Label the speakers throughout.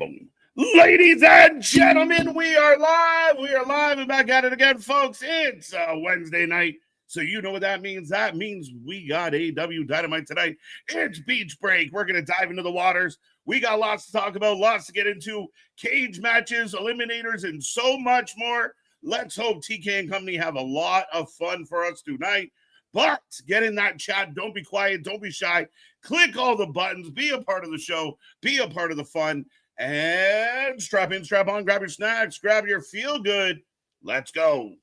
Speaker 1: boom. Ladies and gentlemen, we are live. We are live and back at it again, folks. It's a Wednesday night. So you know what that means. That means we got AEW Dynamite tonight. It's beach break. We're going to dive into the waters. We got lots to talk about, lots to get into. Cage matches, eliminators, and so much more. Let's hope TK and company have a lot of fun for us tonight. But get in that chat. Don't be quiet. Don't be shy. Click all the buttons. Be a part of the show. Be a part of the fun. And strap in, strap on, grab your snacks, grab your feel good. Let's go.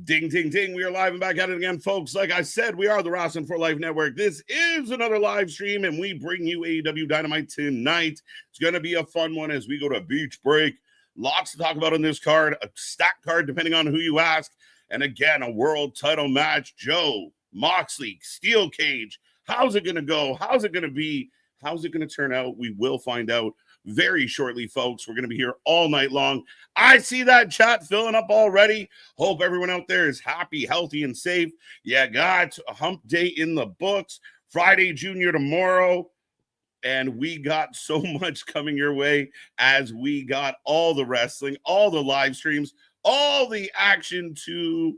Speaker 1: Ding, ding, ding. We are live and back at it again, folks. Like I said, we are the Wrestling for Life Network. This is another live stream, and we bring you AEW Dynamite tonight. It's going to be a fun one as we go to beach break. Lots to talk about on this card, a stacked card depending on who you ask. And again, a world title match. Joe, Moxley, Steel Cage. How's it going to go? How's it going to be? How's it going to turn out? We will find out very shortly, folks. We're going to be here all night long. I see that chat filling up already. Hope everyone out there is happy, healthy, and safe. Yeah, got a hump day in the books. Friday Junior tomorrow. And we got so much coming your way as we got all the wrestling, all the live streams, all the action to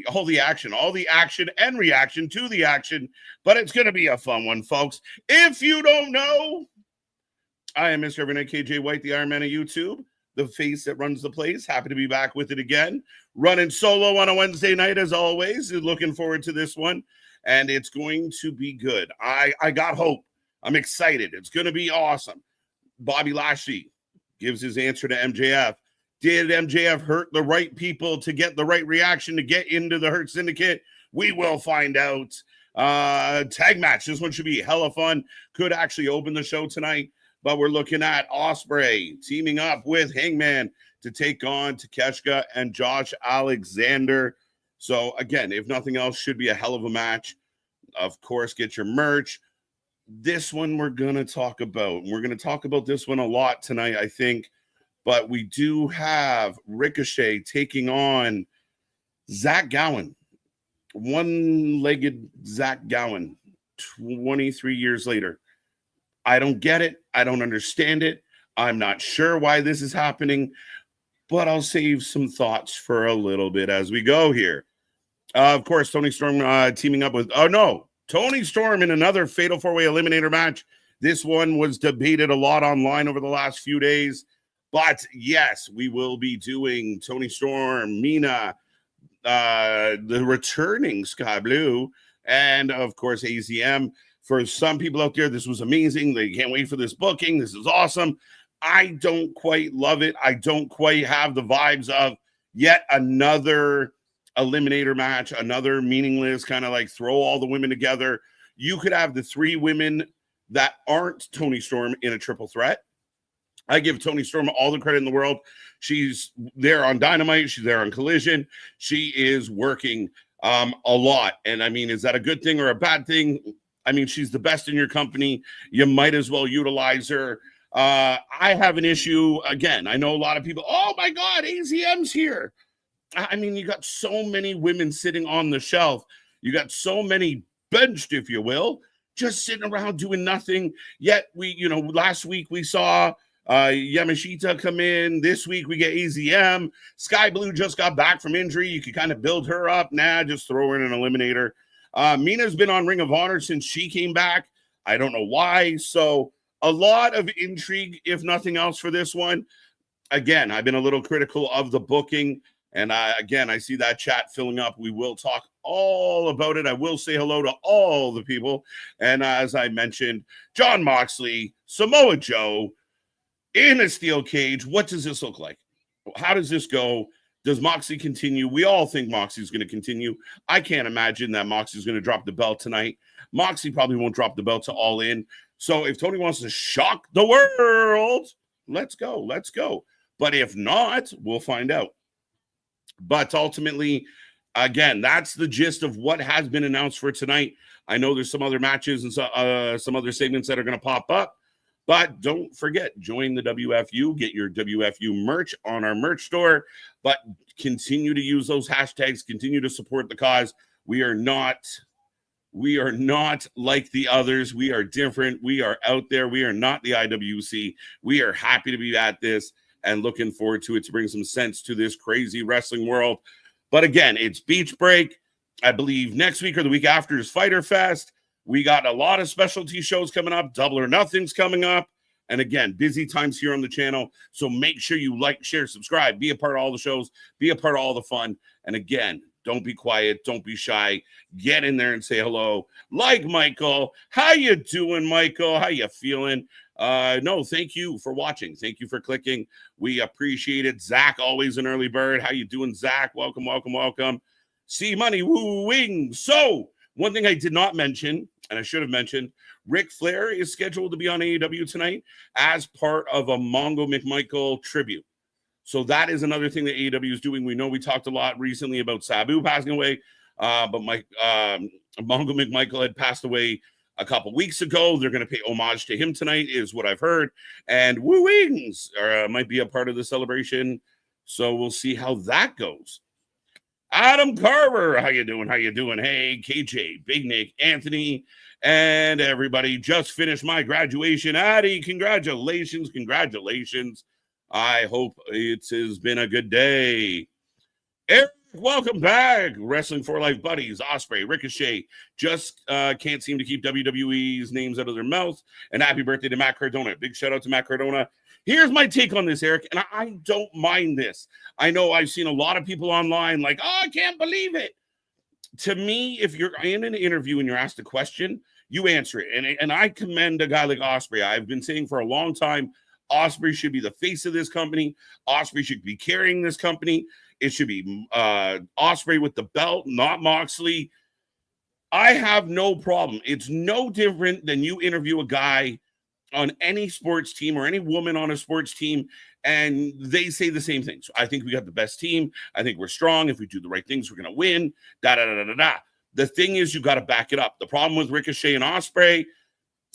Speaker 1: all the action and reaction to the action. But it's going to be a fun one, folks. If you don't know, I am Mr. Evernight KJ White, the Iron Man of YouTube, the face that runs the place. Happy to be back with it again. Running solo on a Wednesday night, as always. Looking forward to this one, and it's going to be good. I got hope. I'm excited. It's going to be awesome. Bobby Lashley gives his answer to MJF. Did MJF hurt the right people to get the right reaction to get into the Hurt Syndicate? We will find out. Tag match. This one should be hella fun. Could actually open the show tonight. But we're looking at Ospreay teaming up with Hangman to take on Takeshita and Josh Alexander. So, again, if nothing else, should be a hell of a match. Of course, get your merch. This one we're going to talk about. We're going to talk about this one a lot tonight, I think. But we do have Ricochet taking on Zach Gowen. One-legged Zach Gowen, 23 years later. I don't get it. I don't understand it. I'm not sure why this is happening, but I'll save some thoughts for a little bit as we go here. Of course, Tony Storm teaming up with, Tony Storm in another Fatal 4-Way Eliminator match. This one was debated a lot online over the last few days, but yes, we will be doing Tony Storm, Mina, the returning Sky Blue, and of course, AZM. For some people out there, this was amazing. They can't wait for this booking. This is awesome. I don't quite love it. I don't quite have the vibes of yet another eliminator match, another meaningless kind of like throw all the women together. You could have the three women that aren't Tony Storm in a triple threat. I give Tony Storm all the credit in the world. She's there on Dynamite. She's there on Collision. She is working a lot. And I mean, is that a good thing or a bad thing? I mean, she's the best in your company. You might as well utilize her. I have an issue. Again, I know a lot of people, oh my God, AZM's here. I mean, you got so many women sitting on the shelf. You got so many benched, if you will, just sitting around doing nothing. Yet last week we saw Yamashita come in. This week we get AZM. Sky Blue just got back from injury. You could kind of build her up. Just throw her in an eliminator. Mina's been on Ring of Honor since she came back. I don't know why. So a lot of intrigue, if nothing else, for this one. Again, I've been a little critical of the booking. And I see that chat filling up. We will talk all about it. I will say hello to all the people. And as I mentioned, John Moxley, Samoa Joe in a steel cage. What does this look like? How does this go? Does Moxley continue? We all think Moxley's going to continue. I can't imagine that Moxley's going to drop the belt tonight. Moxley probably won't drop the belt to All In. So if Tony wants to shock the world, let's go. But if not, we'll find out. But ultimately, again, that's the gist of what has been announced for tonight. I know there's some other matches and some other segments that are going to pop up. But don't forget, join the WFU, get your WFU merch on our merch store, but continue to use those hashtags, continue to support the cause. We are not like the others. We are different. We are out there. We are not the IWC. We are happy to be at this and looking forward to it to bring some sense to this crazy wrestling world. But again, it's Beach Break. I believe next week or the week after is Fighter Fest. We got a lot of specialty shows coming up. Double or Nothing's coming up. And again, busy times here on the channel. So make sure you like, share, subscribe, be a part of all the shows, be a part of all the fun. And again, don't be quiet. Don't be shy. Get in there and say hello. Like Michael. How you doing, Michael? How you feeling? No, thank you for watching. Thank you for clicking. We appreciate it. Zach, always an early bird. How you doing, Zach? Welcome, welcome, welcome. See money, woo-wing. So, one thing I did not mention, and I should have mentioned, Ric Flair is scheduled to be on AEW tonight as part of a Mongo McMichael tribute. So that is another thing that AEW is doing. We know we talked a lot recently about Sabu passing away, but Mongo McMichael had passed away a couple weeks ago. They're going to pay homage to him tonight, is what I've heard. And woo-wings might be a part of the celebration. So we'll see how that goes. Adam Carver, how you doing? How you doing? Hey, KJ, Big Nick, Anthony, and everybody. Just finished my graduation. Addie, congratulations, congratulations. I hope it has been a good day. Eric, welcome back. Wrestling for Life buddies, Ospreay, Ricochet, just can't seem to keep WWE's names out of their mouth. And happy birthday to Matt Cardona. Big shout out to Matt Cardona. Here's my take on this, Eric, and I don't mind this. I know I've seen a lot of people online like, oh, I can't believe it. To me, if you're in an interview and you're asked a question, you answer it. And I commend a guy like Ospreay. I've been saying for a long time, Ospreay should be the face of this company. Ospreay should be carrying this company. It should be Ospreay with the belt, not Moxley. I have no problem. It's no different than you interview a guy on any sports team or any woman on a sports team, and they say the same thing. So I think we got the best team. I think we're strong. If we do the right things, we're going to win. Da-da-da-da-da-da. The thing is, you got to back it up. The problem with Ricochet and Ospreay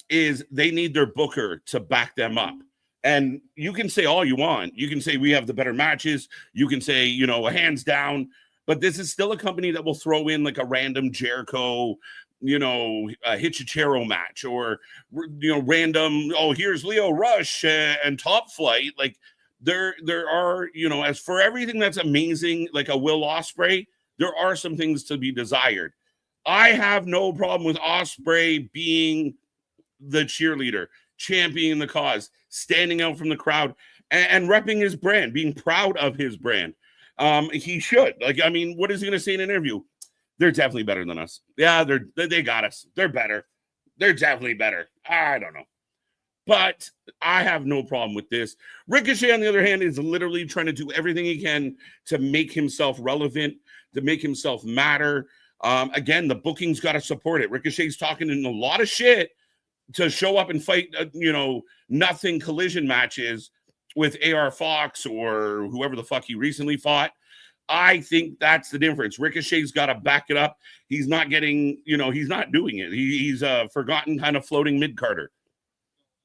Speaker 1: is they need their booker to back them up. And you can say all you want. You can say we have the better matches. You can say, you know, hands down. But this is still a company that will throw in like a random Jericho, you know, a Hitchachero match, or, you know, random, oh, here's Leo Rush and Top Flight. Like there are, you know, as for everything that's amazing, like a Will Ospreay, there are some things to be desired. I have no problem with Ospreay being the cheerleader, championing the cause, standing out from the crowd and repping his brand, being proud of his brand. He should. Like, I mean, what is he going to say in an interview? They're definitely better than us. Yeah, they got us. They're better. They're definitely better. I don't know. But I have no problem with this. Ricochet, on the other hand, is literally trying to do everything he can to make himself relevant, to make himself matter. Again, the booking's got to support it. Ricochet's talking in a lot of shit to show up and fight, you know, nothing collision matches with AR Fox or whoever the fuck he recently fought. I think that's the difference. Ricochet's got to back it up. He's not getting, you know, he's not doing it. He's a forgotten kind of floating mid-carder.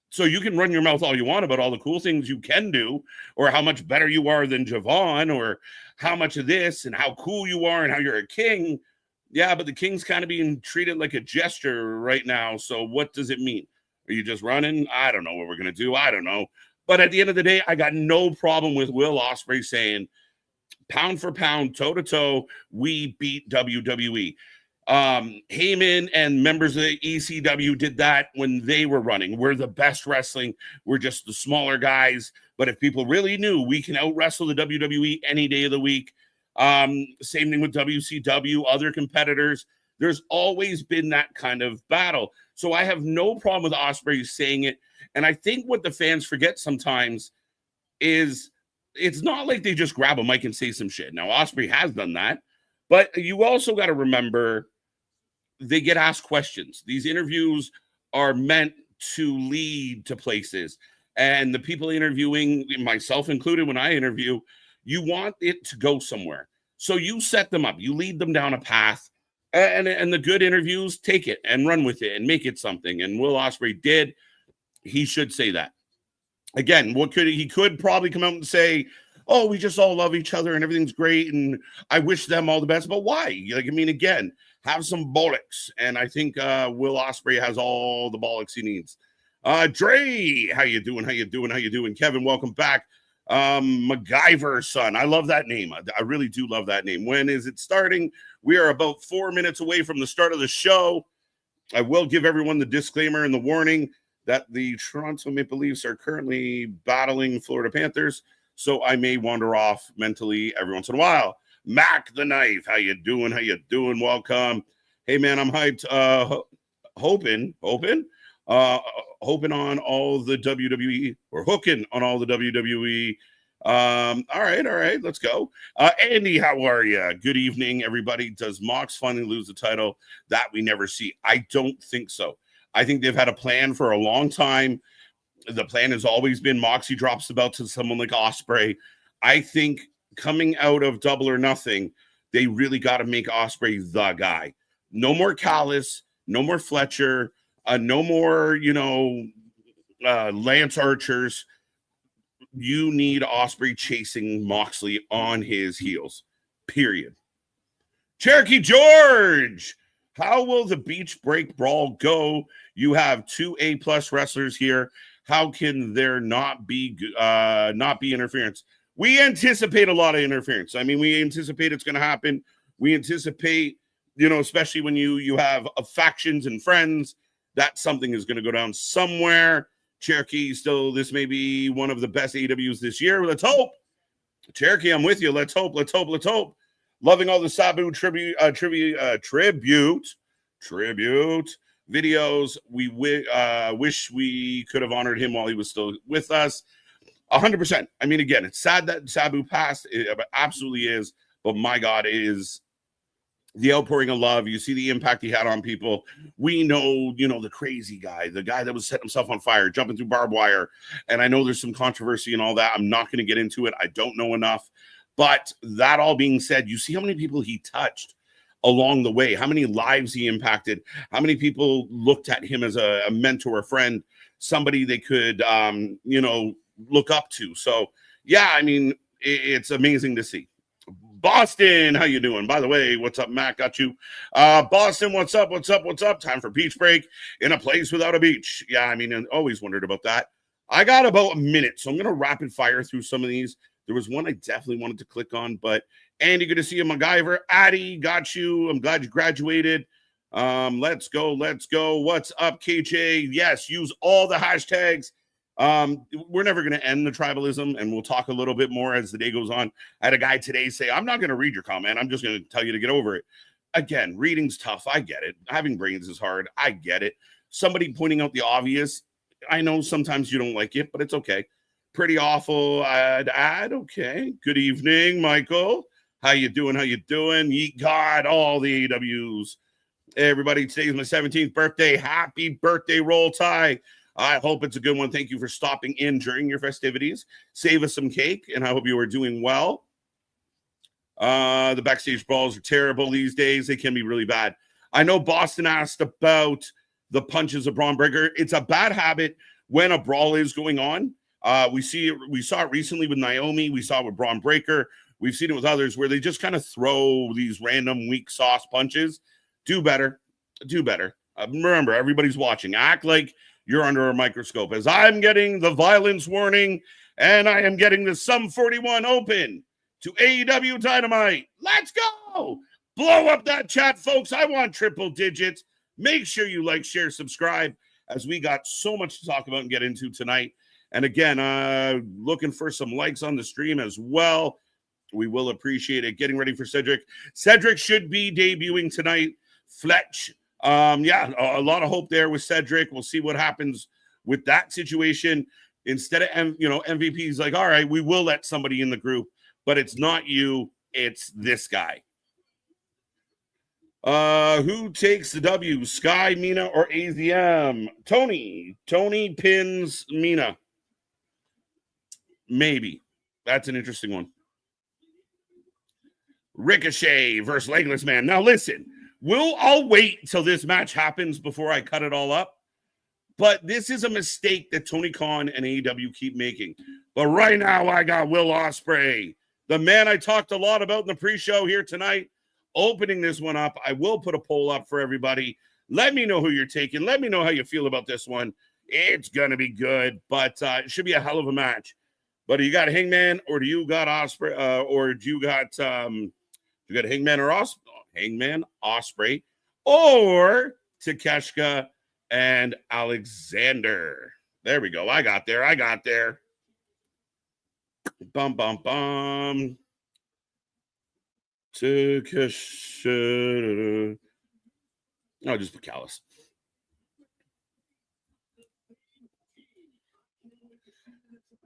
Speaker 1: So you can run your mouth all you want about all the cool things you can do, or how much better you are than Javon, or how much of this and how cool you are and how you're a king. Yeah, but the king's kind of being treated like a jester right now. So what does it mean? Are you just running? I don't know what we're going to do. I don't know. But at the end of the day, I got no problem with Will Ospreay saying, pound for pound, toe to toe, we beat WWE. Heyman and members of the ECW did that when they were running. We're the best wrestling. We're just the smaller guys. But if people really knew, we can out wrestle the WWE any day of the week. Same thing with WCW, other competitors. There's always been that kind of battle. So I have no problem with Ospreay saying it. And I think what the fans forget sometimes is it's not like they just grab a mic and say some shit. Now, Ospreay has done that. But you also got to remember, they get asked questions. These interviews are meant to lead to places. And the people interviewing, myself included when I interview, you want it to go somewhere. So you set them up, you lead them down a path, and the good interviews, take it and run with it and make it something. And Will Ospreay did. He should say that. Again, he could probably come out and say, oh, we just all love each other and everything's great and I wish them all the best. But why? Like, I mean, again, have some bollocks. And I think Will Ospreay has all the bollocks he needs. Dre, how you doing? How you doing? How you doing? Kevin, welcome back. MacGyver son. I love that name. I really do love that name. When is it starting? We are about 4 minutes away from the start of the show. I will give everyone the disclaimer and the warning that the Toronto Maple Leafs are currently battling Florida Panthers, so I may wander off mentally every once in a while. Mac the Knife, how you doing? How you doing? Welcome. Hey, man, I'm hyped. Hoping on all the WWE, or hooking on all the WWE. All right, let's go. Andy, how are you? Good evening, everybody. Does Mox finally lose the title? That we never see. I don't think so. I think they've had a plan for a long time. The plan has always been Moxie drops the belt to someone like Ospreay. I think coming out of Double or Nothing, they really got to make Ospreay the guy. No more Callis, no more Fletcher, no more, Lance Archers. You need Ospreay chasing Moxley on his heels, period. Cherokee George, how will the beach break brawl go? You have two A+ wrestlers here. How can there not be interference? We anticipate a lot of interference. I mean, we anticipate it's going to happen. We anticipate, especially when you have factions and friends, that something is going to go down somewhere. Cherokee, still, this may be one of the best AEWs this year. Let's hope. Cherokee, I'm with you. Let's hope. Loving all the Sabu tribute videos. We wish we could have honored him while he was still with us. 100%. I mean, again, it's sad that Sabu passed. It absolutely is. But my God, it is the outpouring of love. You see the impact he had on people. We know, the crazy guy, the guy that was setting himself on fire, jumping through barbed wire. And I know there's some controversy and all that. I'm not going to get into it. I don't know enough. But that all being said, you see how many people he touched along the way, how many lives he impacted, how many people looked at him as a mentor, a friend, somebody they could, look up to. So, yeah, I mean, it's amazing to see. Boston, how you doing? By the way, what's up, Matt? Got you. Boston, what's up? Time for beach break in a place without a beach. Yeah, I mean, I always wondered about that. I got about a minute, so I'm going to rapid fire through some of these. There was one I definitely wanted to click on, but Andy, good to see you, MacGyver. Addy, got you. I'm glad you graduated. Let's go. What's up, KJ? Yes, use all the hashtags. We're never going to end the tribalism, and we'll talk a little bit more as the day goes on. I had a guy today say, I'm not going to read your comment. I'm just going to tell you to get over it. Again, reading's tough. I get it. Having brains is hard. I get it. Somebody pointing out the obvious. I know sometimes you don't like it, but it's okay. Pretty awful. I'd add. Okay. Good evening, Michael. How you doing? Yeet God, all the AWs. Hey, everybody, today's my 17th birthday. Happy birthday, Roll Tide. I hope it's a good one. Thank you for stopping in during your festivities. Save us some cake, and I hope you are doing well. The backstage brawls are terrible these days. They can be really bad. I know Boston asked about the punches of Braun Breaker. It's a bad habit when a brawl is going on. We saw it recently with Naomi. We saw it with Braun Breaker. We've seen it with others where they just kind of throw these random weak sauce punches. Do better. Remember, everybody's watching. Act like you're under a microscope. As I'm getting the violence warning, and I am getting the Sum 41 open to AEW Dynamite. Let's go. Blow up that chat, folks. I want triple digits. Make sure you like, share, subscribe, as we got so much to talk about and get into tonight. And again, looking for some likes on the stream as well. We will appreciate it. Getting ready for Cedric. Cedric should be debuting tonight. Fletch. A lot of hope there with Cedric. We'll see what happens with that situation. Instead of, MVP's like, all right, we will let somebody in the group, but it's not you. It's this guy. Who takes the W? Sky, Mina, or AZM? Tony. Tony pins Mina. Maybe. That's an interesting one. Ricochet versus Legless Man. Now listen, I'll wait till this match happens before I cut it all up. But this is a mistake that Tony Khan and AEW keep making. But right now, I got Will Ospreay, the man I talked a lot about in the pre-show here tonight, opening this one up. I will put a poll up for everybody. Let me know who you're taking. Let me know how you feel about this one. It's going to be good, but it should be a hell of a match. But do you got Hangman, or do you got Ospreay, or do you got Hangman or Hangman, Ospreay, or Takeshita and Alexander? There we go. I got there. Bum, bum, bum. Takeshita. No, just put Callis.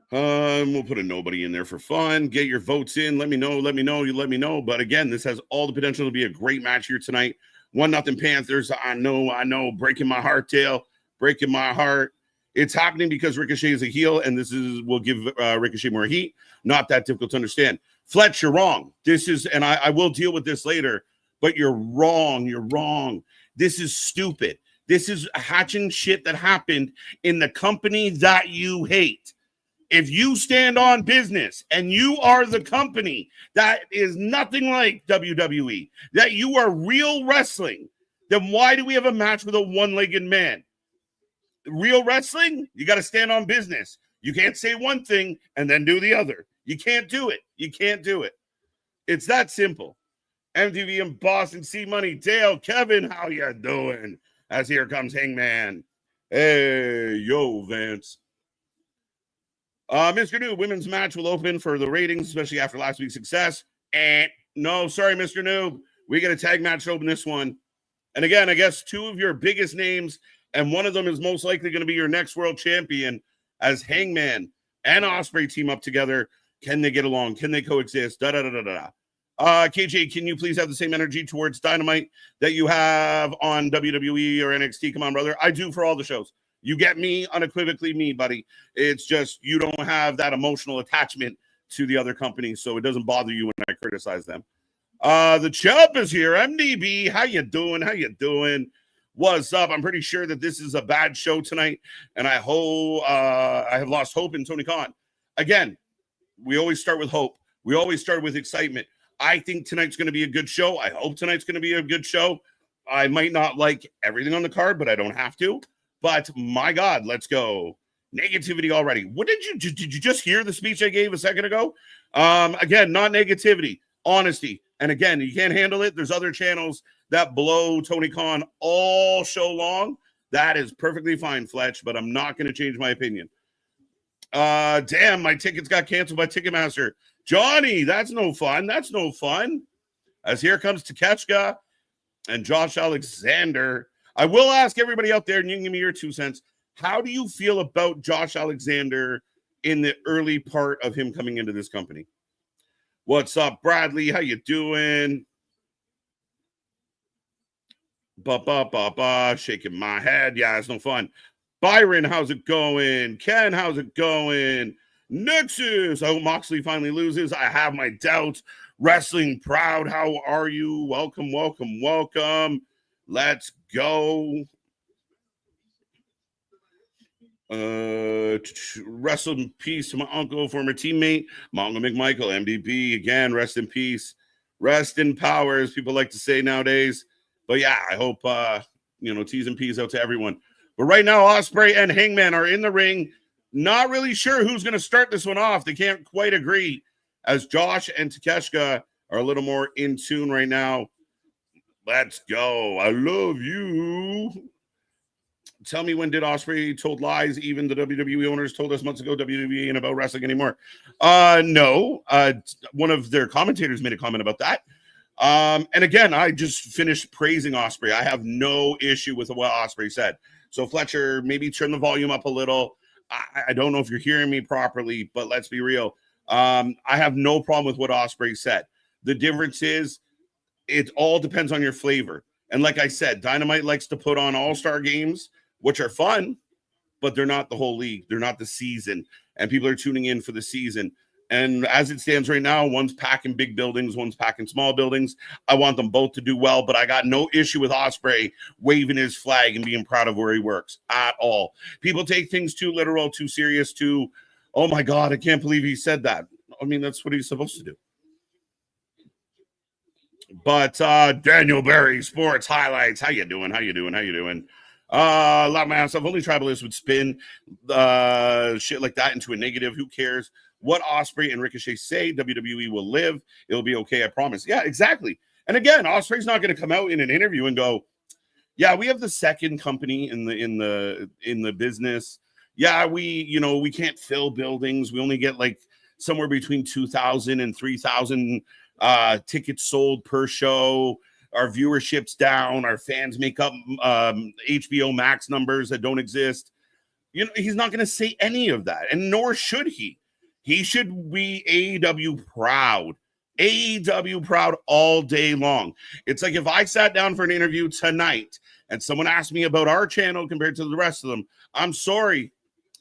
Speaker 1: We'll put a nobody in there for fun. Get your votes in. Let me know. You let me know. But again, this has all the potential to be a great match here tonight. 1-0 Panthers. I know. Breaking my heart, Dale. Breaking my heart. It's happening because Ricochet is a heel, and will give Ricochet more heat. Not that difficult to understand. Fletch, you're wrong. And I will deal with this later, but you're wrong. You're wrong. This is stupid. This is hatching shit that happened in the company that you hate. If you stand on business and you are the company that is nothing like WWE, that you are real wrestling, then why do we have a match with a one-legged man? Real wrestling, you got to stand on business. You can't say one thing and then do the other. You can't do it. It's that simple. MTV and Boston, C-Money, Dale, Kevin, how you doing? As here comes Hangman. Hey, yo, Vince. Mr. New, women's match will open for the ratings, especially after last week's success. No, sorry, Mr. Noob. We get a tag match to open this one. And again, I guess two of your biggest names, and one of them is most likely going to be your next world champion, as Hangman and Ospreay team up together. Can they get along? Can they coexist? KJ, can you please have the same energy towards Dynamite that you have on WWE or NXT? Come on, brother. I do for all the shows. You get me, unequivocally me, buddy. It's just you don't have that emotional attachment to the other company, so it doesn't bother you when I criticize them. The Chubb is here. MDB, how you doing? What's up? I'm pretty sure that this is a bad show tonight, and I have lost hope in Tony Khan. Again, we always start with hope. We always start with excitement. I think tonight's going to be a good show. I hope tonight's going to be a good show. I might not like everything on the card, but I don't have to. But my God, let's go. Negativity already. What did you just hear the speech I gave a second ago? Again, not negativity, honesty. And again, you can't handle it. There's other channels that blow Tony Khan all show long. That is perfectly fine, Fletch, but I'm not going to change my opinion. Damn, my tickets got canceled by Ticketmaster. Johnny, that's no fun. As here comes Takeshita and Josh Alexander. I will ask everybody out there, and you can give me your 2 cents. How do you feel about Josh Alexander in the early part of him coming into this company? What's up, Bradley? How you doing? Shaking my head. Yeah, it's no fun. Byron, how's it going? Ken, how's it going? Nexus, I hope Moxley finally loses. I have my doubts. Wrestling Proud, how are you? Welcome. Let's go. Rest in peace to my uncle, former teammate, my uncle McMichael, MDB. Again, rest in peace. Rest in power, as people like to say nowadays. But yeah, I hope, T's and P's out to everyone. But right now, Ospreay and Hangman are in the ring. Not really sure who's going to start this one off. They can't quite agree, as Josh and Takeshita are a little more in tune right now. Let's go. I love you. Tell me, when did Ospreay told lies? Even the WWE owners told us months ago WWE ain't about wrestling anymore. No. One of their commentators made a comment about that. And again, I just finished praising Ospreay. I have no issue with what Ospreay said. So Fletcher, maybe turn the volume up a little. I don't know if you're hearing me properly, but let's be real. I have no problem with what Ospreay said. The difference is it all depends on your flavor. And like I said, Dynamite likes to put on all-star games, which are fun, but they're not the whole league. They're not the season. And people are tuning in for the season. And as it stands right now, one's packing big buildings, one's packing small buildings. I want them both to do well, but I got no issue with Ospreay waving his flag and being proud of where he works at all. People take things too literal, too serious, too, oh my God, I can't believe he said that. I mean, that's what he's supposed to do. But Daniel Berry, Sports Highlights. How you doing? A lot of my ass stuff. Only tribalists would spin shit like that into a negative. Who cares? What Ospreay and Ricochet say, WWE will live. It'll be okay, I promise. Yeah, exactly. And again, Ospreay's not going to come out in an interview and go, "Yeah, we have the second company in the business. Yeah, we can't fill buildings. We only get like somewhere between 2,000 and 3,000 tickets sold per show. Our viewership's down. Our fans make up HBO Max numbers that don't exist." He's not going to say any of that, and nor should he. He should be AEW proud. AEW proud all day long. It's like if I sat down for an interview tonight and someone asked me about our channel compared to the rest of them, I'm sorry.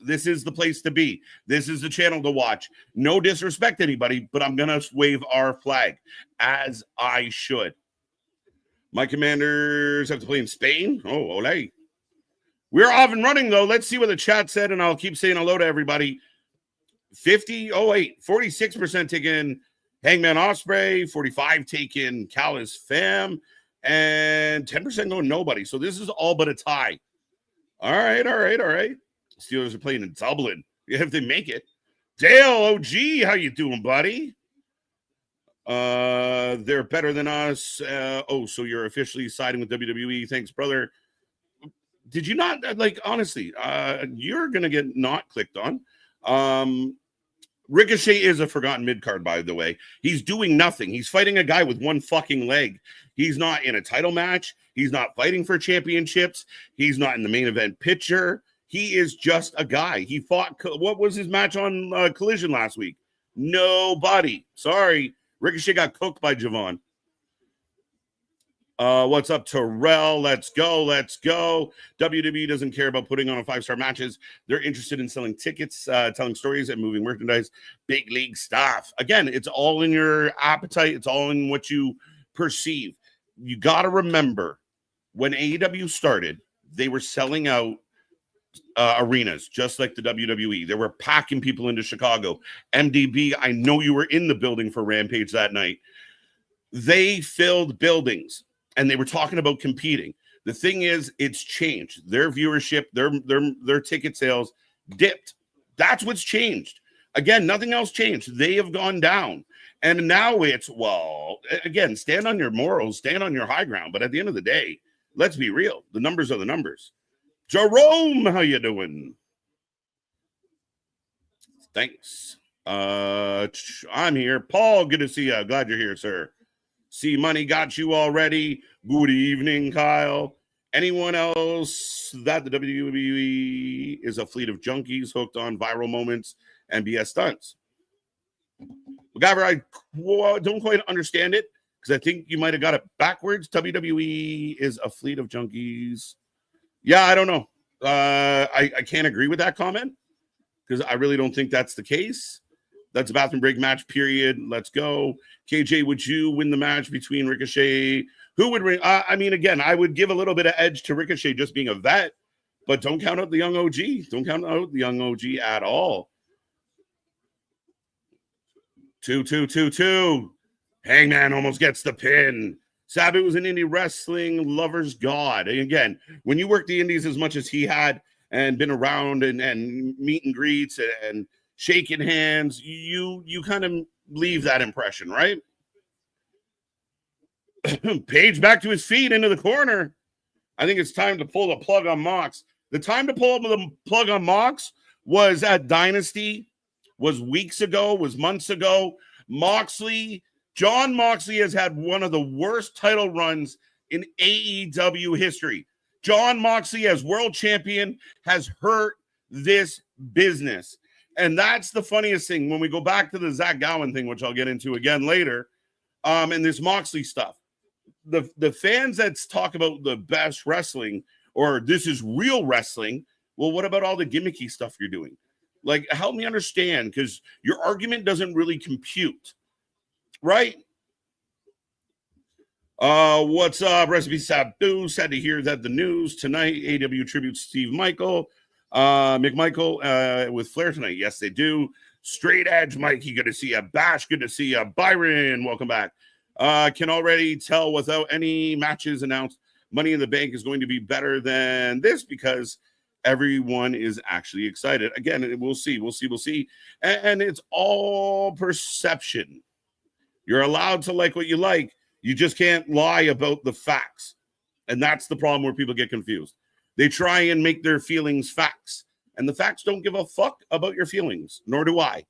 Speaker 1: This is the place to be. This is the channel to watch. No disrespect to anybody, but I'm going to wave our flag, as I should. My Commanders have to play in Spain. Oh, ole. We're off and running, though. Let's see what the chat said, and I'll keep saying hello to everybody. 46% taken Hangman Ospreay, 45 taken Callis Fam, and 10% going nobody. So this is all but a tie. All right. Steelers are playing in Dublin if they make it. Dale OG, how you doing, buddy? They're better than us. So you're officially siding with WWE. Thanks, brother. Did you not, honestly, you're going to get not clicked on. Ricochet is a forgotten mid-card, by the way. He's doing nothing. He's fighting a guy with one fucking leg. He's not in a title match. He's not fighting for championships. He's not in the main event picture. He is just a guy. He fought. What was his match on Collision last week? Nobody. Sorry. Ricochet got cooked by Javon. What's up, Terrell? Let's go. WWE doesn't care about putting on 5-star matches. They're interested in selling tickets, telling stories, and moving merchandise. Big league stuff. Again, it's all in your appetite. It's all in what you perceive. You got to remember, when AEW started, they were selling out arenas, just like the WWE. They were packing people into Chicago. MDB, I know you were in the building for Rampage that night. They filled buildings. And they were talking about competing. The thing is, it's changed. Their viewership, their ticket sales dipped. That's what's changed. Again, nothing else changed. They have gone down. And now it's, again, stand on your morals, stand on your high ground. But at the end of the day, let's be real. The numbers are the numbers. Jerome, how you doing? Thanks. I'm here. Paul, good to see you. Glad you're here, sir. See Money got you already. Good evening, Kyle. Anyone else that the WWE is a fleet of junkies hooked on viral moments and BS stunts? MacGyver, I don't quite understand it because I think you might have got it backwards. WWE is a fleet of junkies. Yeah, I don't know. I can't agree with that comment because I really don't think that's the case. That's a bathroom break match, period. Let's go. KJ, would you win the match between Ricochet? Who would win? Again, I would give a little bit of edge to Ricochet just being a vet, but don't count out the young OG. Don't count out the young OG at all. 2. Hangman almost gets the pin. Sabu was an indie wrestling lover's god. And again, when you work the indies as much as he had and been around and meet and greets and shaking hands, you kind of leave that impression, right? Page back to his feet into the corner. I think it's time to pull the plug on Mox. The time to pull the plug on Mox was at Dynasty, was weeks ago, was months ago. John Moxley has had one of the worst title runs in AEW history. John Moxley as world champion has hurt this business. And that's the funniest thing when we go back to the Zach Gowen thing, which I'll get into again later, and this Moxley stuff. The fans that talk about the best wrestling or this is real wrestling, well, what about all the gimmicky stuff you're doing? Like, help me understand, because your argument doesn't really compute, right? What's up? Recipe Sabu. Sad to hear that the news tonight. AW tributes Steve McMichael with Flair tonight. Yes, they do. Straight Edge, Mikey. Good to see you. Bash, good to see you. Byron, welcome back. Can already tell without any matches announced, Money in the Bank is going to be better than this because everyone is actually excited. Again, we'll see. And it's all perception. You're allowed to like what you like. You just can't lie about the facts. And that's the problem where people get confused. They try and make their feelings facts. And the facts don't give a fuck about your feelings, nor do I.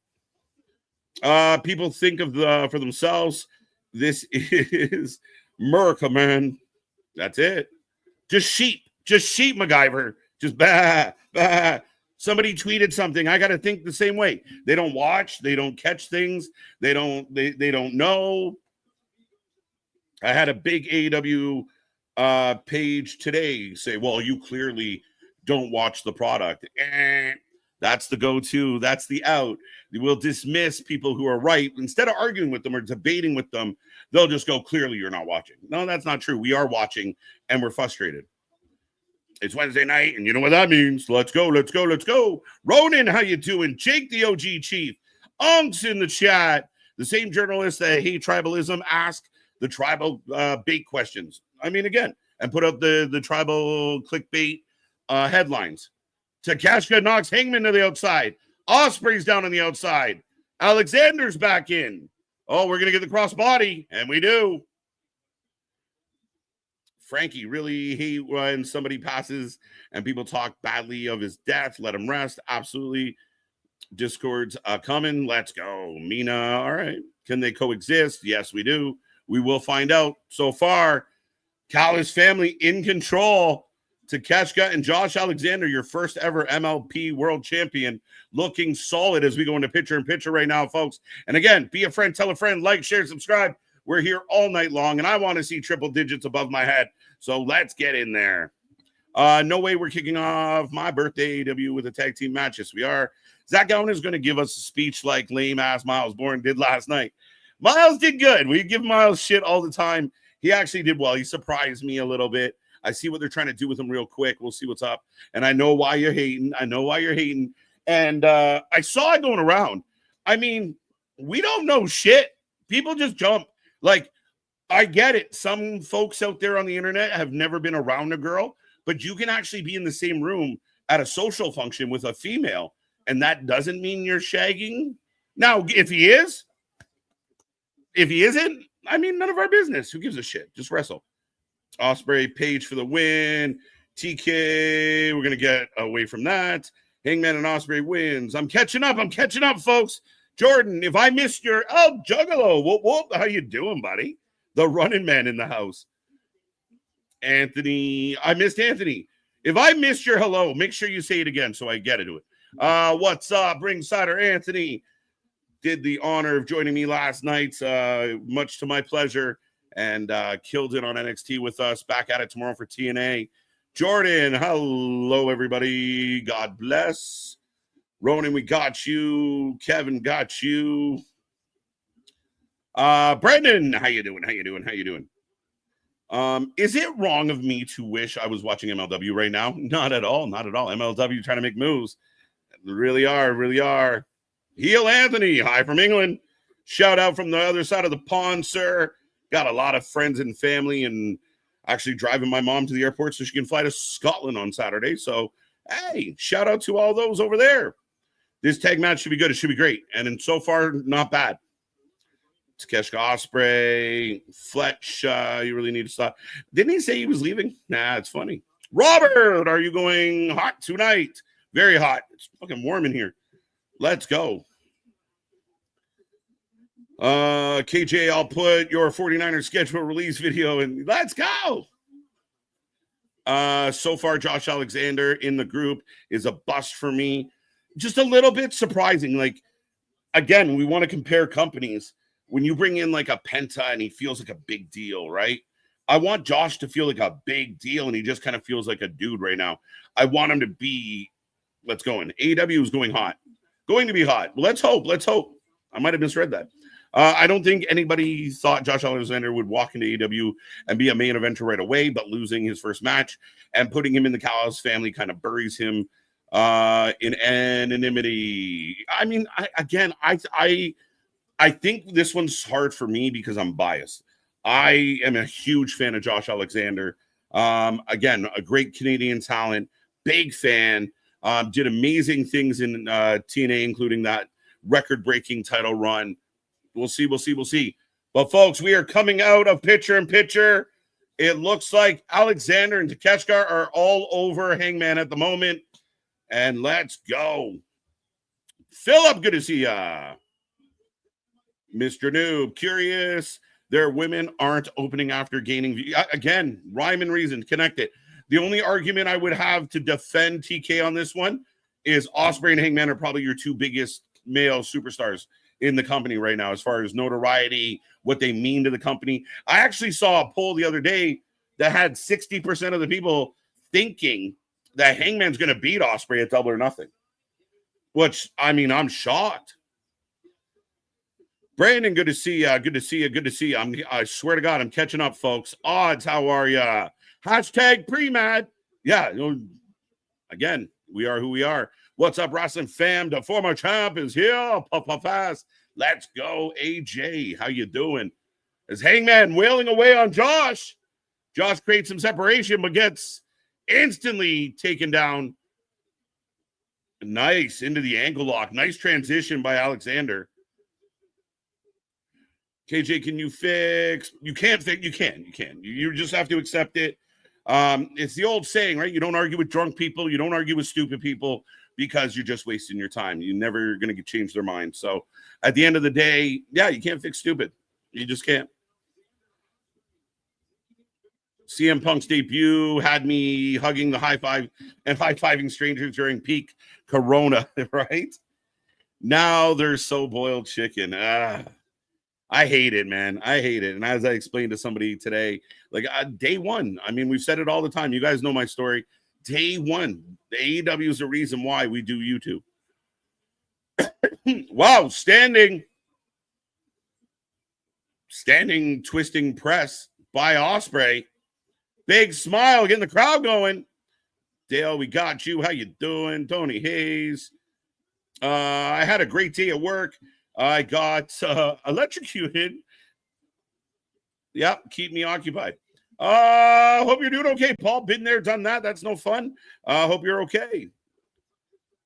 Speaker 1: People think of for themselves. This is America, man. That's it. Just sheep, MacGyver. Just bah, bah. Somebody tweeted something. I got to think the same way. They don't watch. They don't catch things. They don't know. I had a big AEW page today say, well, you clearly don't watch the product. That's the go-to. That's the out. We'll dismiss people who are right. Instead of arguing with them or debating with them, they'll just go, clearly you're not watching. No, that's not true. We are watching, and we're frustrated. It's Wednesday night, and you know what that means. Let's go. Ronan, how you doing? Jake, the OG Chief. Unks in the chat. The same journalists that hate tribalism ask the tribal bait questions. I mean, again, and put up the tribal clickbait headlines. Takashka knocks Hangman to the outside. Osprey's down on the outside. Alexander's back in. Oh, we're going to get the crossbody, and we do. Frankie, really hate when somebody passes and people talk badly of his death. Let him rest. Absolutely. Discord's coming. Let's go. Mina, all right. Can they coexist? Yes, we do. We will find out. So far, Callis family in control. Takeshka and Josh Alexander, your first ever MLP world champion, looking solid as we go into picture-in-picture right now, folks. And again, be a friend, tell a friend, like, share, subscribe. We're here all night long, and I want to see triple digits above my head. So let's get in there. No way we're kicking off my birthday AEW with a tag team match. Yes, we are. Zach Gowen is going to give us a speech like lame-ass Miles Bourne did last night. Miles did good. We give Miles shit all the time. He actually did well. He surprised me a little bit. I see what they're trying to do with him real quick. We'll see what's up. And I know why you're hating. And I saw it going around. I mean, we don't know shit. People just jump. Like, I get it. Some folks out there on the internet have never been around a girl, but you can actually be in the same room at a social function with a female, and that doesn't mean you're shagging. Now, if he is, if he isn't, I mean, none of our business. Who gives a shit? Just wrestle. Osprey, Page for the win. TK, we're going to get away from that. Hangman and Osprey wins. I'm catching up, folks. Jordan, if I missed your... Oh, Juggalo. Whoop. How you doing, buddy? The running man in the house. Anthony. I missed Anthony. If I missed your hello, make sure you say it again so I get into it. What's up? Ringsider Anthony did the honor of joining me last night, much to my pleasure, and killed it on NXT with us. Back at it tomorrow for TNA. Jordan, hello, everybody. God bless. Ronan, we got you. Kevin, got you. Brendan, how you doing? Is it wrong of me to wish I was watching MLW right now? Not at all. MLW trying to make moves. Really are. Heel Anthony, hi from England. Shout out from the other side of the pond, sir. Got a lot of friends and family, and actually driving my mom to the airport so she can fly to Scotland on Saturday. So, hey, shout out to all those over there. This tag match should be good. It should be great. And so far, not bad. Takeshka Osprey, Fletch, you really need to stop. Didn't he say he was leaving? Nah, it's funny. Robert, are you going hot tonight? Very hot. It's fucking warm in here. Let's go. KJ, I'll put your 49ers schedule release video and let's go. So far, Josh Alexander in the group is a bust for me. Just a little bit surprising. Like, again, we want to compare companies. When you bring in like a Penta and he feels like a big deal, right? I want Josh to feel like a big deal, and he just kind of feels like a dude right now. I want him to be, let's go in. AEW is going hot. Going to be hot. Let's hope. Let's hope. I might have misread that. I don't think anybody thought Josh Alexander would walk into AEW and be a main eventer right away, but losing his first match and putting him in the Callis family kind of buries him in anonymity. I mean, I think this one's hard for me because I'm biased. I am a huge fan of Josh Alexander. Again, a great Canadian talent, big fan. Did amazing things in TNA, including that record-breaking title run. We'll see. But, folks, we are coming out of picture-in-picture. It looks like Alexander and Takeshita are all over Hangman at the moment. And let's go. Philip, good to see ya. Mr. Noob, curious. Their women aren't opening after gaining. Again, rhyme and reason, connect it. The only argument I would have to defend TK on this one is Ospreay and Hangman are probably your two biggest male superstars in the company right now as far as notoriety, what they mean to the company. I actually saw a poll the other day that had 60% of the people thinking that Hangman's going to beat Ospreay at Double or Nothing, which, I mean, I'm shocked. Brandon, good to see you. Good to see you. I swear to God, I'm catching up, folks. Odds, how are ya? Hashtag pre-mad. Yeah, again, we are who we are. What's up, wrestling fam? The former champ is here. Puff fast. Let's go, AJ. How you doing? Is Hangman wailing away on Josh? Josh creates some separation, but gets instantly taken down. Nice into the ankle lock. Nice transition by Alexander. KJ, can you fix? You can't fix. You can. You just have to accept it. It's the old saying, right? You don't argue with drunk people. You don't argue with stupid people because you're just wasting your time. You're never going to change their mind. So at the end of the day, yeah, you can't fix stupid. You just can't. CM Punk's debut had me hugging the high five and high-fiving strangers during peak Corona, right? Now they're so boiled chicken. I hate it, man. I hate it. And as I explained to somebody today, like day one, I mean, we've said it all the time. You guys know my story. Day one, the AEW is the reason why we do YouTube. Wow, standing twisting press by Ospreay. Big smile, getting the crowd going. Dale, we got you. How you doing? Tony Hayes. I had a great day at work. I got electrocuted. Yep, keep me occupied. Hope you're doing okay, Paul. Been there, done that. That's no fun. Hope you're okay.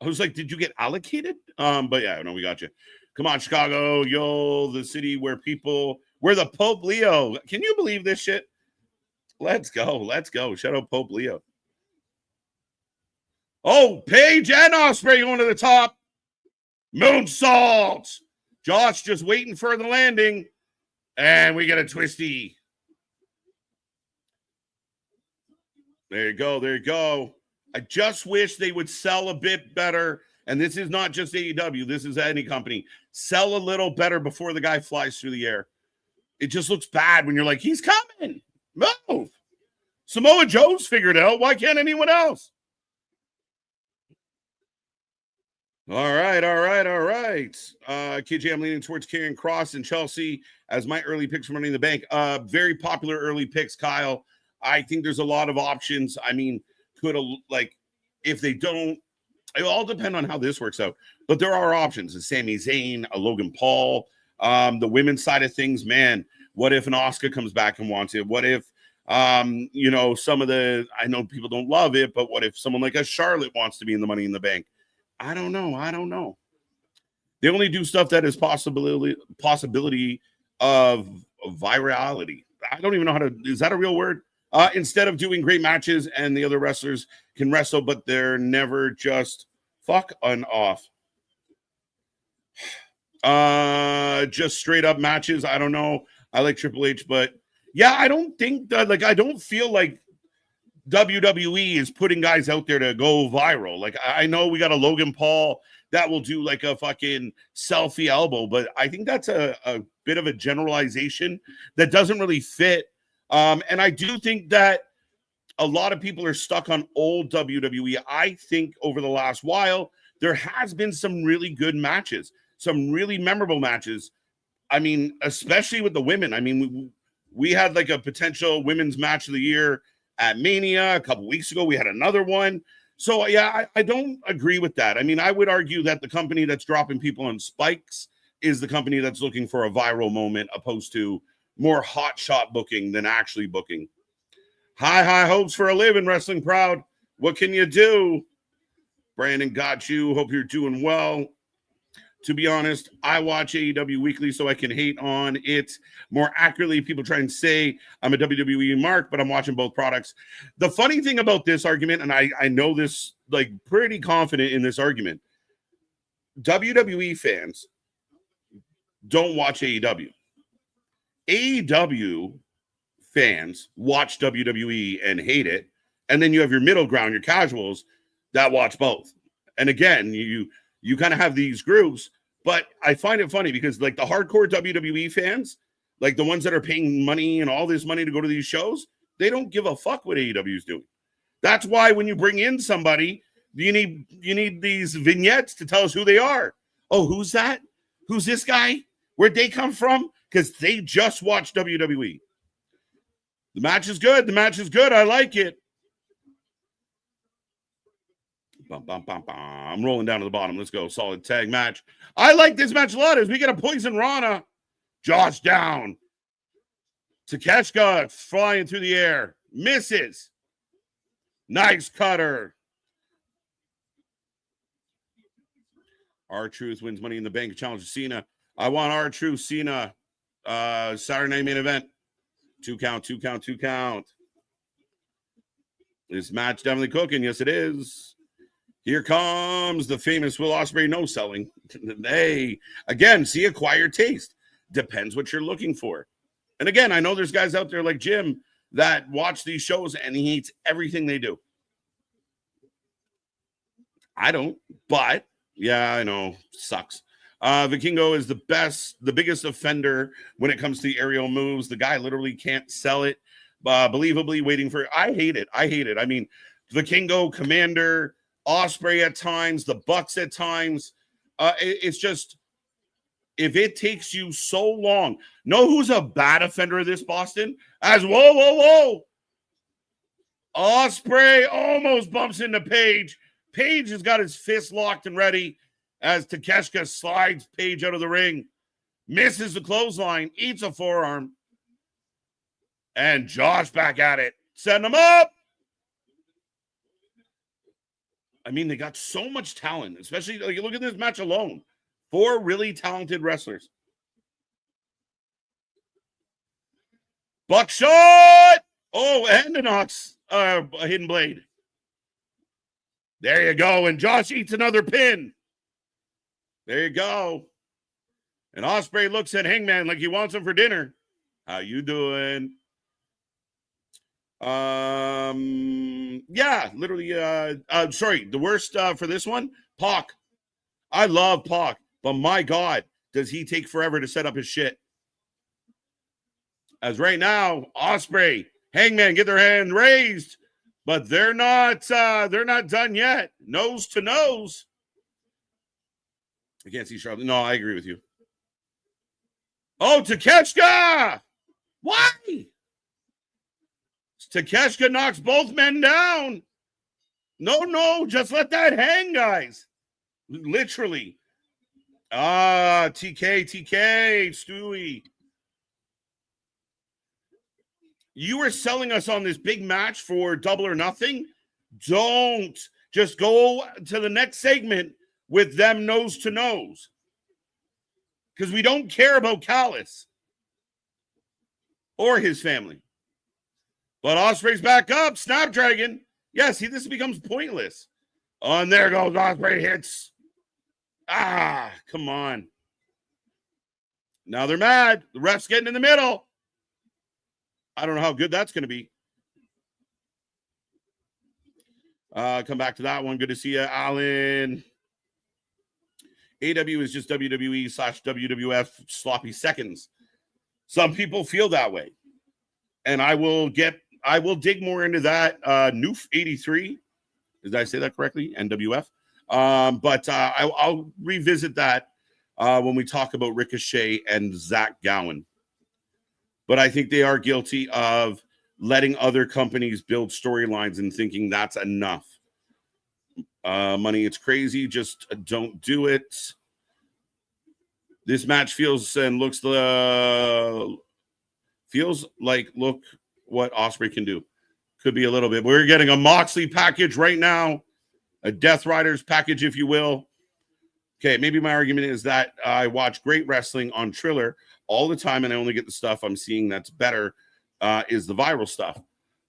Speaker 1: I was like, did you get allocated? But yeah, no, we got you. Come on, Chicago, yo, the city where the Pope Leo. Can you believe this shit? Let's go. Shout out Pope Leo. Oh, Paige and Ospreay going to the top. Moonsault. Josh just waiting for the landing. And we get a twisty. There you go. I just wish they would sell a bit better. And this is not just AEW. This is any company. Sell a little better before the guy flies through the air. It just looks bad when you're like, he's coming. Move. Samoa Joe's figured out. Why can't anyone else? All right. KJ, I'm leaning towards Karrion Kross and Chelsea as my early picks for Money in the Bank. Very popular early picks, Kyle. I think there's a lot of options. I mean, if they don't, it all depend on how this works out. But there are options. A Sami Zayn, a Logan Paul, the women's side of things, man. What if an Asuka comes back and wants it? What if, some of I know people don't love it, but what if someone like a Charlotte wants to be in the Money in the Bank? I don't know. They only do stuff that is possibility of virality. I don't even know is that a real word? Instead of doing great matches and the other wrestlers can wrestle, but they're never just fuck on off. Just straight up matches. I don't know. I like Triple H, but yeah, I don't think that, I don't feel like WWE is putting guys out there to go viral. Like, I know we got a Logan Paul that will do like a fucking selfie elbow, but I think that's a bit of a generalization that doesn't really fit. And I do think that a lot of people are stuck on old WWE. I think over the last while, there has been some really good matches, some really memorable matches. I mean, especially with the women. I mean, we had like a potential women's match of the year at Mania a couple weeks ago. We had another one. So, yeah, I don't agree with that. I mean, I would argue that the company that's dropping people on spikes is the company that's looking for a viral moment, opposed to more hot shot booking than actually booking. High hopes for a living, Wrestling Proud. What can you do? Brandon got you. Hope you're doing well. To be honest, I watch AEW weekly so I can hate on it. More accurately, people try and say I'm a WWE mark, but I'm watching both products. The funny thing about this argument, and I know this, like, pretty confident in this argument, WWE fans don't watch AEW. AEW fans watch WWE and hate it. And then you have your middle ground, your casuals, that watch both. And again, you kind of have these groups, but I find it funny because, like, the hardcore WWE fans, like the ones that are paying money and all this money to go to these shows, they don't give a fuck what AEW is doing. That's why when you bring in somebody, you need these vignettes to tell us who they are. Oh, who's that? Who's this guy? Where'd they come from? Because they just watched WWE. The match is good. The match is good. I like it. Bum, bum, bum, bum. I'm rolling down to the bottom. Let's go. Solid tag match. I like this match a lot as we get a Poison Rana. Josh down. Takeshita flying through the air. Misses. Nice cutter. R-Truth wins Money in the Bank. Challenges Cena. I want R-Truth Cena. Saturday Night Main Event. 2 count. This match definitely cooking. Yes, it is. Here comes the famous Will Ospreay no selling. Hey, again, see, acquired taste. Depends what you're looking for. And again, I know there's guys out there like Jim that watch these shows and he hates everything they do. I don't, but yeah, I know. Sucks. Vikingo is the biggest offender when it comes to the aerial moves. The guy literally can't sell it. Believably waiting for it. I hate it. I mean, Vikingo, Commander, Ospreay at times, the Bucks at times. It's just, if it takes you so long. Know who's a bad offender of this, Boston? Whoa. Ospreay almost bumps into Paige. Paige has got his fist locked and ready as Takeshita slides Paige out of the ring. Misses the clothesline, eats a forearm. And Josh back at it. Setting him up. I mean, they got so much talent, especially, like, look at this match alone. 4 really talented wrestlers. Buckshot! Oh, and a hidden blade. There you go. And Josh eats another pin. There you go. And Ospreay looks at Hangman like he wants him for dinner. How you doing? Yeah, literally. Sorry, the worst for this one, Pac. I love Pac, but my God, does he take forever to set up his shit? As right now, Ospreay, Hangman get their hand raised, but they're not done yet. Nose to nose. I can't see Charlotte. No, I agree with you. Oh, Takeshita! Why? Takeshita knocks both men down. No, just let that hang, guys. Literally. TK, Stewie. You were selling us on this big match for Double or Nothing. Don't. Just go to the next segment with them nose to nose. Because we don't care about Callis or his family. But Ospreay's back up. Snapdragon. Yeah, see, this becomes pointless. Oh, and there goes Ospreay hits. Come on. Now they're mad. The ref's getting in the middle. I don't know how good that's going to be. Come back to that one. Good to see you, Alan. AW is just WWE/WWF sloppy seconds. Some people feel that way. And I will dig more into that. Noof 83. Did I say that correctly? NWF. But I'll revisit that when we talk about Ricochet and Zach Gowen. But I think they are guilty of letting other companies build storylines and thinking that's enough. Money, it's crazy. Just don't do it. This match feels and looks feels like look what Ospreay can do. Could be a little bit. We're getting a Moxley package right now, a Death Riders package, if you will. Okay, maybe my argument is that I watch great wrestling on Triller all the time, and I only get the stuff I'm seeing that's better is the viral stuff.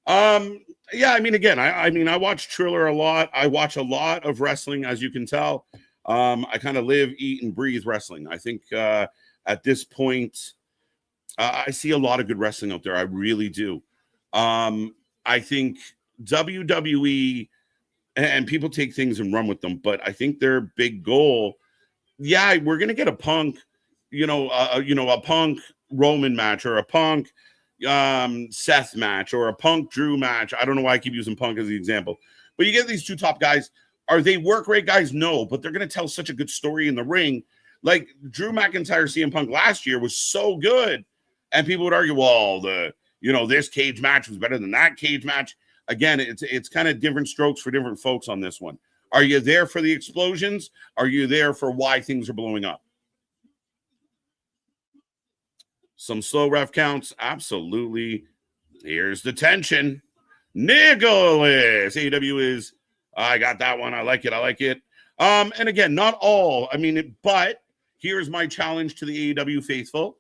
Speaker 1: Yeah, I mean, again, I watch Triller a lot. I watch a lot of wrestling, as you can tell. I kind of live, eat, and breathe wrestling. I think at this point, I see a lot of good wrestling out there. I really do. I think WWE, and people take things and run with them, but I think their big goal, yeah, we're gonna get a Punk, a Punk Roman match, or a Punk Seth match, or a Punk Drew match. I don't know why I keep using Punk as the example, but you get these two top guys. Are they work rate guys? No, but they're gonna tell such a good story in the ring. Like Drew McIntyre CM Punk last year was so good, and people would argue, well, this cage match was better than that cage match. Again, it's kind of different strokes for different folks on this one. Are you there for the explosions? Are you there for why things are blowing up? Some slow ref counts, absolutely. Here's the tension. Nicholas, AEW is, I got that one. I like it. And again, not all. But here's my challenge to the AEW faithful.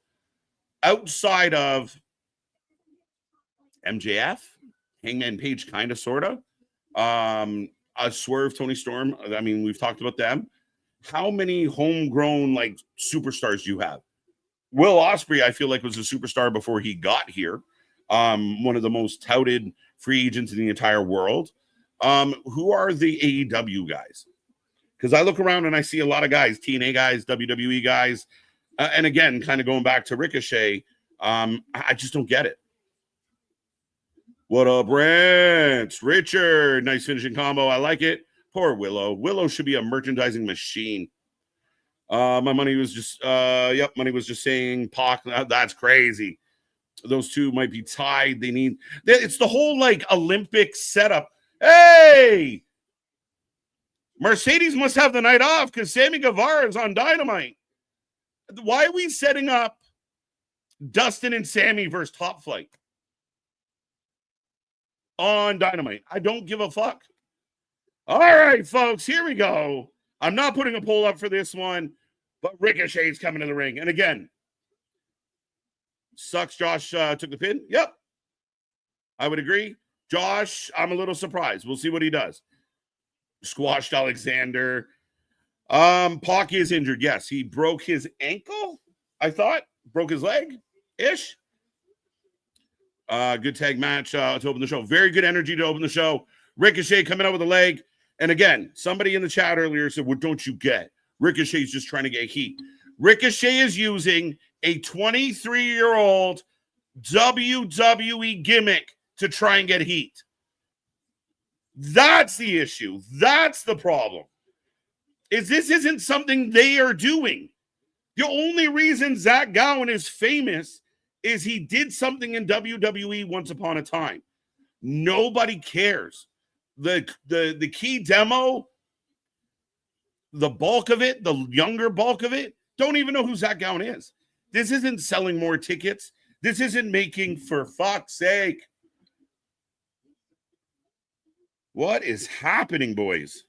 Speaker 1: Outside of MJF, Hangman Page, kind of, sort of. A Swerve, Tony Storm. We've talked about them. How many homegrown superstars do you have? Will Ospreay, I feel like, was a superstar before he got here. One of the most touted free agents in the entire world. Who are the AEW guys? Because I look around and I see a lot of guys, TNA guys, WWE guys. And again, kind of going back to Ricochet, I just don't get it. What up, Rance? Richard, nice finishing combo. I like it. Poor Willow. Willow should be a merchandising machine. My money was just, money was just saying Pac. That's crazy. Those two might be tied. It's the whole Olympic setup. Hey, Mercedes must have the night off because Sammy Guevara is on Dynamite. Why are we setting up Dustin and Sammy versus Top Flight on Dynamite? I don't give a fuck. All right, folks, here we go. I'm not putting a poll up for this one, but Ricochet's coming to the ring. And again, sucks Josh took the pin. Yep, I would agree. Josh, I'm a little surprised. We'll see what he does. Squashed Alexander. Pac is injured. Yes, he broke his ankle, I thought. Broke his leg-ish. Good tag match to open the show. Very good energy to open the show. Ricochet coming out with a leg. And again, somebody in the chat earlier said, what don't you get? Ricochet's just trying to get heat. Ricochet is using a 23-year-old WWE gimmick to try and get heat. That's the issue. That's the problem. This isn't something they are doing. The only reason Zach Gowen is famous is he did something in WWE once upon a time. Nobody cares. The key demo, the bulk of it, the younger bulk of it, don't even know who Zach Gowen is. This isn't selling more tickets. This isn't making, for fuck's sake. What is happening, boys?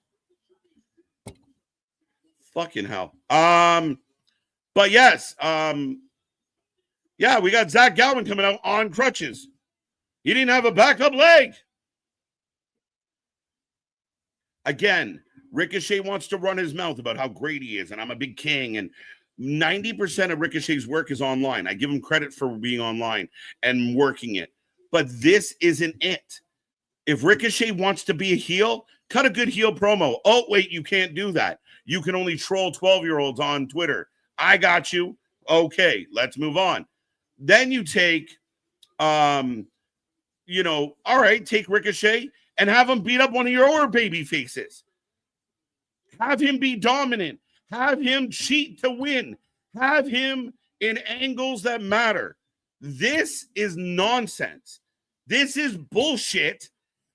Speaker 1: Fucking hell. But yes, yeah, we got Zach Gowen coming out on crutches. He didn't have a backup leg. Again, Ricochet wants to run his mouth about how great he is, and I'm a big king, and 90% of Ricochet's work is online. I give him credit for being online and working it. But this isn't it. If Ricochet wants to be a heel, cut a good heel promo. Oh, wait, you can't do that. You can only troll 12-year-olds on Twitter. I got you. Okay, let's move on. Then you take, all right, take Ricochet and have him beat up one of your baby faces. Have him be dominant. Have him cheat to win. Have him in angles that matter. This is nonsense. This is bullshit.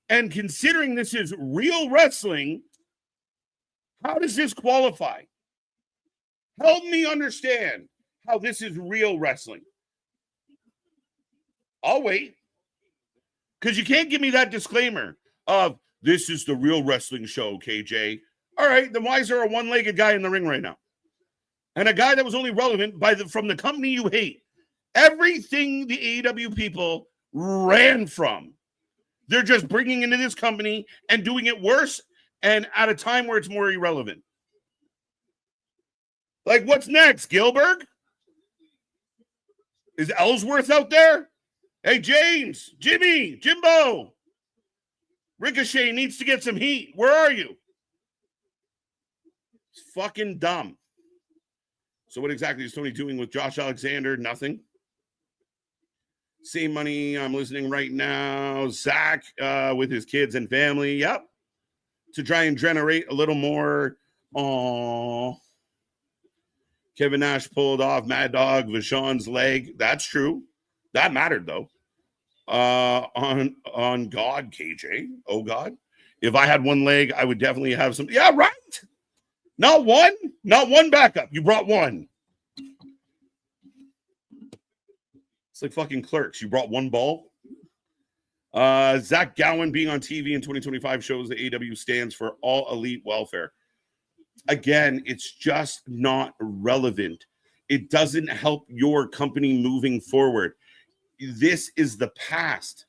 Speaker 1: And considering this is real wrestling, how does this qualify? Help me understand how this is real wrestling. I'll wait. Because you can't give me that disclaimer of this is the real wrestling show, KJ. All right, then why is there a one-legged guy in the ring right now? And a guy that was only relevant from the company you hate. Everything the AEW people ran from, they're just bringing into this company and doing it worse and at a time where it's more irrelevant. Like, what's next, Gilbert? Is Ellsworth out there? Hey, James, Jimmy, Jimbo. Ricochet needs to get some heat. Where are you? It's fucking dumb. So what exactly is Tony doing with Josh Alexander? Nothing. Same money. I'm listening right now. Zach with his kids and family. Yep. To try and generate a little more. Kevin Nash pulled off Mad Dog Vachon's leg. That's true. That mattered, though. On God, KJ. Oh, God. If I had one leg, I would definitely have some. Yeah, right. Not one. Not one backup. You brought one. It's like fucking Clerks. You brought one ball. Zach Gowen being on TV in 2025 shows the AEW stands for all elite welfare. Again, it's just not relevant. It doesn't help your company moving forward. This is the past.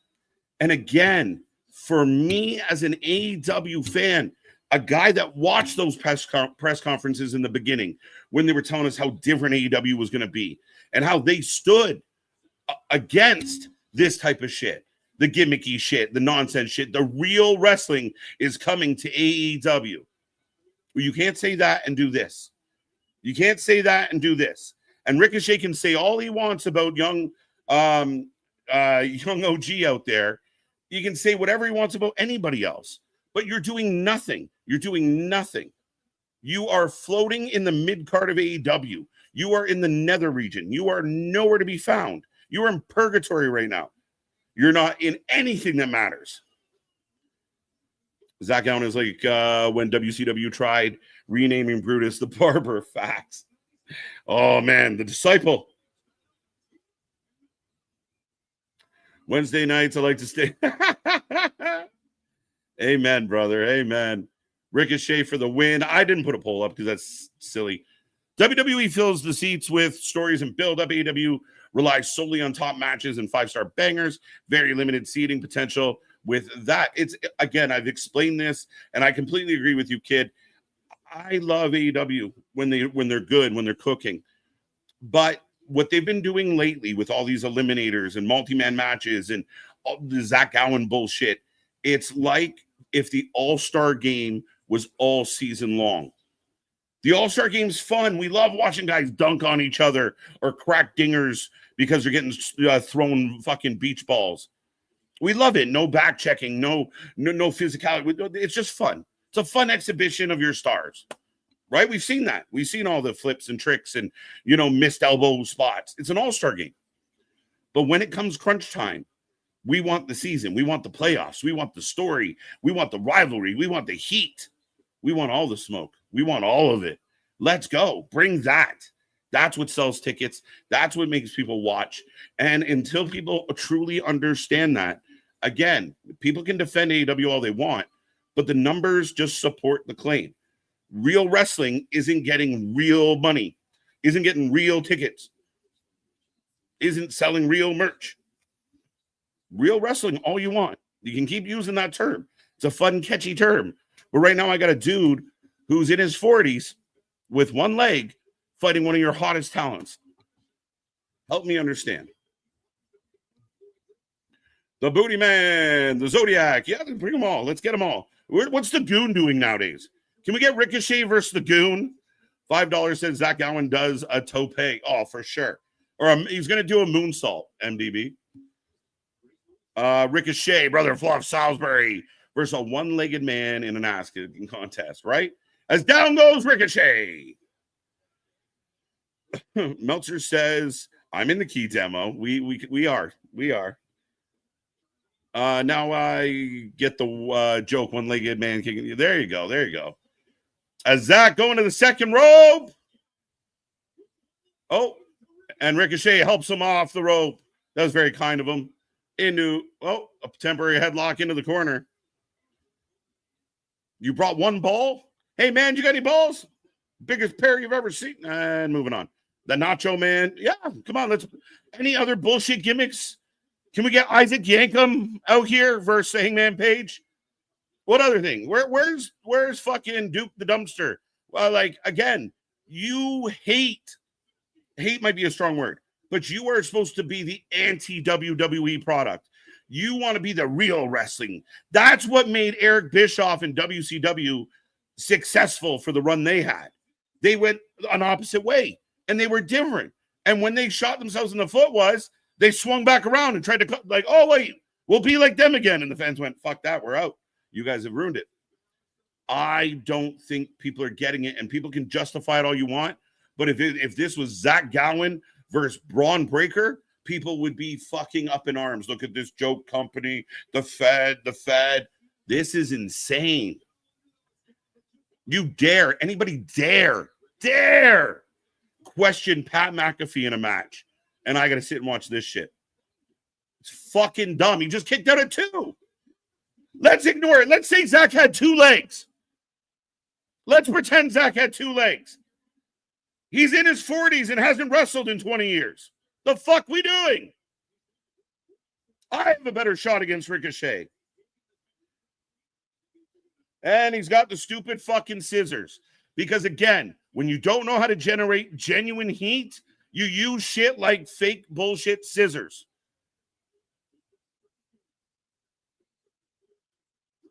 Speaker 1: And again, for me as an AEW fan, a guy that watched those press conferences in the beginning when they were telling us how different AEW was going to be and how they stood against this type of shit, the gimmicky shit, the nonsense shit, the real wrestling is coming to AEW. Well, you can't say that and do this. You can't say that and do this. And Ricochet can say all he wants about young OG out there. You can say whatever he wants about anybody else, but you're doing nothing. You're doing nothing. You are floating in the mid-card of AEW. You are in the nether region. You are nowhere to be found. You are in purgatory right now. You're not in anything that matters. Zach Allen is like when WCW tried renaming Brutus the Barber. Facts. Oh, man, the disciple. Wednesday nights, I like to stay. Amen, brother. Amen. Ricochet for the win. I didn't put a poll up because that's silly. WWE fills the seats with stories and build-up. AEW relies solely on top matches and five-star bangers. Very limited seating potential with that. It's, again, I've explained this, and I completely agree with you, kid. I love AEW when they're good, when they're cooking. But what they've been doing lately with all these eliminators and multi-man matches and all the Zach Gowen bullshit, it's like if the All-Star game was all season long. The All-Star game's fun. We love watching guys dunk on each other or crack dingers because they're getting thrown fucking beach balls. We love it. No back checking, no physicality. It's just fun. It's a fun exhibition of your stars. Right? We've seen that. We've seen all the flips and tricks and, missed elbow spots. It's an all-star game. But when it comes crunch time, we want the season. We want the playoffs. We want the story. We want the rivalry. We want the heat. We want all the smoke. We want all of it. Let's go. Bring that. That's what sells tickets. That's what makes people watch. And until people truly understand that, again, people can defend AEW all they want, but the numbers just support the claim. Real wrestling isn't getting real money, isn't getting real tickets, isn't selling real merch. Real wrestling, all you want. You can keep using that term. It's a fun, catchy term. But right now I got a dude who's in his 40s with one leg fighting one of your hottest talents. Help me understand. The Booty Man, the Zodiac. Yeah, bring them all. Let's get them all. What's the Goon doing nowadays? Can we get Ricochet versus the Goon? $5 says Zach Gowen does a tope. Oh, for sure. Or he's going to do a moonsault, MDB. Ricochet, brother Fluff Salisbury versus a one-legged man in an ass kicking contest, right? as down goes Ricochet. Meltzer says, I'm in the key demo. We are. Now I get the joke, one-legged man kicking. There you go. As Zach going to the second rope. Oh, and Ricochet helps him off the rope. That was very kind of him. Into, a temporary headlock into the corner. You brought one ball? Hey, man, you got any balls? Biggest pair you've ever seen. And moving on. The Nacho Man. Yeah, come on. Any other bullshit gimmicks? Can we get Isaac Yankem out here versus Hangman Page? What other thing? Where's fucking Duke the Dumpster? Well, again, you hate might be a strong word, but you are supposed to be the anti-WWE product. You want to be the real wrestling. That's what made Eric Bischoff and WCW successful for the run they had. They went an opposite way, and they were different. And when they shot themselves in the foot they swung back around and tried to wait, we'll be like them again. And the fans went, fuck that, we're out. You guys have ruined it. I don't think people are getting it, and people can justify it all you want. But if this was Zach Gowen versus Braun Breaker, people would be fucking up in arms. Look at this joke company, the Fed. This is insane. Anybody dare question Pat McAfee in a match, and I got to sit and watch this shit. It's fucking dumb. He just kicked out at 2. Let's ignore it. Let's say Zach had 2 legs. Let's pretend Zach had 2 legs. He's in his 40s and hasn't wrestled in 20 years. The fuck we doing? I have a better shot against Ricochet. And he's got the stupid fucking scissors. Because again, when you don't know how to generate genuine heat, you use shit like fake bullshit scissors.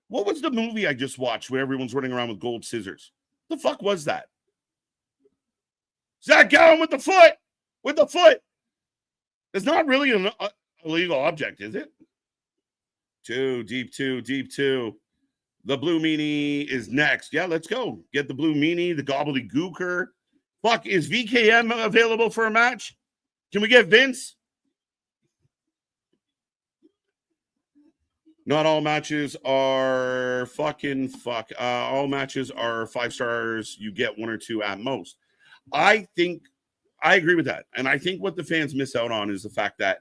Speaker 1: What was the movie I just watched where everyone's running around with gold scissors? The fuck was that? Zach Gowen with the foot. It's not really an illegal object, is it? Deep two. The blue meanie is next. Yeah, let's go. Get the blue meanie, the gobbledygooker. Fuck, is VKM available for a match? Can we get Vince? Not all matches are fucking fuck. All matches are 5 stars. You get 1 or 2 at most. I think I agree with that. And I think what the fans miss out on is the fact that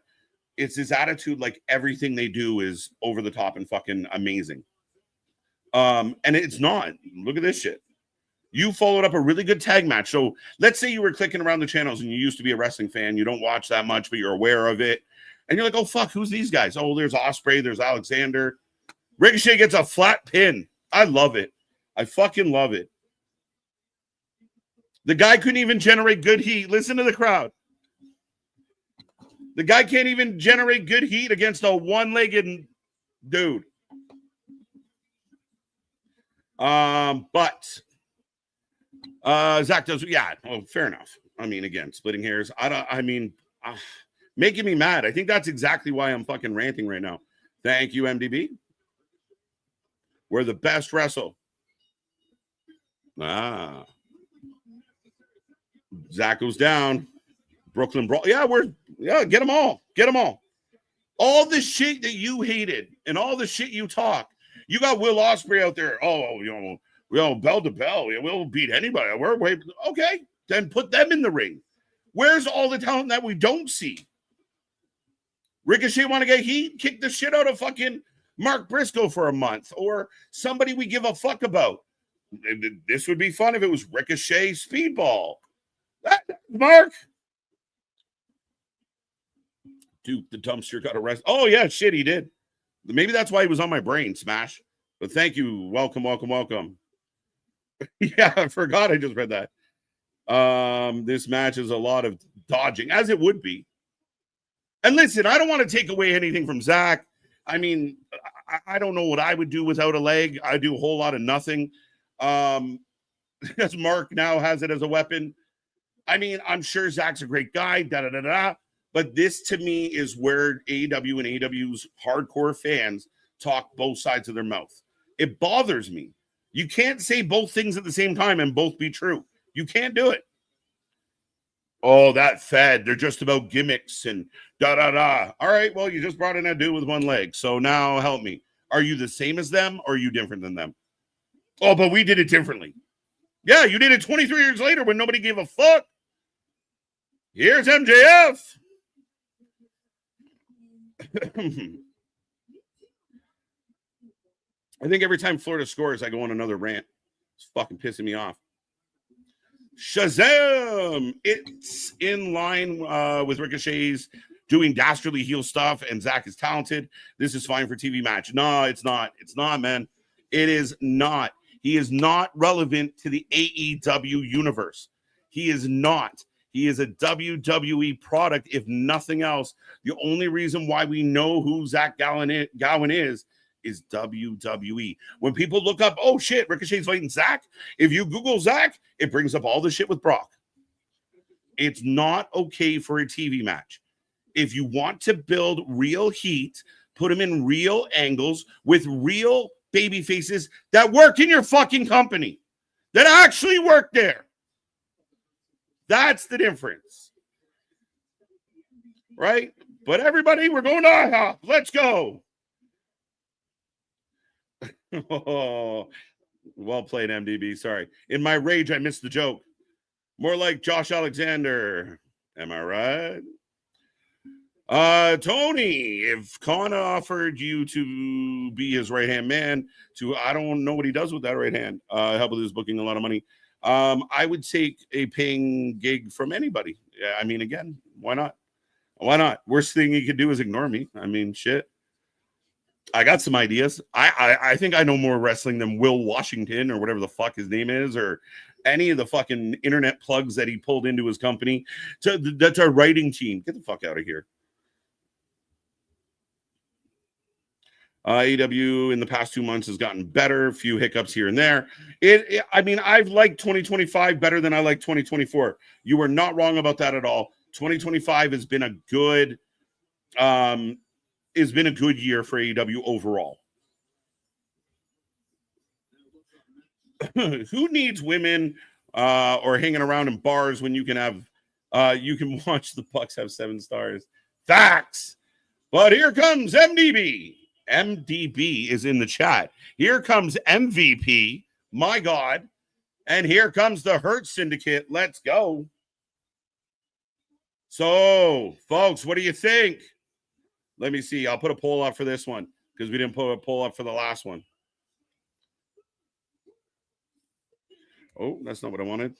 Speaker 1: it's this attitude like everything they do is over the top and fucking amazing. And it's not. Look at this shit. You followed up a really good tag match. So let's say you were clicking around the channels and you used to be a wrestling fan. You don't watch that much, but you're aware of it. And you're like, oh, fuck, who's these guys? Oh, there's Ospreay, there's Alexander. Ricochet gets a flat pin. I love it. I fucking love it. The guy couldn't even generate good heat. Listen to the crowd. The guy can't even generate good heat against a one-legged dude. But Zach does, yeah. Oh, fair enough. I mean, again, splitting hairs. Making me mad. I think that's exactly why I'm fucking ranting right now. Thank you, MDB. We're the best wrestle. Zach goes down. Brooklyn Brawl. Yeah, get them all. Get them all. All the shit that you hated and all the shit you talk. You got Will Ospreay out there. Oh, bell to bell. Yeah, we'll beat anybody. Okay, then put them in the ring. Where's all the talent that we don't see? Ricochet want to get heat? Kick the shit out of fucking Mark Briscoe for a month or somebody we give a fuck about. This would be fun if it was Ricochet Speedball. Mark. Dude, the dumpster got arrested. Oh, yeah, shit, he did. Maybe that's why he was on my brain, Smash. But thank you. Welcome. Yeah, I forgot I just read that. This match is a lot of dodging, as it would be. And listen, I don't want to take away anything from Zach. I mean, I don't know what I would do without a leg. I do a whole lot of nothing. As Mark now has it as a weapon. I mean, I'm sure Zach's a great guy, but this to me is where AEW and AEW's hardcore fans talk both sides of their mouth. It bothers me. You can't say both things at the same time and both be true. You can't do it. Oh, that Fed, they're just about gimmicks and da-da-da. All right, well, you just brought in a dude with one leg. So now help me. Are you the same as them or are you different than them? Oh, but we did it differently. Yeah, you did it 23 years later when nobody gave a fuck. Here's MJF. I think every time Florida scores, I go on another rant. It's fucking pissing me off. Shazam! It's in line with Ricochet's doing dastardly heel stuff, and Zach is talented. This is fine for TV match. No, it's not. It's not, man. It is not. He is not relevant to the AEW universe. He is not. He is a WWE product, if nothing else. The only reason why we know who Zach Gowen is WWE. When people look up, oh shit, Ricochet's fighting Zach, if you Google Zach, it brings up all the shit with Brock. It's not okay for a TV match. If you want to build real heat, put them in real angles with real baby faces that work in your fucking company, that actually work there. That's the difference. Right? But everybody, we're going to IHOP. Let's go. Oh, well played, MDB. Sorry. In my rage, I missed the joke. More like Josh Alexander. Am I right? Tony, if Khan offered you to be his right-hand man, I don't know what he does with that right hand, help with his booking a lot of money. I would take a paying gig from anybody. Yeah, I mean, again, why not? Why not? Worst thing he could do is ignore me. I mean, shit. I got some ideas. I think I know more wrestling than Will Washington or whatever the fuck his name is, or any of the fucking internet plugs that he pulled into his company. That's our writing team. Get the fuck out of here. AEW in the past 2 months has gotten better. A few hiccups here and there. I mean, I've liked 2025 better than I like 2024. You were not wrong about that at all. 2025 has been a good year for AEW overall. Who needs women or hanging around in bars when you can have you can watch the Bucks have 7 stars? Facts. But here comes MDB. MDB is in the chat. Here comes MVP. My God. And here comes the Hurt Syndicate. Let's go. So, folks, what do you think? Let me see. I'll put a poll up for this one because we didn't put a poll up for the last one. Oh, that's not what I wanted.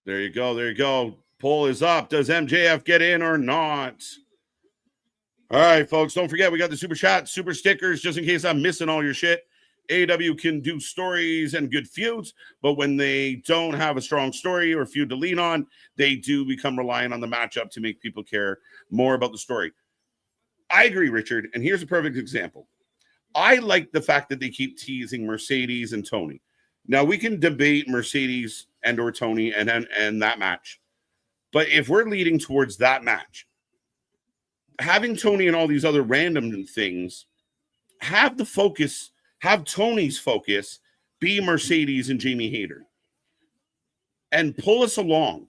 Speaker 1: There you go. There you go. Poll is up. Does MJF get in or not? All right, folks. Don't forget, we got the super chat, super stickers, just in case I'm missing all your shit. AEW can do stories and good feuds, but when they don't have a strong story or feud to lean on, they do become reliant on the matchup to make people care more about the story. I agree, Richard, and here's a perfect example. I like the fact that they keep teasing Mercedes and Tony. Now, we can debate Mercedes and or Tony and that match, but if we're leading towards that match, having Tony and all these other random things, have the focus, have Tony's focus be Mercedes and Jamie Hayter and pull us along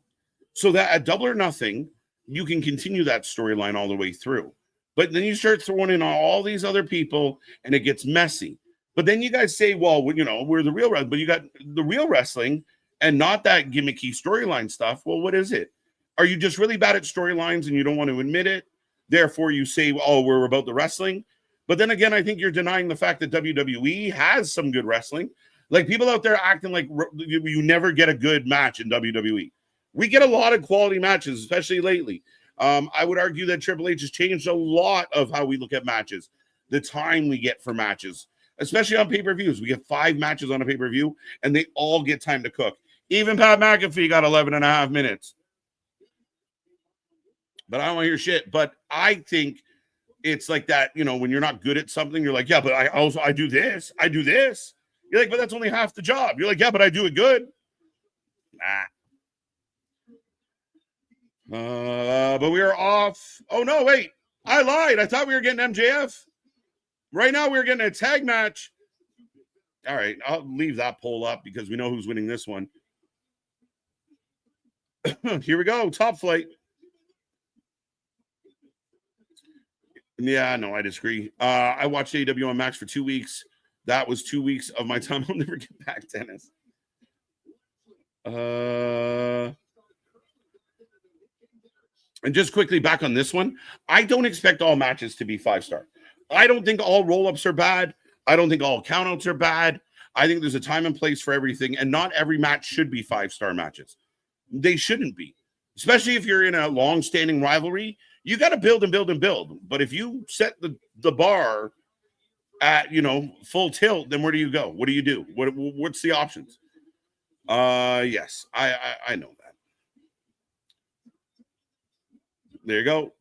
Speaker 1: so that at Double or Nothing, you can continue that storyline all the way through. But then you start throwing in all these other people and it gets messy. But then you guys say, well, you know, we're the real wrestling, but you got the real wrestling and not that gimmicky storyline stuff. Well, what is it? Are you just really bad at storylines and you don't want to admit it? Therefore, you say, oh, we're about the wrestling. But then again, I think you're denying the fact that WWE has some good wrestling. Like people out there acting like you never get a good match in WWE. We get a lot of quality matches, especially lately. I would argue that Triple H has changed a lot of how we look at matches, the time we get for matches, especially on pay-per-views. We get 5 matches on a pay-per-view, and they all get time to cook. Even Pat McAfee got 11 and a half minutes. But I don't want to hear shit. But I think it's like that, you know, when you're not good at something, you're like, yeah, but I do this. I do this. You're like, but that's only half the job. You're like, yeah, but I do it good. Nah. But we are off. Oh, no, wait. I lied. I thought we were getting MJF. Right now, we're getting a tag match. All right, I'll leave that poll up because we know who's winning this one. Here we go. Top Flight. Yeah, no, I disagree. I watched AEW on Max for 2 weeks. That was 2 weeks of my time. I'll never get back, Dennis. And just quickly back on this one, I don't expect all matches to be 5-star. I don't think all roll-ups are bad. I don't think all countouts are bad. I think there's a time and place for everything, and not every match should be 5-star matches. They shouldn't be, especially if you're in a long-standing rivalry. You got to build and build and build. But if you set the bar at, full tilt, then where do you go? What do you do? What's the options? Yes, I know that. There you go.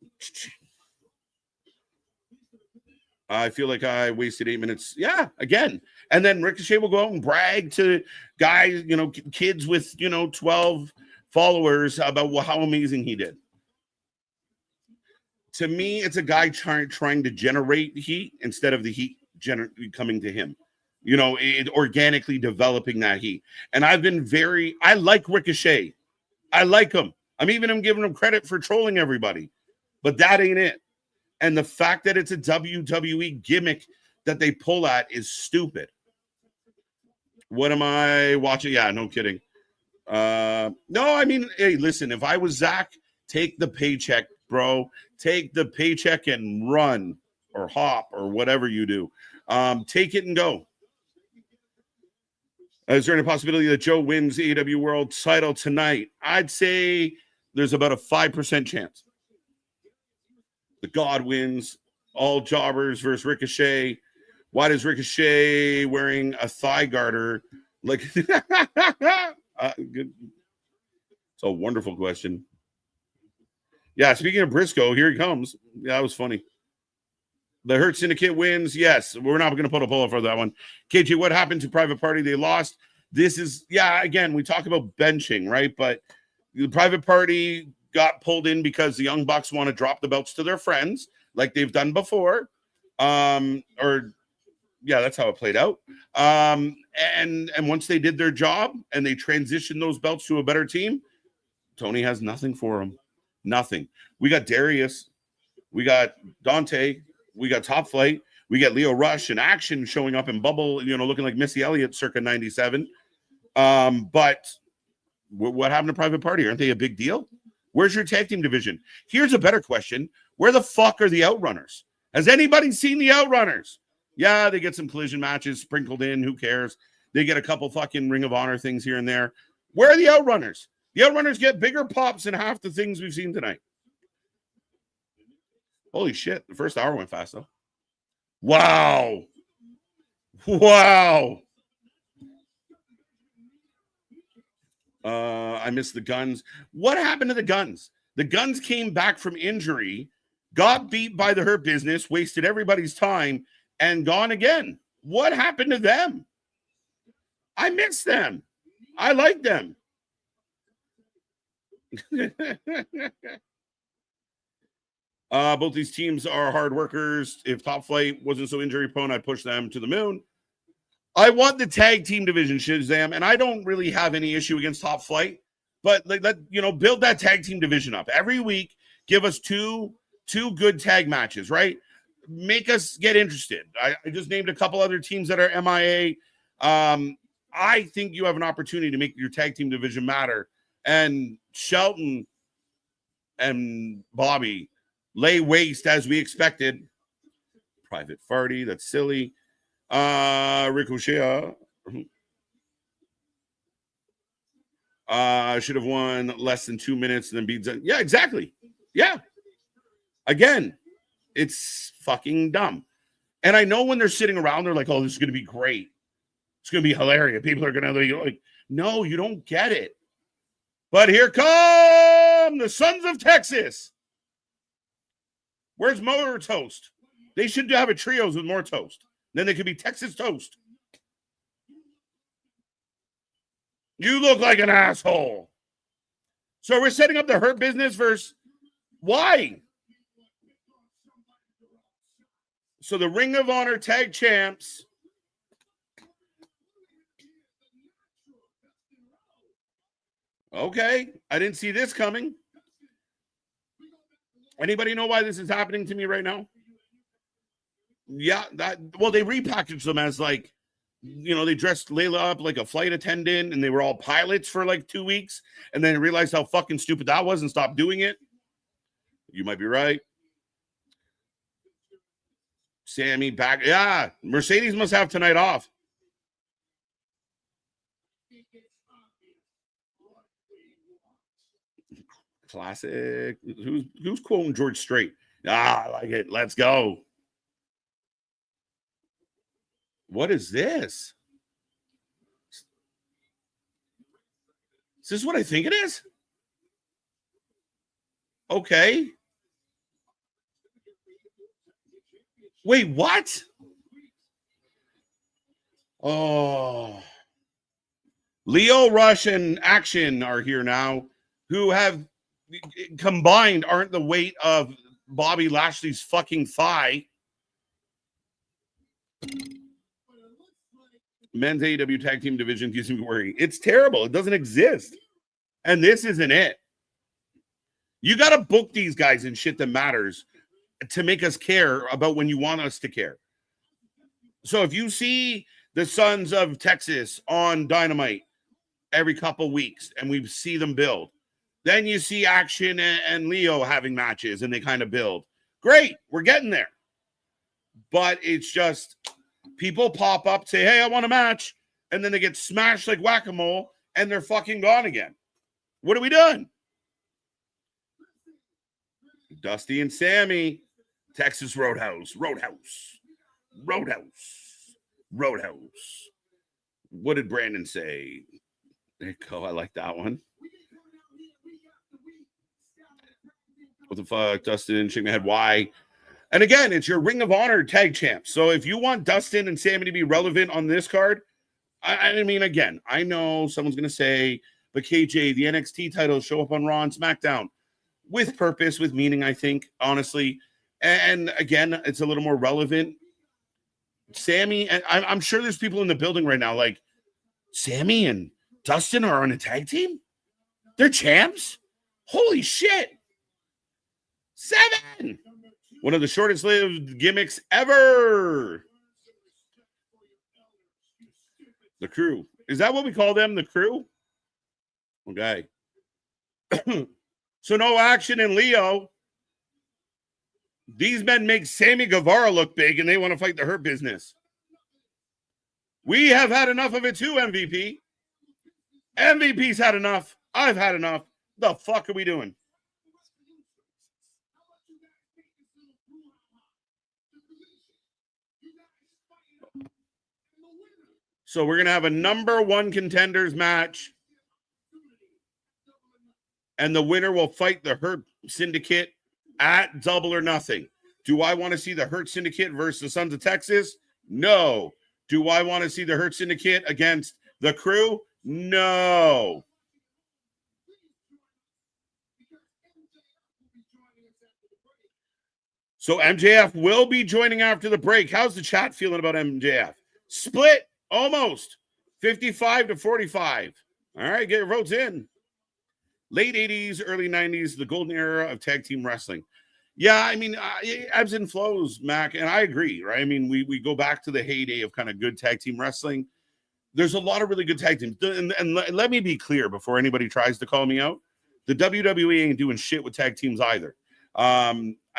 Speaker 1: I feel like I wasted 8 minutes. Yeah, again. And then Ricochet will go out and brag to guys, kids with, 12 followers about how amazing he did. To me, it's a guy trying to generate heat instead of the heat coming to him. Organically developing that heat. And I like Ricochet. I like him. I'm giving him credit for trolling everybody. But that ain't it. And the fact that it's a WWE gimmick that they pull at is stupid. What am I watching? Yeah, no kidding. No, hey, listen, if I was Zach, take the paycheck, bro. Take the paycheck and run or hop or whatever you do. Take it and go. Is there any possibility that Joe wins the AEW World title tonight? I'd say there's about a 5% chance. The God wins. All jobbers versus Ricochet. Why does Ricochet wearing a thigh garter? Good. It's a wonderful question. Yeah, speaking of Briscoe, here he comes. Yeah, that was funny. The Hurt Syndicate wins. Yes, we're not going to put a poll for that one. KJ, what happened to Private Party? They lost. This is, again, we talk about benching, right? But the Private Party got pulled in because the Young Bucks want to drop the belts to their friends like they've done before. That's how it played out. And once they did their job and they transitioned those belts to a better team, Tony has nothing for them. Nothing. We got Darius. We got Dante. We got Top Flight. We got Leo Rush in action showing up in Bubble, looking like Missy Elliott circa 97. But what happened to Private Party? Aren't they a big deal? Where's your tag team division? Here's a better question. Where the fuck are the Outrunners? Has anybody seen the Outrunners? Yeah, they get some collision matches sprinkled in. Who cares? They get a couple fucking Ring of Honor things here and there. Where are the Outrunners? The Outrunners get bigger pops than half the things we've seen tonight. Holy shit. The first hour went fast, though. Wow. I missed the Guns. What happened to the Guns? The Guns came back from injury, got beat by the Hurt Business, wasted everybody's time, and gone again. What happened to them? I miss them. I like them. Both these teams are hard workers. If Top Flight wasn't so injury prone, I'd push them to the moon. I want the tag team division, Shazam, and I don't really have any issue against Top Flight, but build that tag team division up every week. Give us two good tag matches, right? Make us get interested. I just named a couple other teams that are MIA. I think you have an opportunity to make your tag team division matter. And Shelton and Bobby lay waste as we expected. Private Party, that's silly. Ricochet should have won less than 2 minutes and then beat. Yeah, exactly. Yeah. Again, it's fucking dumb. And I know when they're sitting around, they're like, oh, this is going to be great. It's going to be hilarious. People are going to be like, no, you don't get it. But here come the Sons of Texas. Where's More Toast? They should have a trios with more toast. Then they could be Texas Toast. You look like an asshole. So we're setting up the Hurt Business versus why? So the Ring of Honor Tag Champs. Okay, I didn't see this coming. Anybody know why this is happening to me right now? Yeah, they repackaged them as like, they dressed Layla up like a flight attendant and they were all pilots for like 2 weeks and then realized how fucking stupid that was and stopped doing it. You might be right. Sammy back. Yeah, Mercedes must have tonight off. Classic. Who's quoting George Strait? I like it. Let's go. What is this? Is this what I think it is? Okay. Wait, what? Oh. Leo Rush and Action are here now, who have combined aren't the weight of Bobby Lashley's fucking thigh. Men's AEW Tag Team Division gives me worry. It's terrible. It doesn't exist. And this isn't it. You got to book these guys in shit that matters to make us care about when you want us to care. So if you see the Sons of Texas on Dynamite every couple weeks and we see them build, then you see Action and Leo having matches and they kind of build. Great. We're getting there. But it's just people pop up, say, hey, I want a match. And then they get smashed like whack-a-mole and they're fucking gone again. What are we doing? Dusty and Sammy, Texas Roadhouse. What did Brandon say? There you go. I like that one. What the fuck, Dustin? Shake my head. Why? And again, it's your Ring of Honor tag champs. So if you want Dustin and Sammy to be relevant on this card, I mean, again, I know someone's going to say, but KJ, the NXT titles show up on Raw and SmackDown with purpose, with meaning, I think, honestly. And again, it's a little more relevant. Sammy, and I'm sure there's people in the building right now like, Sammy and Dustin are on a tag team? They're champs? Holy shit. 7. One of the shortest lived gimmicks ever. The Crew. Is that what we call them? The Crew? Okay. So no Action in Leo. These men make Sammy Guevara look big and they want to fight the Hurt Business. We have had enough of it too, MVP. MVP's had enough. I've had enough. The fuck are we doing? So we're going to have a number 1 contenders match. And the winner will fight the Hurt Syndicate at Double or Nothing. Do I want to see the Hurt Syndicate versus the Sons of Texas? No. Do I want to see the Hurt Syndicate against the Crew? No. So MJF will be joining after the break. How's the chat feeling about MJF? Split almost 55 to 45. All right, get your votes in. Late 80s, early 90s, the golden era of tag team wrestling. Yeah, I mean, it ebbs and flows, Mac, and I agree, right? I mean, we go back to the heyday of kind of good tag team wrestling. There's a lot of really good tag teams. And let me be clear before anybody tries to call me out. The WWE ain't doing shit with tag teams either. I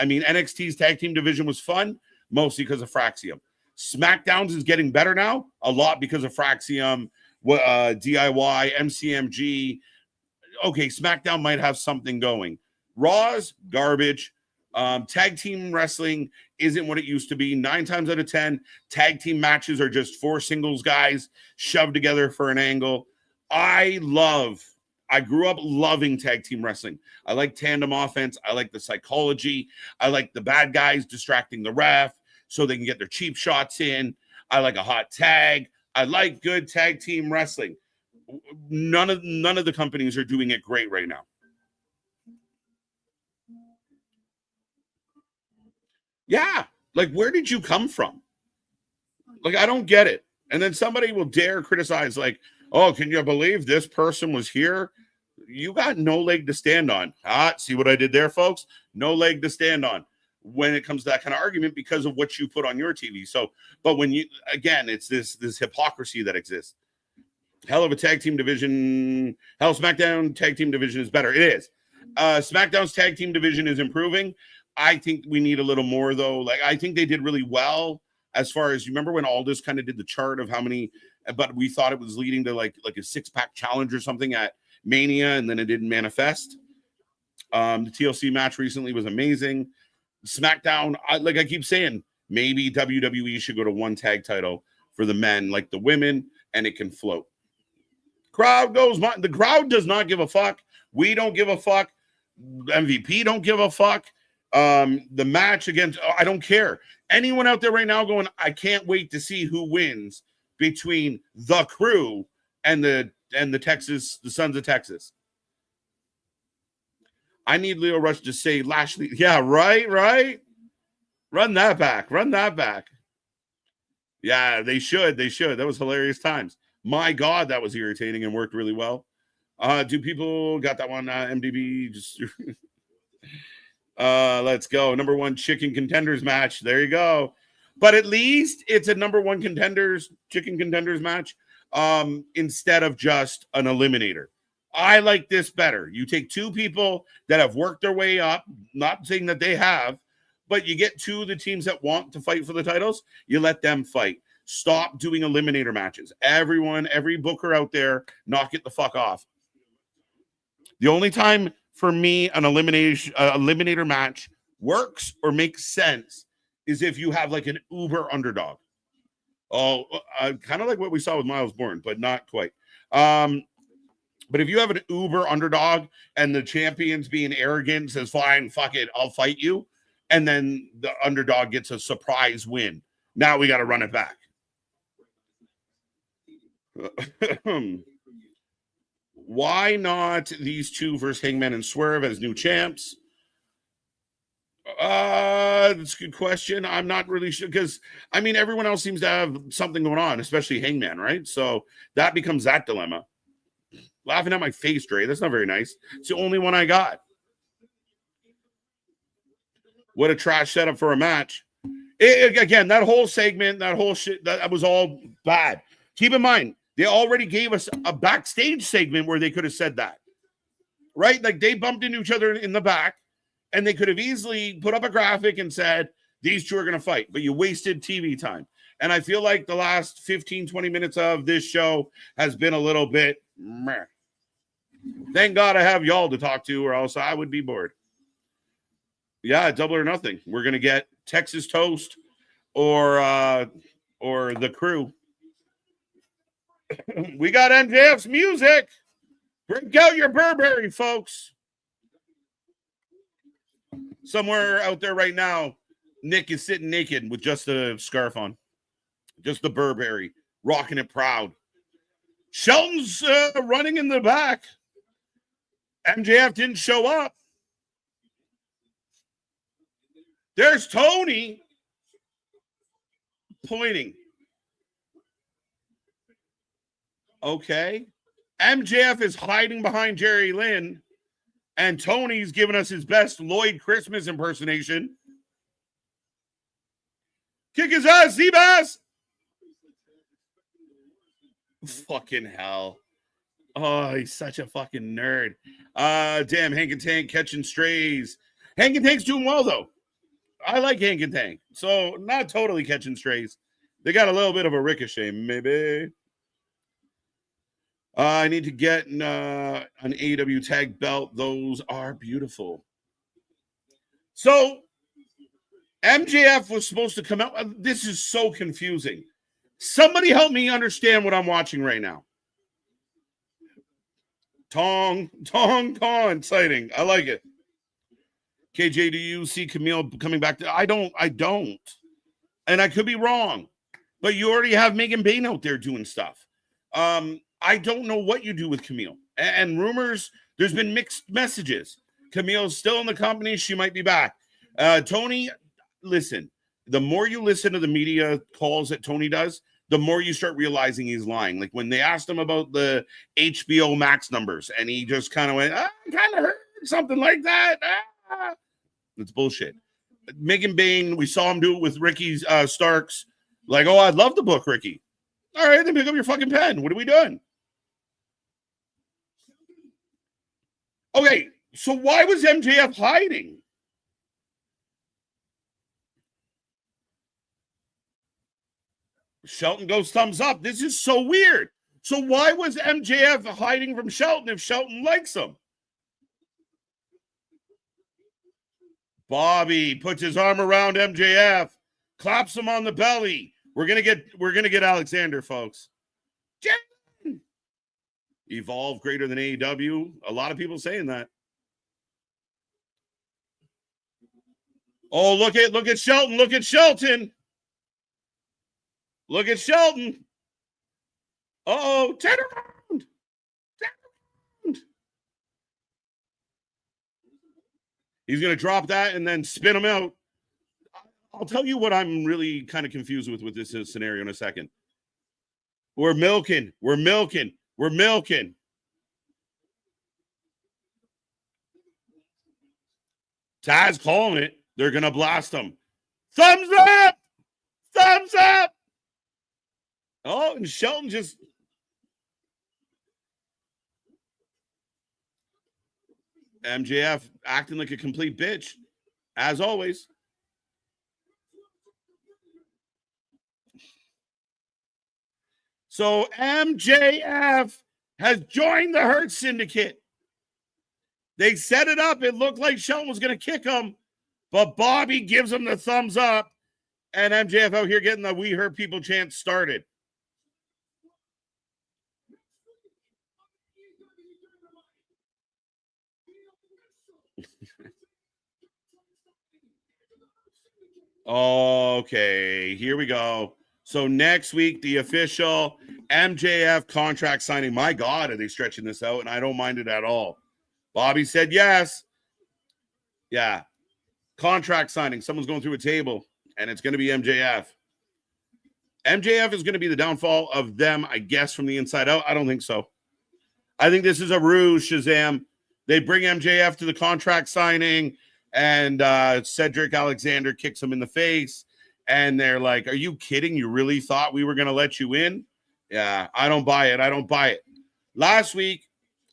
Speaker 1: mean, NXT's tag team division was fun, mostly because of Fraxium. SmackDown's is getting better now, a lot because of Fraxium, DIY, MCMG. Okay, SmackDown might have something going. Raw's garbage. Tag team wrestling isn't what it used to be. 9 times out of 10, tag team matches are just 4 singles guys shoved together for an angle. I grew up loving tag team wrestling. I like tandem offense. I like the psychology. I like the bad guys distracting the ref so they can get their cheap shots in. I like a hot tag. I like good tag team wrestling. None of the companies are doing it great right now. Yeah. Like, where did you come from? Like, I don't get it. And then somebody will dare criticize, like, oh, can you believe this person was here? You got no leg to stand on. See what I did there, folks? No leg to stand on when it comes to that kind of argument because of what you put on your TV. So, but when you, again, it's this hypocrisy that exists. Hell of a tag team division. Hell, SmackDown tag team division is better. It is. SmackDown's tag team division is improving. I think we need a little more, though. Like, I think they did really well as far as, you remember when Aldous kind of did the chart of how many, but we thought it was leading to like a 6-pack challenge or something at Mania, and then it didn't manifest. The TLC match recently was amazing. SmackDown, like I keep saying, maybe WWE should go to one tag title for the men, like the women, and it can float. The crowd does not give a fuck. We don't give a fuck. MVP don't give a fuck. The match against, I don't care. Anyone out there right now going, I can't wait to see who wins between the Crew and the Sons of Texas. I need Leo Rush to say Lashley. Yeah, right. Run that back. Yeah, they should. That was hilarious times. My God, that was irritating and worked really well. Do people got that one? MDB just let's go. Number 1 chicken contenders match. There you go. But at least it's a number 1 chicken contenders match instead of just an eliminator. I like this better. You take 2 people that have worked their way up, not saying that they have, but you get 2 of the teams that want to fight for the titles, you let them fight. Stop doing eliminator matches. Every booker out there, knock it the fuck off. The only time for me an eliminator match works or makes sense is if you have like an uber underdog. Kind of like what we saw with Miles Bourne, but not quite. But if you have an uber underdog and the champion's being arrogant, says, fine, fuck it, I'll fight you, and then the underdog gets a surprise win. Now we got to run it back. Why not these 2 versus Hangman and Swerve as new champs? That's a good question. I'm not really sure because, I mean, everyone else seems to have something going on, especially Hangman, right? So that becomes that dilemma. Laughing at my face, Dre. That's not very nice. It's the only one I got. What a trash setup for a match. Again, that whole segment, that whole shit, that was all bad. Keep in mind, they already gave us a backstage segment where they could have said that, right? Like they bumped into each other in the back and they could have easily put up a graphic and said, these 2 are going to fight, but you wasted TV time. And I feel like the last 15, 20 minutes of this show has been a little bit meh. Thank God I have y'all to talk to or else I would be bored. Yeah, double or nothing. We're going to get Texas Toast or the Crew. We got MJF's music. Break out your Burberry, folks. Somewhere out there right now, Nick is sitting naked with just a scarf on. Just the Burberry. Rocking it proud. Shelton's running in the back. MJF didn't show up. There's Tony pointing. Okay. MJF is hiding behind Jerry Lynn, and Tony's giving us his best Lloyd Christmas impersonation. Kick his ass, Seabass! Fucking hell. Oh, he's such a fucking nerd. Damn, Hank and Tank catching strays. Hank and Tank's doing well, though. I like Hank and Tank. So, not totally catching strays. They got a little bit of a ricochet, maybe. I need to get an AEW tag belt. Those are beautiful. So, MJF was supposed to come out. This is so confusing. Somebody help me understand what I'm watching right now. Tong sighting. I like it. KJ, do you see Camille coming back? I don't. And I could be wrong. But you already have Megan Bain out there doing stuff. I don't know what you do with Camille. And rumors, there's been mixed messages. Camille's still in the company. She might be back. Tony, listen, the more you listen to the media calls that Tony does, the more you start realizing he's lying. Like when they asked him about the HBO Max numbers, and he just kind of went, I kind of heard something like that. It's bullshit. Megan Bain, we saw him do it with Ricky Starks. Like, oh, I'd love to book Ricky. All right, then pick up your fucking pen. What are we doing? Okay, so why was MJF hiding? Shelton goes thumbs up. This is so weird. So why was MJF hiding from Shelton if Shelton likes him? Bobby puts his arm around MJF, claps him on the belly. We're gonna get Alexander, folks. Evolve greater than AEW. A lot of people saying that. Oh, look at Shelton. Look at Shelton. Look at Shelton. Uh-oh, turn around. He's going to drop that and then spin him out. I'll tell you what I'm really kind of confused with this scenario in a second. We're milking. Taz calling it. They're going to blast him. Thumbs up! Thumbs up! Oh, and Shelton just... MJF acting like a complete bitch, as always. So MJF has joined the Hurt Syndicate. They set it up. It looked like Shelton was going to kick him, but Bobby gives him the thumbs up, and MJF out here getting the We Hurt People chant started. Okay, here we go. So next week, the official MJF contract signing. My God, are they stretching this out? And I don't mind it at all. Bobby said yes. Yeah. Contract signing. Someone's going through a table, and it's going to be MJF. MJF is going to be the downfall of them, I guess, from the inside out. I don't think so. I think this is a ruse, Shazam. They bring MJF to the contract signing, and Cedric Alexander kicks him in the face. And they're like, are you kidding? You really thought we were going to let you in? Yeah, I don't buy it. Last week,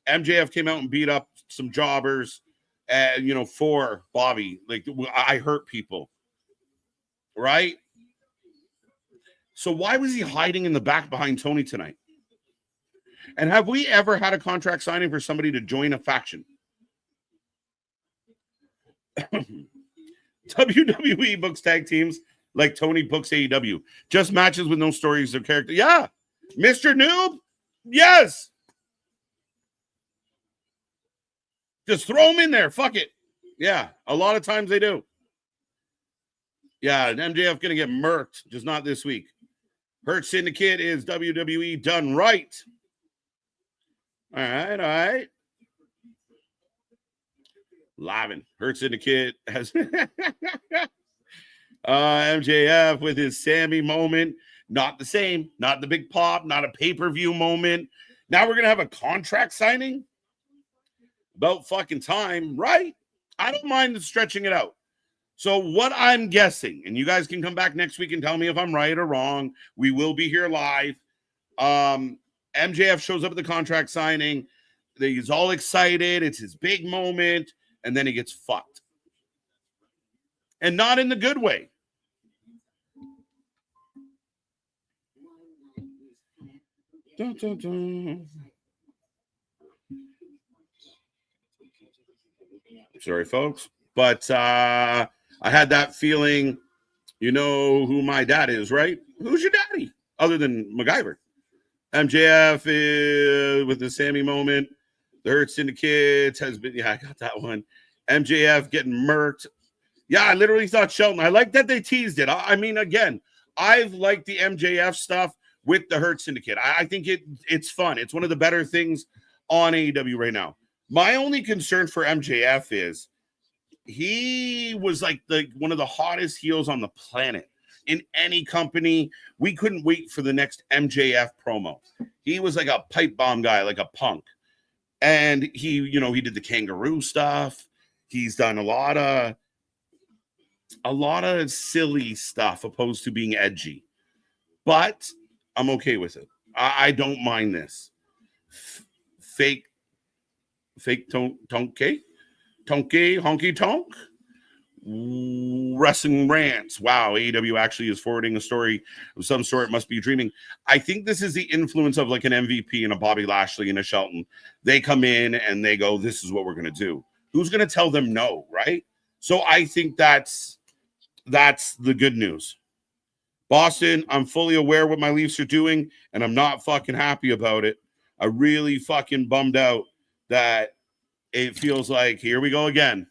Speaker 1: MJF came out and beat up some jobbers, for Bobby. Like, I hurt people. Right? So why was he hiding in the back behind Tony tonight? And have we ever had a contract signing for somebody to join a faction? WWE books tag teams like Tony books AEW. Just matches with no stories or character. Yeah. Mr. Noob? Yes. Just throw him in there. Fuck it. Yeah. A lot of times they do. Yeah. And MJF going to get murked. Just not this week. Hurt Syndicate is WWE done right. All right. Lavin. Hurt Syndicate has MJF with his Sammy moment. Not the same. Not the big pop. Not a pay-per-view moment. Now we're going to have a contract signing? About fucking time, right? I don't mind stretching it out. So what I'm guessing, and you guys can come back next week and tell me if I'm right or wrong. We will be here live. MJF shows up at the contract signing. He's all excited. It's his big moment. And then he gets fucked. And not in the good way. Dun, dun, dun. Sorry, folks. But I had that feeling, you know who my dad is, right? Who's your daddy? Other than MacGyver. MJF is with the Sammy moment. The Hurt Syndicate has been, I got that one. MJF getting murked. Yeah, I literally thought Shelton. I like that they teased it. I mean, again, I've liked the MJF stuff with the Hurt Syndicate. I think it's fun. It's one of the better things on AEW right now. My only concern for MJF is He was like one of the hottest heels on the planet. In any company, we couldn't wait for the next MJF promo. He was like a pipe bomb guy, like a punk. And he did the kangaroo stuff. He's done a lot of silly stuff opposed to being edgy. But I'm okay with it. I don't mind this. Fake tonke, honky tonk. Wrestling rants. Wow, AEW actually is forwarding a story of some sort. Must be dreaming. I think this is the influence of like an MVP and a Bobby Lashley and a Shelton. They come in and they go, "This is what we're going to do." Who's going to tell them no, right? So I think that's the good news. Boston, I'm fully aware what my Leafs are doing, and I'm not fucking happy about it. I really fucking bummed out that it feels like here we go again.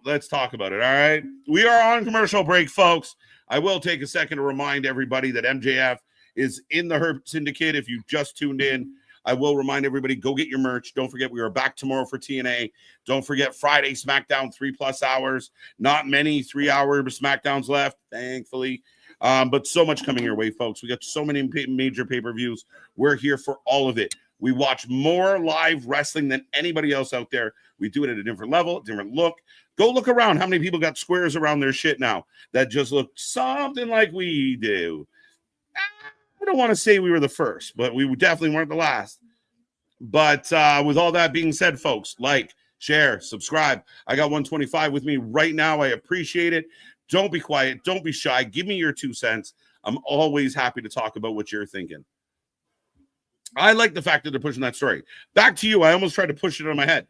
Speaker 1: Let's talk about it. All right. We are on commercial break, folks. I will take a second to remind everybody that MJF is in the Hurt Syndicate. If you just tuned in, I will remind everybody, go get your merch. Don't forget, we are back tomorrow for TNA. Don't forget Friday, SmackDown, 3+ hours. Not many 3-hour SmackDowns left, thankfully. But so much coming your way, folks. We got so many major pay-per-views. We're here for all of it. We watch more live wrestling than anybody else out there. We do it at a different level, different look. Go look around. How many people got squares around their shit now that just look something like we do? I don't want to say we were the first, but we definitely weren't the last. But with all that being said, folks, like, share, subscribe. I got 125 with me right now. I appreciate it. Don't be quiet. Don't be shy. Give me your 2 cents. I'm always happy to talk about what you're thinking. I like the fact that they're pushing that story. Back to you. I almost tried to push it on my head.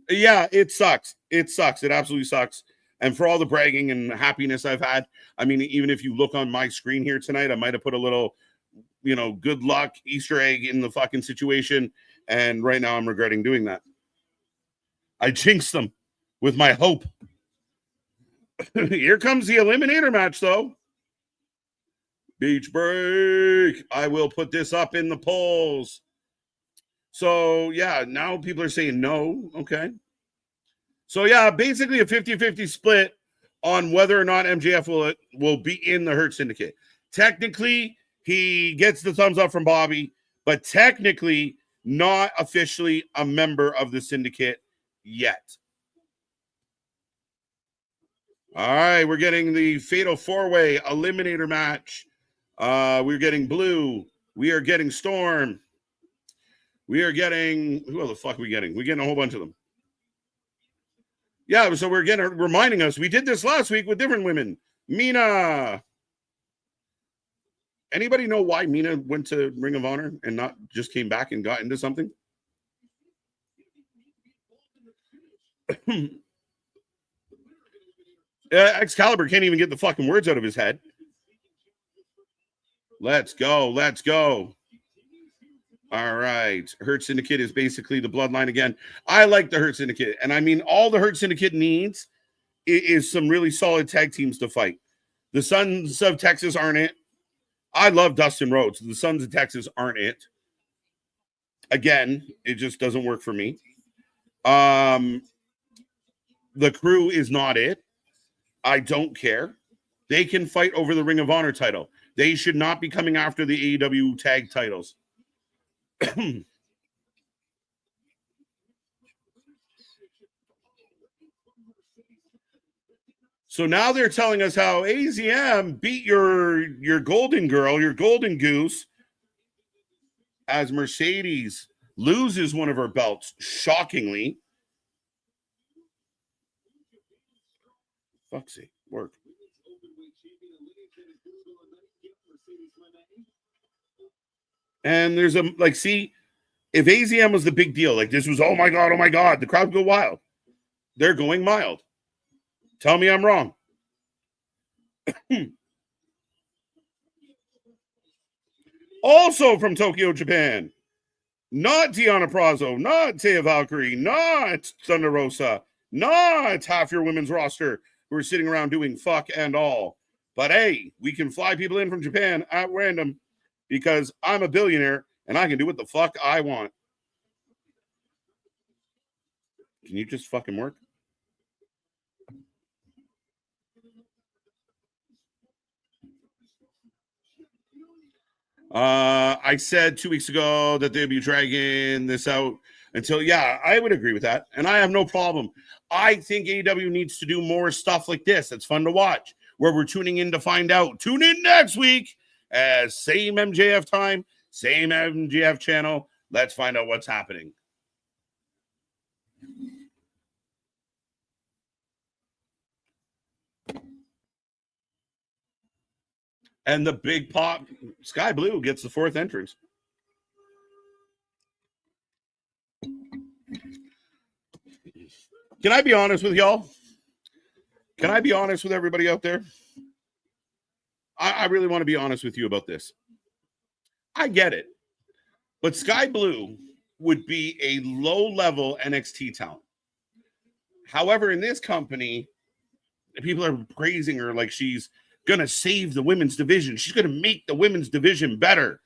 Speaker 1: Yeah, it sucks. It sucks. It absolutely sucks. And for all the bragging and happiness I've had, I mean, even if you look on my screen here tonight, I might have put a little, good luck Easter egg in the fucking situation. And right now I'm regretting doing that. I jinxed them with my hope. Here comes the eliminator match, though. Beach break. I will put this up in the polls. So, yeah, now people are saying no. Okay. So, yeah, basically a 50-50 split on whether or not MJF will be in the Hurt Syndicate. Technically, he gets the thumbs up from Bobby, but technically not officially a member of the syndicate yet. All right, we're getting the Fatal 4-Way Eliminator match. We're getting Blue. We are getting Storm. We are getting... Who the fuck are we getting? We're getting a whole bunch of them. Yeah, so we're getting reminding us. We did this last week with different women. Mina. Anybody know why Mina went to Ring of Honor and not just came back and got into something? Excalibur can't even get the fucking words out of his head. Let's go. Let's go. All right. Hurt Syndicate is basically the bloodline again. I like the Hurt Syndicate. And I mean, all the Hurt Syndicate needs is some really solid tag teams to fight. The Sons of Texas aren't it. I love Dustin Rhodes. The Sons of Texas aren't it. Again, it just doesn't work for me. The Crew is not it. I don't care. They can fight over the Ring of Honor title. They should not be coming after the AEW tag titles. So now they're telling us how AZM beat your golden girl, your golden goose, as Mercedes loses one of her belts, shockingly. Fuck's sake, work. And there's see, if AZM was the big deal, like this was, oh my God, the crowd go wild. They're going mild. Tell me I'm wrong. Also from Tokyo, Japan, not Deonna Purrazzo, not Taya Valkyrie, not Thunder Rosa, not half your women's roster who are sitting around doing fuck and all. But hey, we can fly people in from Japan at random because I'm a billionaire and I can do what the fuck I want. Can you just fucking work? I said 2 weeks ago that they'd be dragging this out until, yeah, I would agree with that. And I have no problem. I think AEW needs to do more stuff like this. It's fun to watch, where we're tuning in to find out. Tune in next week as same MJF time, same MJF channel. Let's find out what's happening. And the big pop, Sky Blue gets the 4th entrance. Can I be honest with y'all? Can I be honest with everybody out there? I really want to be honest with you about this. I get it. But Sky Blue would be a low-level NXT talent. However, in this company, people are praising her like she's going to save the women's division. She's going to make the women's division better.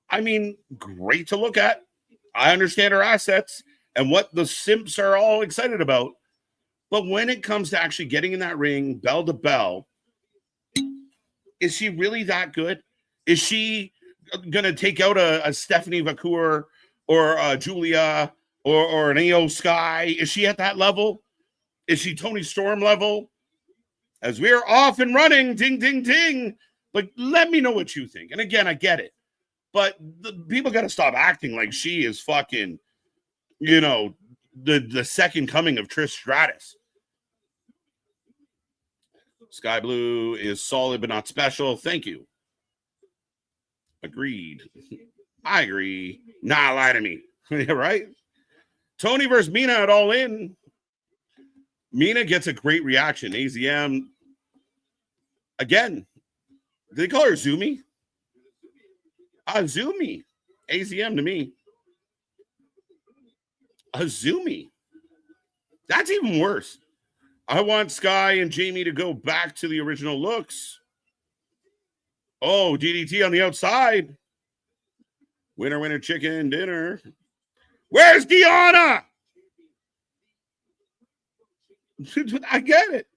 Speaker 1: I mean, great to look at. I understand her assets and what the simps are all excited about. But when it comes to actually getting in that ring, bell to bell, is she really that good? Is she going to take out a Stephanie Vacour or a Julia or an AO Sky? Is she at that level? Is she Tony Storm level? As we're off and running, ding, ding, ding. Like, let me know what you think. And again, I get it. But the people got to stop acting like she is fucking, you know, the second coming of Trish Stratus. Sky Blue is solid but not special. Thank you. Agreed. I agree. Nah, lie to me. Right? Tony versus Mina at All In. Mina gets a great reaction. AZM. Again, did they call her Zumi? Azumi. AZM to me. Azumi. That's even worse. I want Sky and Jamie to go back to the original looks. Oh, DDT on the outside. Winner, winner, chicken dinner. Where's Deanna? I get it.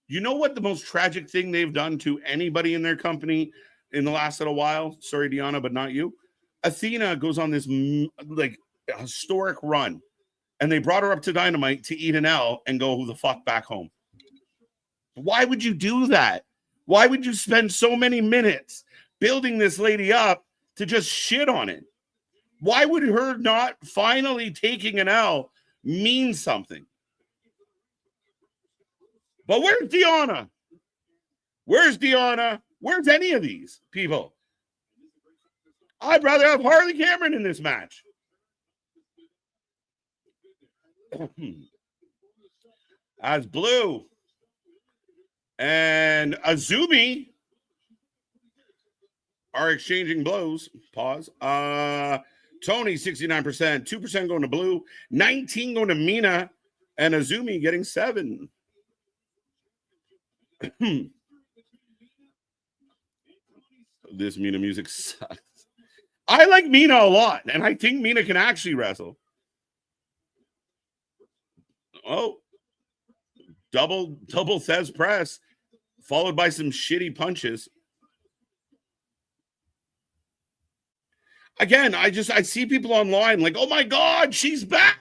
Speaker 1: You know what the most tragic thing they've done to anybody in their company in the last little while? Sorry, Deanna, but not you. Athena goes on this like historic run, and they brought her up to Dynamite to eat an L and go the fuck back home. Why would you do that? Why would you spend so many minutes building this lady up to just shit on it? Why would her not finally taking an L mean something? But where's Deanna? Where's Deanna? Where's any of these people? I'd rather have Harley Cameron in this match. As Blue and Azumi are exchanging blows. Pause. Tony, 69%, 2% going to Blue, 19 going to Mina, and Azumi getting 7. This Mina music sucks. I like Mina a lot, and I think Mina can actually wrestle. Oh, double Thez press, followed by some shitty punches. Again, I see people online like, oh my God, she's back.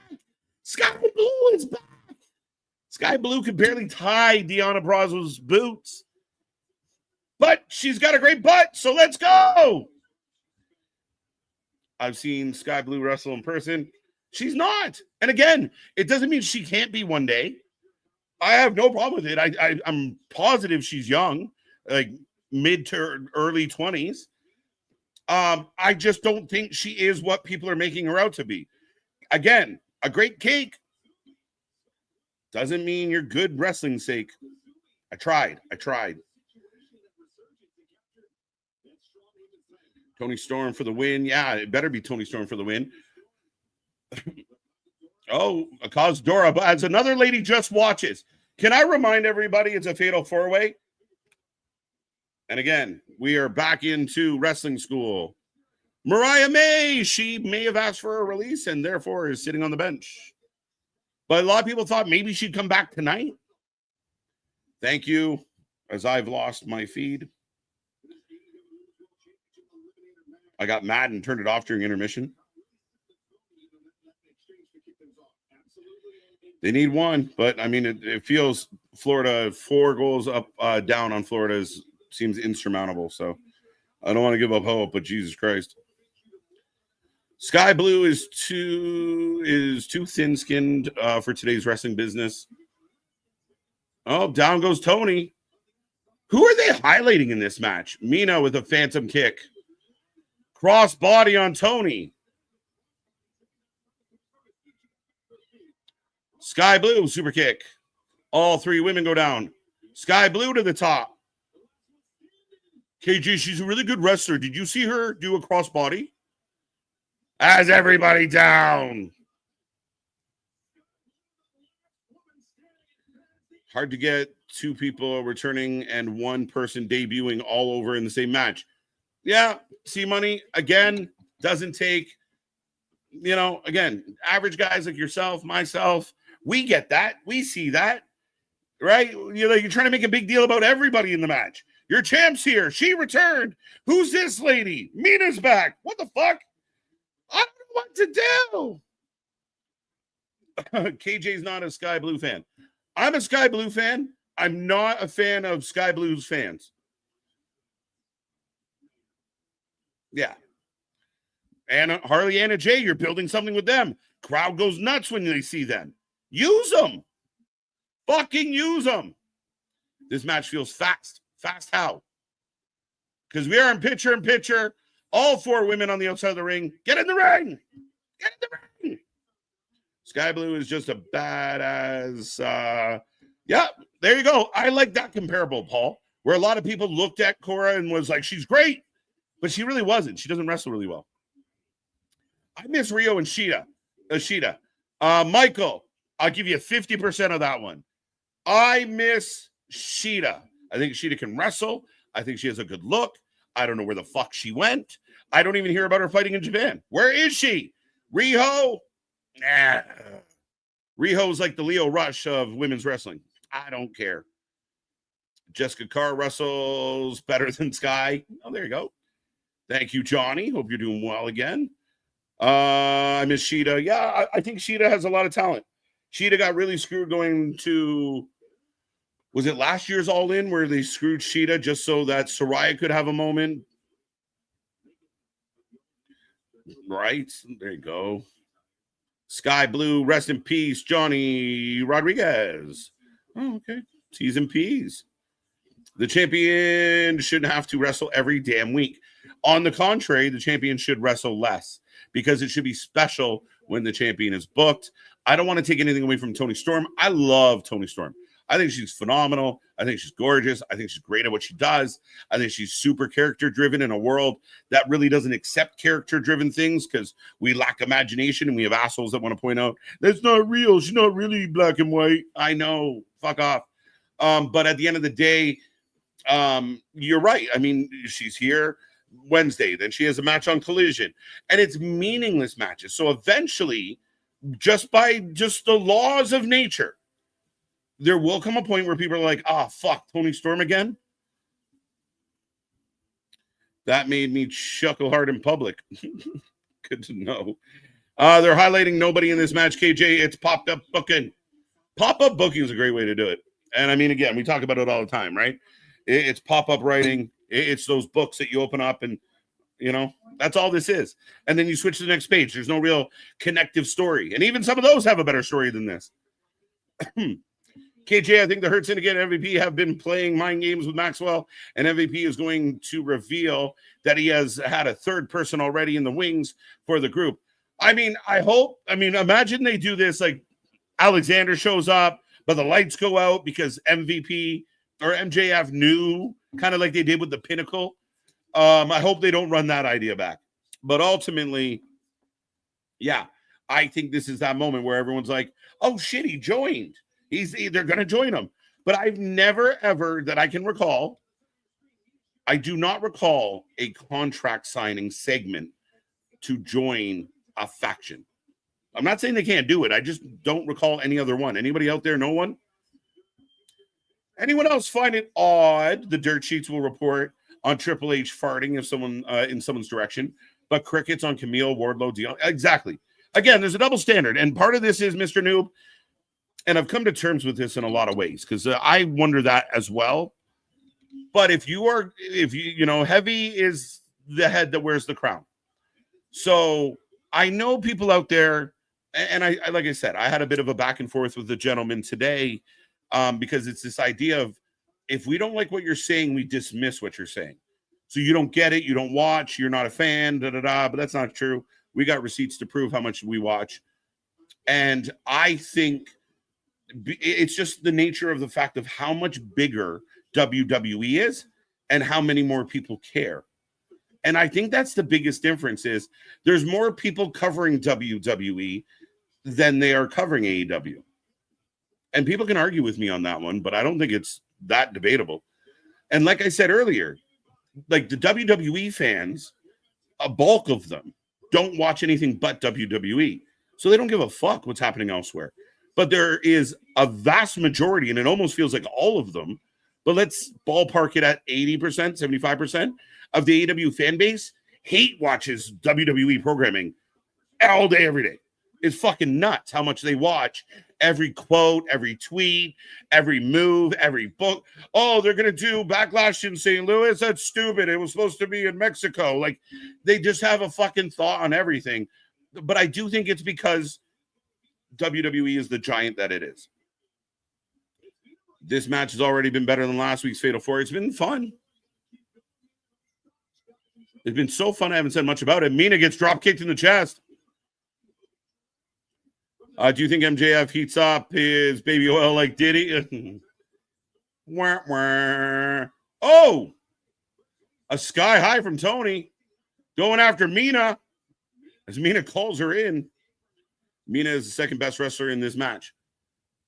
Speaker 1: Sky Blue is back. Sky Blue could barely tie Deanna Prazo's boots. But she's got a great butt, so let's go. I've seen Sky Blue wrestle in person. She's not. And again, it doesn't mean she can't be one day. I have no problem with it. I'm positive she's young, like mid to early 20s. I just don't think she is what people are making her out to be. Again, a great cake doesn't mean you're good wrestling's sake. I tried. Tony Storm for the win. Yeah, it better be Tony Storm for the win. Oh, cause Dora, but as another lady just watches, can I remind everybody it's a fatal 4-way? And again, we are back into wrestling school. Mariah May, she may have asked for a release and therefore is sitting on the bench. But a lot of people thought maybe she'd come back tonight. Thank you, as I've lost my feed. I got mad and turned it off during intermission. They need one, but I mean, it feels Florida 4 goals up, down on Florida seems insurmountable. So I don't want to give up hope, but Jesus Christ. Sky Blue is too thin-skinned for today's wrestling business. Oh, down goes Tony. Who are they highlighting in this match? Mina with a phantom kick. Cross body on Tony. Sky Blue, super kick. All 3 women go down. Sky Blue to the top. KJ, she's a really good wrestler. Did you see her do a crossbody? As everybody down. Hard to get 2 people returning and 1 person debuting all over in the same match. Yeah, C-Money, again, doesn't take, again, average guys like yourself, myself, we get that. We see that, right? You're trying to make a big deal about everybody in the match. Your champ's here. She returned. Who's this lady? Mina's back. What the fuck? I don't know what to do. KJ's not a Sky Blue fan. I'm a Sky Blue fan. I'm not a fan of Sky Blue's fans. Yeah. And Harley Anna J, you're building something with them. Crowd goes nuts when they see them. Use them. Fucking use them. This match feels fast. Fast how? Because we are in picture. All 4 women on the outside of the ring. Get in the ring. Get in the ring. Sky Blue is just a badass. Yeah, there you go. I like that comparable, Paul, where a lot of people looked at Cora and was like, she's great, but she really wasn't. She doesn't wrestle really well. I miss Rio and Shida. Michael, I'll give you 50% of that one. I miss Shida. I think Shida can wrestle. I think she has a good look. I don't know where the fuck she went. I don't even hear about her fighting in Japan. Where is she? Riho? Nah. Riho's like the Leo Rush of women's wrestling. I don't care. Jessica Carr wrestles better than Sky. Oh, there you go. Thank you, Johnny. Hope you're doing well again. I miss Shida. Yeah, I think Shida has a lot of talent. Shida got really screwed going to, was it last year's All In where they screwed Shida just so that Saraya could have a moment? Right. There you go. Sky Blue, rest in peace, Johnny Rodriguez. Oh, okay. T's and P's. The champion shouldn't have to wrestle every damn week. On the contrary, the champion should wrestle less because it should be special when the champion is booked. I don't want to take anything away from Toni Storm. I love Toni Storm. I think she's phenomenal. I think she's gorgeous. I think she's great at what she does. I think she's super character-driven in a world that really doesn't accept character-driven things because we lack imagination and we have assholes that want to point out, that's not real. She's not really black and white. I know. Fuck off. But at the end of the day, you're right. I mean, she's here Wednesday. Then she has a match on Collision. And it's meaningless matches. So eventually, just by the laws of nature, there will come a point where people are like, fuck, Toni Storm again? That made me chuckle hard in public. Good to know. They're highlighting nobody in this match, KJ. It's pop-up booking. Pop-up booking is a great way to do it. And I mean, again, we talk about it all the time, right? It's pop-up writing. It's those books that you open up and, that's all this is. And then you switch to the next page. There's no real connective story. And even some of those have a better story than this. KJ, I think the Hurt Syndicate and MVP have been playing mind games with Maxwell, and MVP is going to reveal that he has had a third person already in the wings for the group. I mean, imagine they do this, like Alexander shows up, but the lights go out because MVP or MJF knew, kind of like they did with the Pinnacle. I hope they don't run that idea back. But ultimately, yeah, I think this is that moment where everyone's like, oh, shit, he joined. They're going to join him. But I've never, ever, that I can recall, I do not recall a contract signing segment to join a faction. I'm not saying they can't do it. I just don't recall any other one. Anybody out there know one? Anyone else find it odd? The dirt sheets will report on Triple H farting if someone in someone's direction. but crickets on Camille, Wardlow, Dion. Exactly. Again, there's a double standard. And part of this is Mr. Noob. And I've come to terms with this in a lot of ways because I wonder that as well. But if you, heavy is the head that wears the crown. So I know people out there, and I like I said, I had a bit of a back and forth with the gentleman today because it's this idea of if we don't like what you're saying, we dismiss what you're saying. So you don't get it, you don't watch, you're not a fan, but that's not true. We got receipts to prove how much we watch. And I think it's just the nature of the fact of how much bigger WWE is and how many more people care. And I think that's the biggest difference is there's more people covering WWE than they are covering AEW. And people can argue with me on that one, but I don't think it's that debatable. And like I said earlier, like the WWE fans, a bulk of them don't watch anything but WWE. So they don't give a fuck what's happening elsewhere. But there is a vast majority, and it almost feels like all of them, but let's ballpark it at 80%, 75% of the AEW fan base hate watches WWE programming all day, every day. It's fucking nuts how much they watch every quote, every tweet, every move, every book. Oh, they're going to do Backlash in St. Louis? That's stupid. It was supposed to be in Mexico. Like, they just have a fucking thought on everything. But I do think it's because WWE is the giant that it is. This match has already been better than last week's Fatal 4. It's been fun. It's been so fun. I haven't said much about it. Mina gets drop kicked in the chest. Do you think MJF heats up his baby oil like Diddy? Wah, wah. Oh, a sky high from Tony going after Mina as Mina calls her in. Mina is the second best wrestler in this match.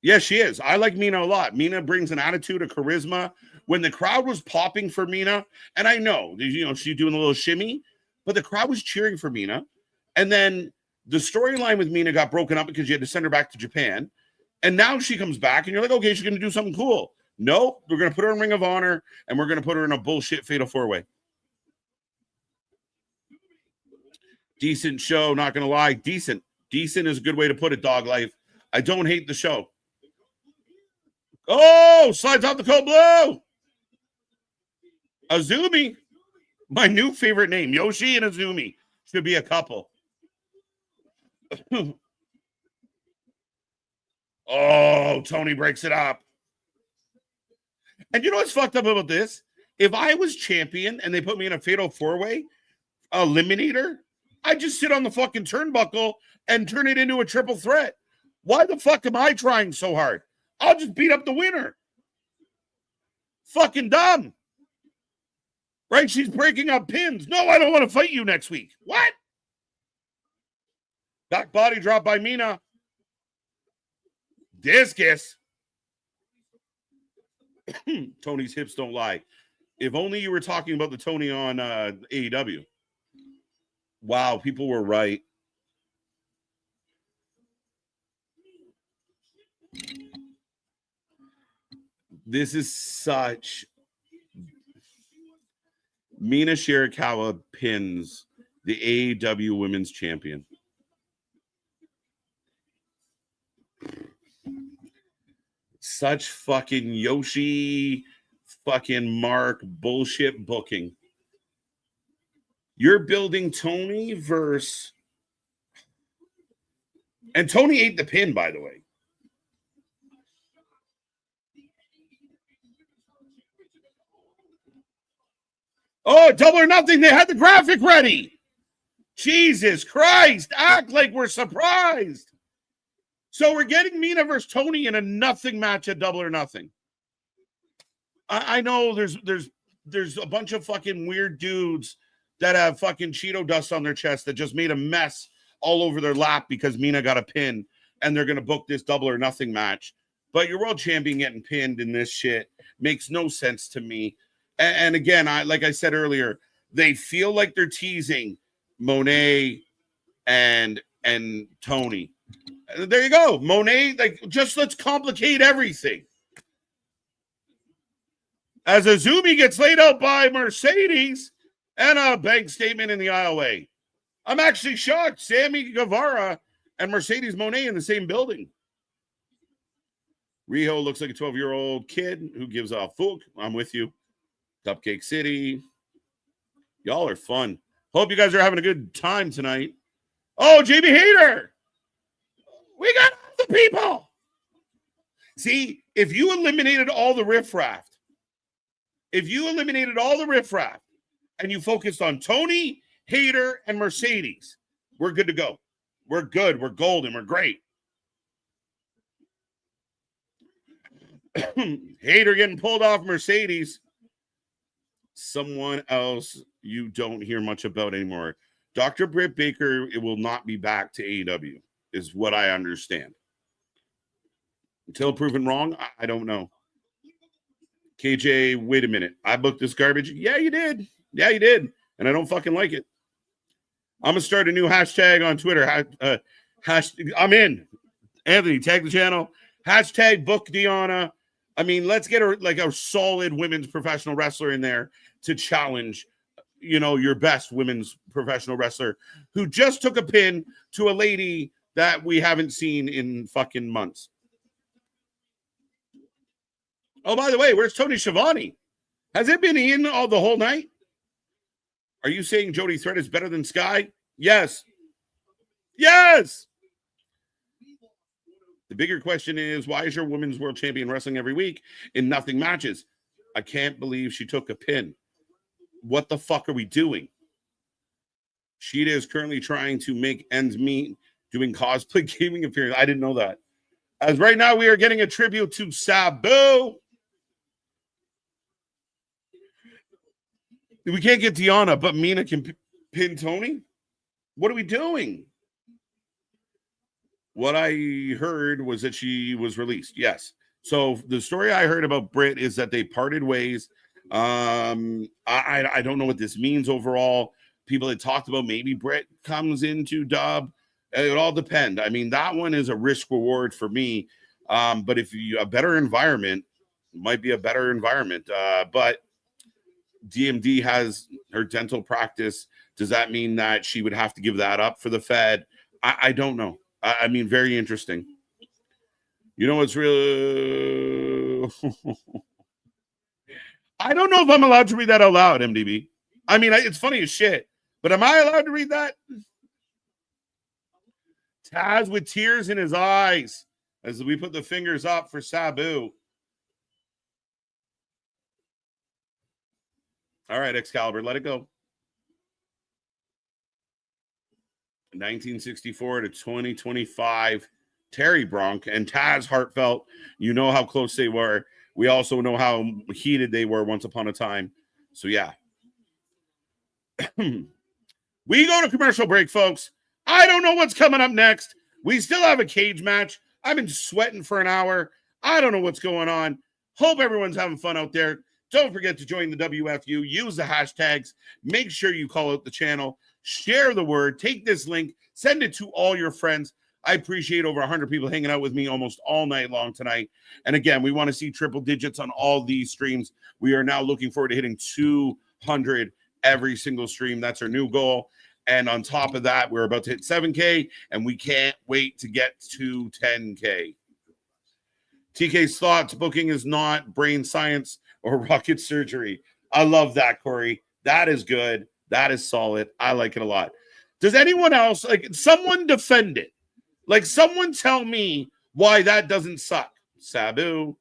Speaker 1: Yes, she is. I like Mina a lot. Mina brings an attitude, a charisma. When the crowd was popping for Mina, and I know, she's doing a little shimmy, but the crowd was cheering for Mina. And then the storyline with Mina got broken up because you had to send her back to Japan. And now she comes back, and you're like, okay, she's going to do something cool. No, we're going to put her in Ring of Honor, and we're going to put her in a bullshit Fatal 4-Way. Decent show, not going to lie. Decent. Decent is a good way to put it, Dog Life. I don't hate the show. Oh, slides off the cold blow. Azumi. My new favorite name. Yoshi and Azumi. Should be a couple. Oh, Tony breaks it up. And you know what's fucked up about this? If I was champion and they put me in a Fatal 4-Way eliminator, I'd just sit on the fucking turnbuckle and turn it into a triple threat. Why the fuck am I trying so hard? I'll just beat up the winner. Fucking dumb. Right? She's breaking up pins. No, I don't want to fight you next week. What? Back body drop by Mina. Discus. Tony's hips don't lie. If only you were talking about the Tony on AEW. Wow, people were right. This is such... Mina Shirakawa pins the AEW Women's Champion. Such fucking Yoshi fucking Mark bullshit booking. You're building Tony versus... And Tony ate the pin, by the way. Oh, Double or Nothing. They had the graphic ready. Jesus Christ. Act like we're surprised. So we're getting Mina versus Tony in a nothing match at Double or Nothing. I know there's a bunch of fucking weird dudes that have fucking Cheeto dust on their chest that just made a mess all over their lap because Mina got a pin and they're going to book this Double or Nothing match. But your world champion getting pinned in this shit makes no sense to me. And again, like I said earlier, they feel like they're teasing Monet and Tony. There you go. Monet, like, just let's complicate everything. As Azumi gets laid out by Mercedes and a bank statement in the aisleway. I'm actually shocked. Sammy Guevara and Mercedes Moné in the same building. Riho looks like a 12-year-old kid who gives a fuck. I'm with you. Cupcake City. Y'all are fun. Hope you guys are having a good time tonight. Oh, JB Hater. We got the people. See, if you eliminated all the riffraff, and you focused on Tony, Hater, and Mercedes, we're good to go. We're good. We're golden. We're great. Hater getting pulled off Mercedes. Someone else you don't hear much about anymore. Dr. Britt Baker, it will not be back to AEW, is what I understand. Until proven wrong, I don't know. KJ, wait a minute. I booked this garbage? Yeah, you did. And I don't fucking like it. I'm going to start a new hashtag on Twitter. I'm in. Anthony, tag the channel. Hashtag book Deanna. I mean, let's get a solid women's professional wrestler in there to challenge, your best women's professional wrestler who just took a pin to a lady that we haven't seen in fucking months. Oh, by the way, where's Tony Schiavone? Has it been in all the whole night? Are you saying Jody Threat is better than Sky? Yes. The bigger question is, why is your women's world champion wrestling every week in nothing matches? I can't believe she took a pin. What the fuck are we doing? Sheeta is currently trying to make ends meet doing cosplay gaming appearance. I didn't know that. As right now, we are getting a tribute to Sabu. We can't get Deanna, but Mina can pin Tony? What are we doing? What I heard was that she was released. Yes. So the story I heard about Britt is that they parted ways. I don't know what this means overall. People had talked about maybe Britt comes into dub. It all depends. I mean, that one is a risk reward for me. But if you a better environment, might be a better environment. But DMD has her dental practice. Does that mean that she would have to give that up for the Fed? I don't know. I mean, very interesting. You know what's real? I don't know if I'm allowed to read that out loud, MDB. I mean, it's funny as shit. But am I allowed to read that? Taz with tears in his eyes as we put the fingers up for Sabu. All right, Excalibur, let it go. 1964 to 2025, Terry Bronk and Taz Hartfelt. You know how close they were. We also know how heated they were once upon a time. So, yeah. We go to commercial break, folks. I don't know what's coming up next. We still have a cage match. I've been sweating for an hour. I don't know what's going on. Hope everyone's having fun out there. Don't forget to join the WFU. Use the hashtags. Make sure you call out the channel. Share the word. Take this link. Send it to all your friends. I appreciate over 100 people hanging out with me almost all night long tonight. And again, we want to see triple digits on all these streams. We are now looking forward to hitting 200 every single stream. That's our new goal. And on top of that, we're about to hit 7K, and we can't wait to get to 10K. TK's thoughts, booking is not brain science or rocket surgery. I love that, Corey. That is good. That is solid. I like it a lot. Does anyone else, someone defend it? Someone tell me why that doesn't suck. Sabu,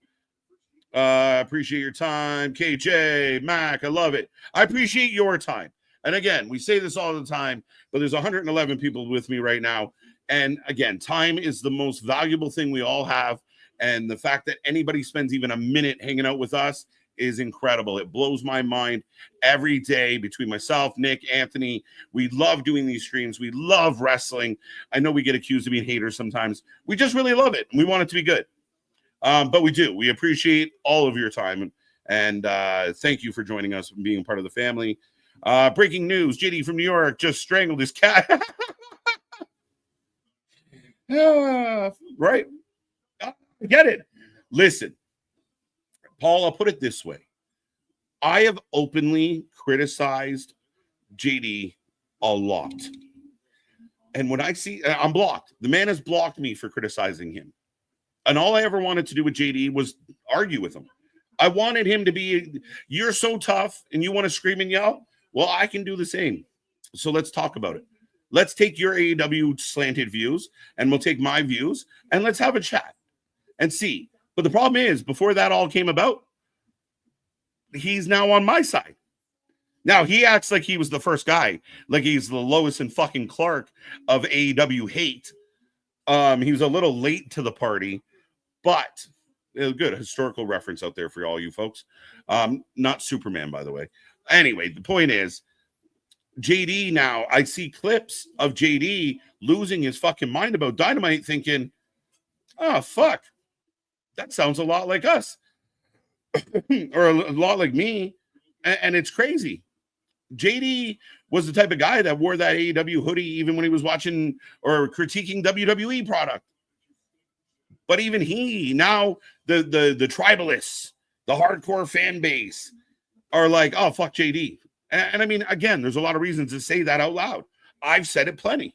Speaker 1: appreciate your time. KJ, Mac, I love it. I appreciate your time. And again, we say this all the time, but there's 111 people with me right now. And again, time is the most valuable thing we all have. And the fact that anybody spends even a minute hanging out with us is incredible. It blows my mind every day between myself, Nick, Anthony. We love doing these streams. We love wrestling. I know we get accused of being haters sometimes. We just really love it. We want it to be good. But we do. We appreciate all of your time. And thank you for joining us and being part of the family. Breaking news. JD from New York just strangled his cat. Right. I get it. Listen. Paul, I'll put it this way. I have openly criticized JD a lot. And when I see, I'm blocked. The man has blocked me for criticizing him. And all I ever wanted to do with JD was argue with him. I wanted him to be, you're so tough and you want to scream and yell. Well, I can do the same. So let's talk about it. Let's take your AEW slanted views and we'll take my views and let's have a chat and see. But the problem is, before that all came about, he's now on my side. Now he acts like he was the first guy, like he's the Lois and fucking Clark of AEW hate. He was a little late to the party, but it was good historical reference out there for all you folks. Not Superman, by the way. Anyway, the point is, JD now, I see clips of JD losing his fucking mind about Dynamite, thinking, oh, fuck, that sounds a lot like us. Or a lot like me. And it's crazy. JD was the type of guy that wore that AEW hoodie even when he was watching or critiquing WWE product. But even he, now the tribalists, the hardcore fan base are like, oh, fuck JD. And I mean, again, there's a lot of reasons to say that out loud. I've said it plenty.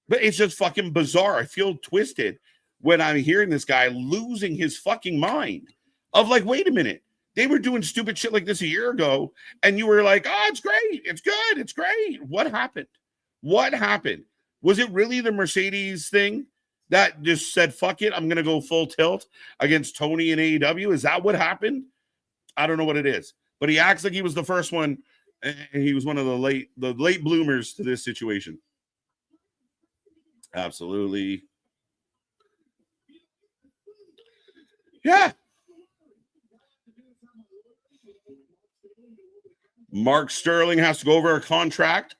Speaker 1: But it's just fucking bizarre. I feel twisted when I'm hearing this guy losing his fucking mind of like, wait a minute. They were doing stupid shit like this a year ago, and you were like, oh, it's great. It's good. It's great. What happened? What happened? Was it really the Mercedes thing that just said, fuck it, I'm going to go full tilt against Tony and AEW? Is that what happened? I don't know what it is. But he acts like he was the first one, and he was one of the late bloomers to this situation. Absolutely. Yeah. Mark Sterling has to go over a contract.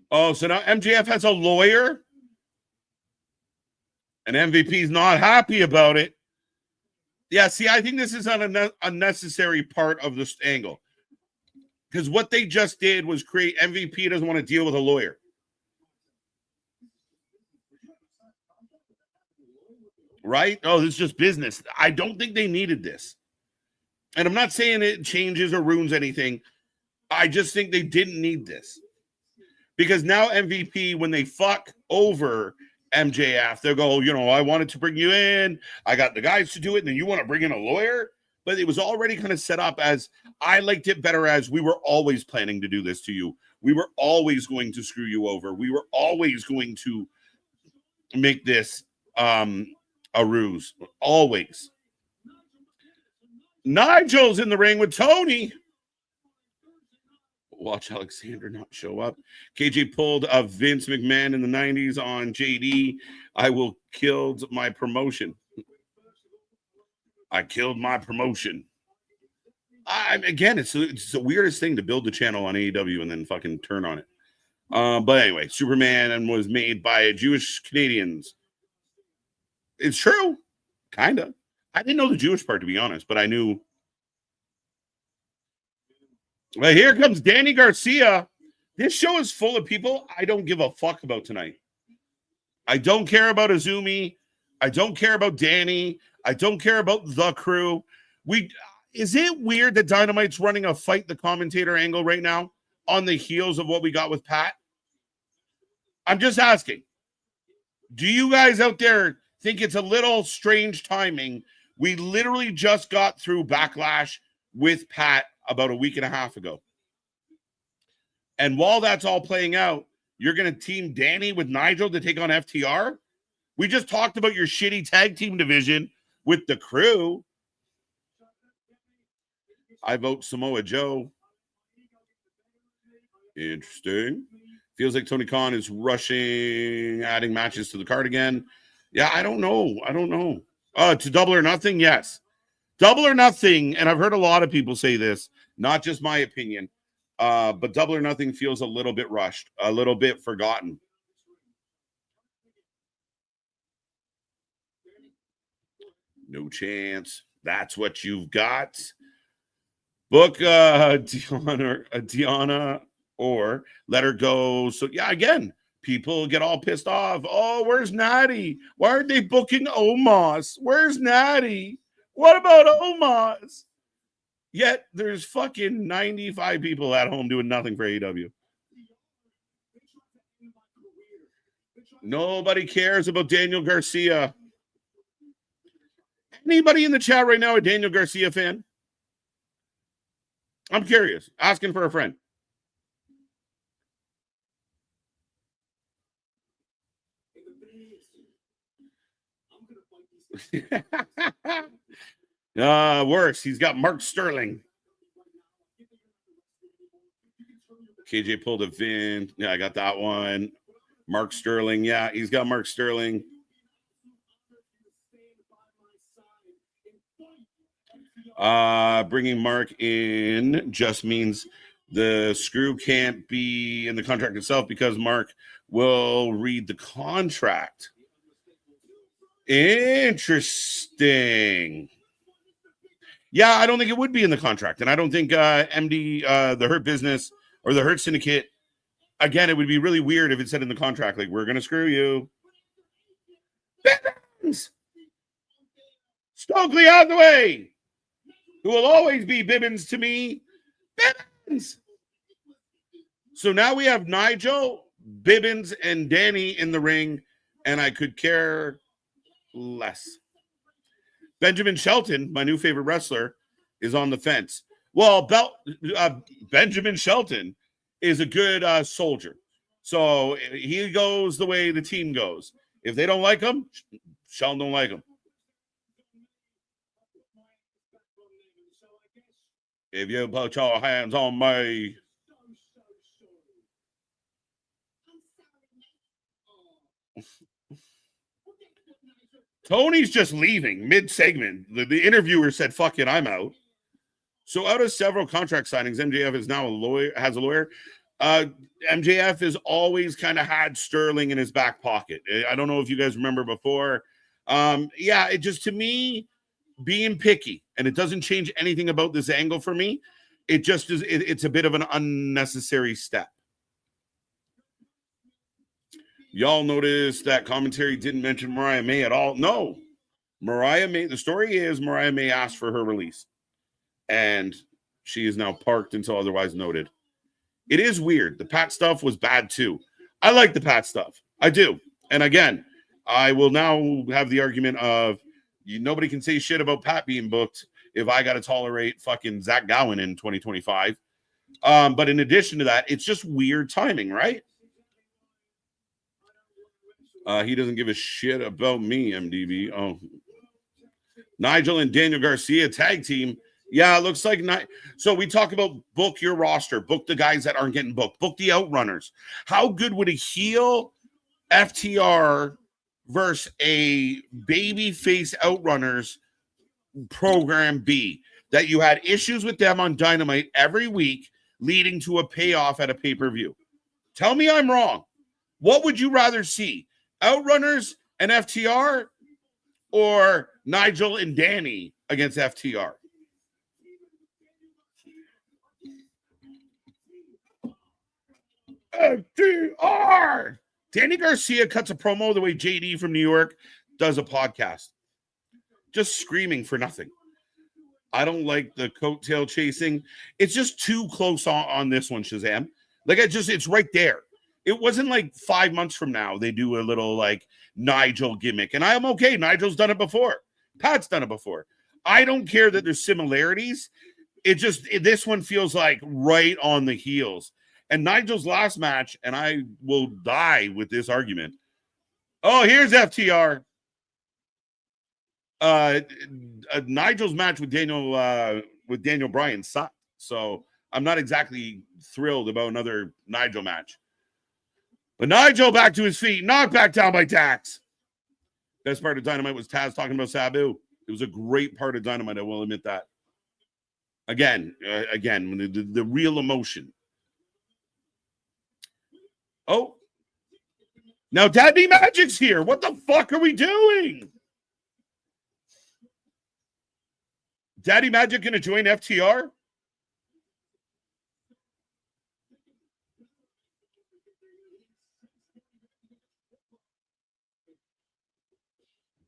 Speaker 1: Oh, so now MJF has a lawyer? And MVP's not happy about it. Yeah, see, I think this is an unnecessary part of this angle. Because what they just did was create MVP doesn't want to deal with a lawyer. Right? Oh, this is just business. I don't think they needed this. And I'm not saying it changes or ruins anything. I just think they didn't need this. Because now MVP, when they fuck over MJF, they'll go, you know, I wanted to bring you in. I got the guys to do it. And then you want to bring in a lawyer? But it was already kind of set up as, I liked it better as we were always planning to do this to you. We were always going to screw you over. We were always going to make this a ruse. Always. Nigel's in the ring with Tony. Watch Alexander not show up. KJ pulled a Vince McMahon in the 90s on JD. I killed my promotion. I killed my promotion. Again, it's the weirdest thing to build the channel on AEW and then fucking turn on it. But anyway, Superman was made by Jewish Canadians. It's true. Kind of. I didn't know the Jewish part, to be honest, but I knew. Well, here comes Danny Garcia. This show is full of people I don't give a fuck about tonight. I don't care about Azumi. I don't care about Danny. I don't care about the crew. Is it weird that Dynamite's running a fight the commentator angle right now on the heels of what we got with Pat? I'm just asking. Do you guys out there think it's a little strange timing? We literally just got through Backlash with Pat about a week and a half ago. And while that's all playing out, you're going to team Danny with Nigel to take on FTR? We just talked about your shitty tag team division with the crew. I vote Samoa Joe. Interesting. Feels like Tony Khan is rushing, adding matches to the card again. Yeah, I don't know. To Double or Nothing, yes. Double or Nothing, and I've heard a lot of people say this, not just my opinion, but Double or Nothing feels a little bit rushed, a little bit forgotten. No chance. That's what you've got. Book Deanna or let her go. So, yeah, again, people get all pissed off. Oh, where's Natty? Why aren't they booking Omos? Where's Natty? What about Omos? Yet there's fucking 95 people at home doing nothing for AEW. Nobody cares about Daniel Garcia. Anybody in the chat right now a Daniel Garcia fan? I'm curious. Asking for a friend. Worse. He's got Mark Sterling. KJ pulled a Vin. Yeah, I got that one. Mark Sterling. Yeah, he's got Mark Sterling. Bringing Mark in just means the screw can't be in the contract itself because Mark will read the contract. Interesting. Yeah, I don't think it would be in the contract. And I don't think MD, the Hurt Business or the Hurt Syndicate, again, it would be really weird if it said in the contract, like, we're going to screw you. Bibbins! Stokely Hathaway, who will always be Bibbins to me. Bibbins! So now we have Nigel, Bibbins, and Danny in the ring, and I could care less. Benjamin Shelton, my new favorite wrestler, is on the fence. Well, Benjamin Shelton is a good soldier. So he goes the way the team goes. If they don't like him, Shelton don't like him. If you put your hands on me. Tony's just leaving mid-segment. The interviewer said, fuck it, I'm out. So out of several contract signings, MJF is now has a lawyer. MJF has always kind of had Sterling in his back pocket. I don't know if you guys remember before. Yeah, it just, to me, being picky, and it doesn't change anything about this angle for me. It just is, it's a bit of an unnecessary step. Y'all notice that commentary didn't mention Mariah May at all? No. Mariah May, the story is Mariah May asked for her release, and she is now parked until otherwise noted. It is weird. The Pat stuff was bad too. I like the Pat stuff. I do. And again, I will now have the argument of nobody can say shit about Pat being booked if I got to tolerate fucking Zach Gowen in 2025. But in addition to that, it's just weird timing, right? He doesn't give a shit about me, MDB. Oh, Nigel and Daniel Garcia tag team. Yeah, it looks like so we talk about book your roster, book the guys that aren't getting booked, book the outrunners. How good would a heel FTR versus a babyface outrunners program be? That you had issues with them on Dynamite every week, leading to a payoff at a pay-per-view. Tell me I'm wrong. What would you rather see? Outrunners and FTR, or Nigel and Danny against FTR? FTR! Danny Garcia cuts a promo the way JD from New York does a podcast. Just screaming for nothing. I don't like the coattail chasing. It's just too close on this one, Shazam. Like, it's right there. It wasn't like 5 months from now they do a little like Nigel gimmick. And I'm okay. Nigel's done it before. Pat's done it before. I don't care that there's similarities. This one feels like right on the heels. And Nigel's last match, and I will die with this argument. Oh, here's FTR. Nigel's match with Daniel Bryan sucked. So I'm not exactly thrilled about another Nigel match. But Nigel back to his feet, knocked back down by Dax. Best part of Dynamite was Taz talking about Sabu. It was a great part of Dynamite, I will admit that. Again, the real emotion. Oh. Now Daddy Magic's here. What the fuck are we doing? Daddy Magic going to join FTR?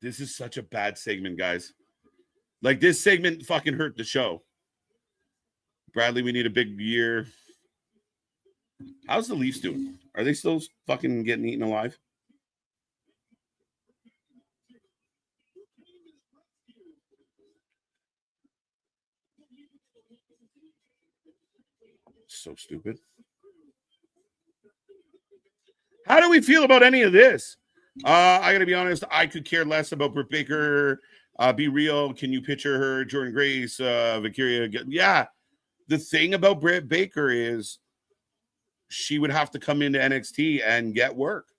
Speaker 1: This is such a bad segment, guys. Like, this segment fucking hurt the show. Bradley, we need a big year. How's the Leafs doing? Are they still fucking getting eaten alive? So stupid. How do we feel about any of this? I got to be honest. I could care less about Britt Baker. Be real. Can you picture her? Jordan Grace, Victoria. Yeah. The thing about Britt Baker is she would have to come into NXT and get work.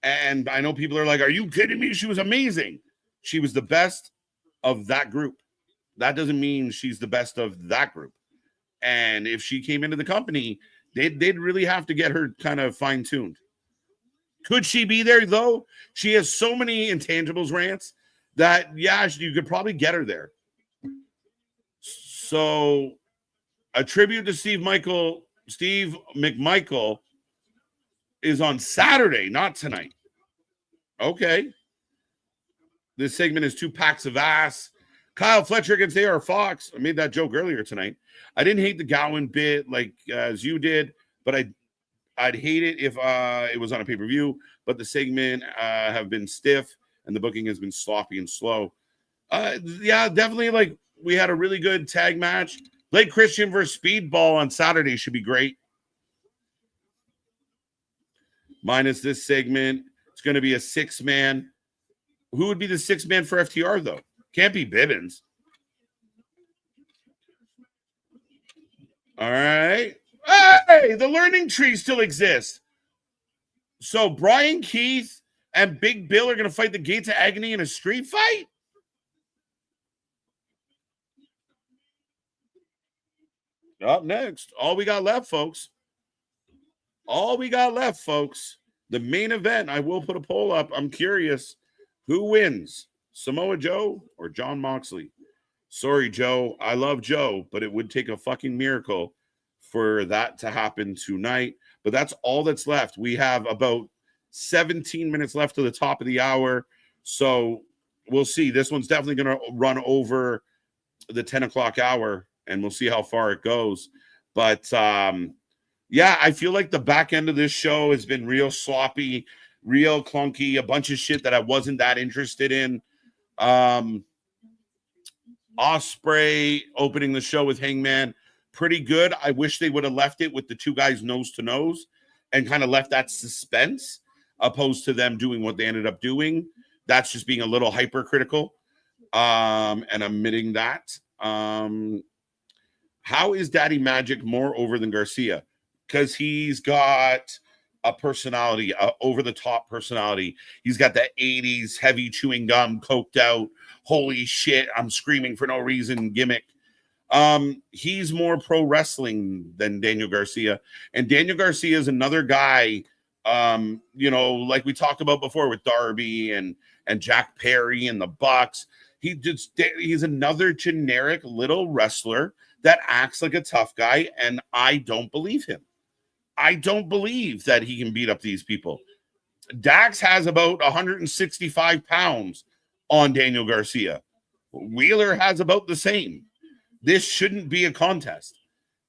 Speaker 1: And I know people are like, are you kidding me? She was amazing. She was the best of that group. That doesn't mean she's the best of that group. And if she came into the company, they'd really have to get her kind of fine-tuned. Could she be there, though? She has so many intangibles, Rants, that, yeah, you could probably get her there. So a tribute to Steve McMichael is on Saturday, not tonight. Okay. This segment is 2 packs of ass. Kyle Fletcher against AR Fox. I made that joke earlier tonight. I didn't hate the Gowan bit like as you did, but I'd hate it if it was on a pay-per-view, but the segment have been stiff and the booking has been sloppy and slow. Yeah, definitely, like, we had a really good tag match. Blake Christian versus Speedball on Saturday should be great. Minus this segment, it's going to be a 6-man. Who would be the 6-man for FTR, though? Can't be Bibbins. All right. Hey, the learning tree still exists. So Brian Keith and Big Bill are going to fight the Gates of Agony in a street fight? Up next, all we got left, folks. The main event. I will put a poll up. I'm curious. Who wins? Samoa Joe or Jon Moxley? Sorry, Joe. I love Joe, but it would take a fucking miracle for that to happen tonight. But that's all that's left. We have about 17 minutes left to the top of the hour. So we'll see. This one's definitely going to run over the 10 o'clock hour, and we'll see how far it goes. But yeah, I feel like the back end of this show has been real sloppy, real clunky, a bunch of shit that I wasn't that interested in. Ospreay opening the show with Hangman, pretty good. I wish they would have left it with the two guys nose to nose and kind of left that suspense opposed to them doing what they ended up doing. That's just being a little hypercritical and admitting that. How is Daddy Magic more over than Garcia? Because he's got a personality, over-the-top personality. He's got that 80s heavy chewing gum, coked out, holy shit, I'm screaming for no reason gimmick. He's more pro wrestling than Daniel Garcia. And Daniel Garcia is another guy, like we talked about before with Darby and Jack Perry and the Bucks. He's another generic little wrestler that acts like a tough guy, and I don't believe him. I don't believe that he can beat up these people. Dax has about 165 pounds on Daniel Garcia. Wheeler has about the same. This shouldn't be a contest.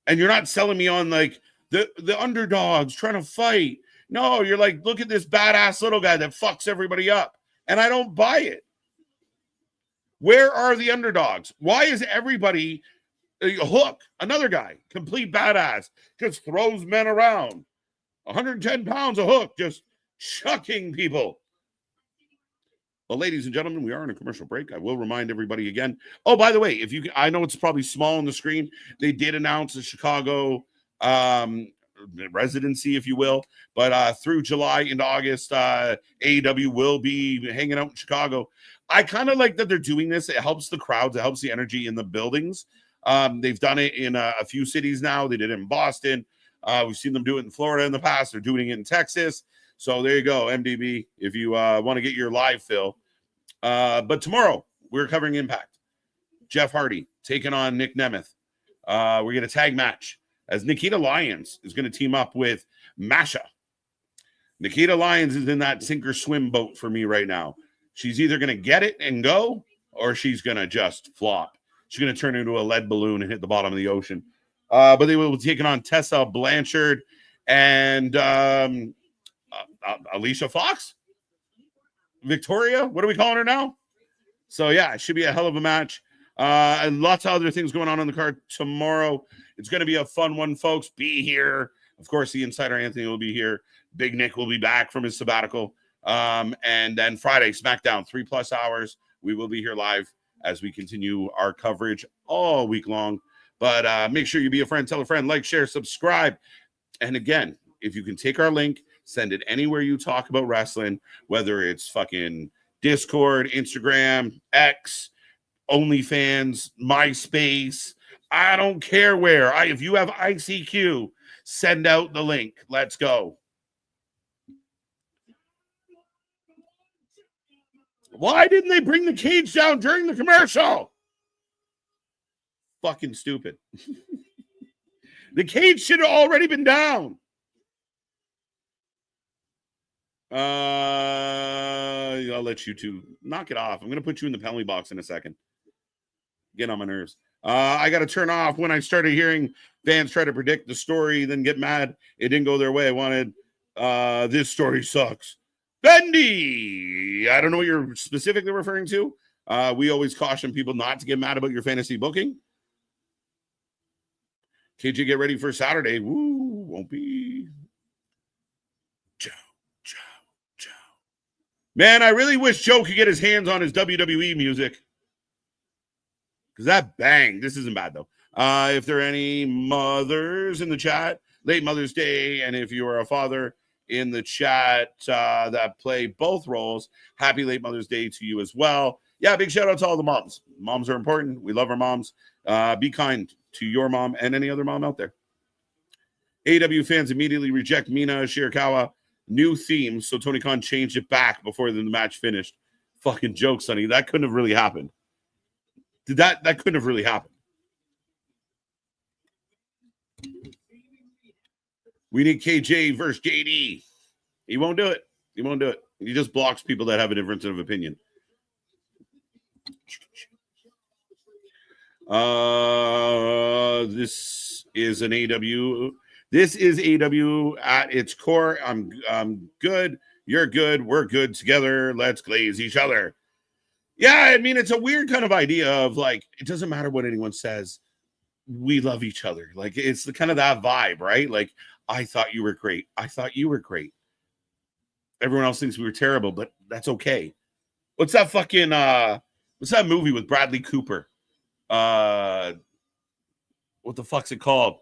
Speaker 1: And you're not selling me on like the underdogs trying to fight. No, you're like, look at this badass little guy that fucks everybody up. And I don't buy it. Where are the underdogs? Why is everybody Hook, another guy, complete badass, just throws men around. 110 pounds of Hook, just chucking people. Well, ladies and gentlemen, we are in a commercial break. I will remind everybody again. Oh, by the way, I know it's probably small on the screen. They did announce a Chicago residency, if you will, but through July into August, AEW will be hanging out in Chicago. I kind of like that they're doing this. It helps the crowds. It helps the energy in the buildings. They've done it in a few cities now. They did it in Boston. We've seen them do it in Florida in the past. They're doing it in Texas. So there you go, MDB, if you want to get your live fill. But tomorrow, we're covering Impact. Jeff Hardy taking on Nick Nemeth. We're going to tag match as Nikita Lyons is going to team up with Masha. Nikita Lyons is in that sink or swim boat for me right now. She's either going to get it and go, or she's going to just flop. She's going to turn into a lead balloon and hit the bottom of the ocean. But they will be taking on Tessa Blanchard and Alicia Fox. Victoria, what are we calling her now? So yeah, it should be a hell of a match. And lots of other things going on the card tomorrow. It's going to be a fun one, folks. Be here. Of course, the Insider Anthony will be here. Big Nick will be back from his sabbatical. And then Friday, SmackDown, 3+ hours. We will be here live as we continue our coverage all week long. But make sure you be a friend, tell a friend, like, share, subscribe. And again, if you can take our link, send it anywhere you talk about wrestling, whether it's fucking Discord, Instagram, X, OnlyFans, MySpace. I don't care where. If you have ICQ, send out the link. Let's go. Why didn't they bring the cage down during the commercial? Fucking stupid. The cage should have already been down. I'll let you two knock it off. I'm going to put you in the penalty box in a second. Get on my nerves. I got to turn off when I started hearing fans try to predict the story, then get mad. It didn't go their way. I wanted this story sucks. Bendy! I don't know what you're specifically referring to. We always caution people not to get mad about your fantasy booking. KJ, get ready for Saturday. Woo, won't be. Ciao, ciao, ciao. Man, I really wish Joe could get his hands on his WWE music. Because that bang. This isn't bad, though. If there are any mothers in the chat, late Mother's Day, and if you are a father in the chat that play both roles, happy late Mother's Day to you as well. Yeah, big shout out to all the moms. Moms are important. We love our moms. Be kind to your mom and any other mom out there. AEW fans immediately reject Mina Shirakawa. New theme, so Tony Khan changed it back before the match finished. Fucking joke, Sonny. That couldn't have really happened. That couldn't have really happened. We need KJ versus JD. He won't do it. He won't do it. He just blocks people that have a difference of opinion. This is an AEW. This is AEW at its core. I'm good. You're good. We're good together. Let's glaze each other. Yeah, I mean, it's a weird kind of idea of like, it doesn't matter what anyone says. We love each other. Like, it's the kind of that vibe, right? Like, I thought you were great. I thought you were great. Everyone else thinks we were terrible, but that's okay. What's that fucking, what's that movie with Bradley Cooper? What the fuck's it called?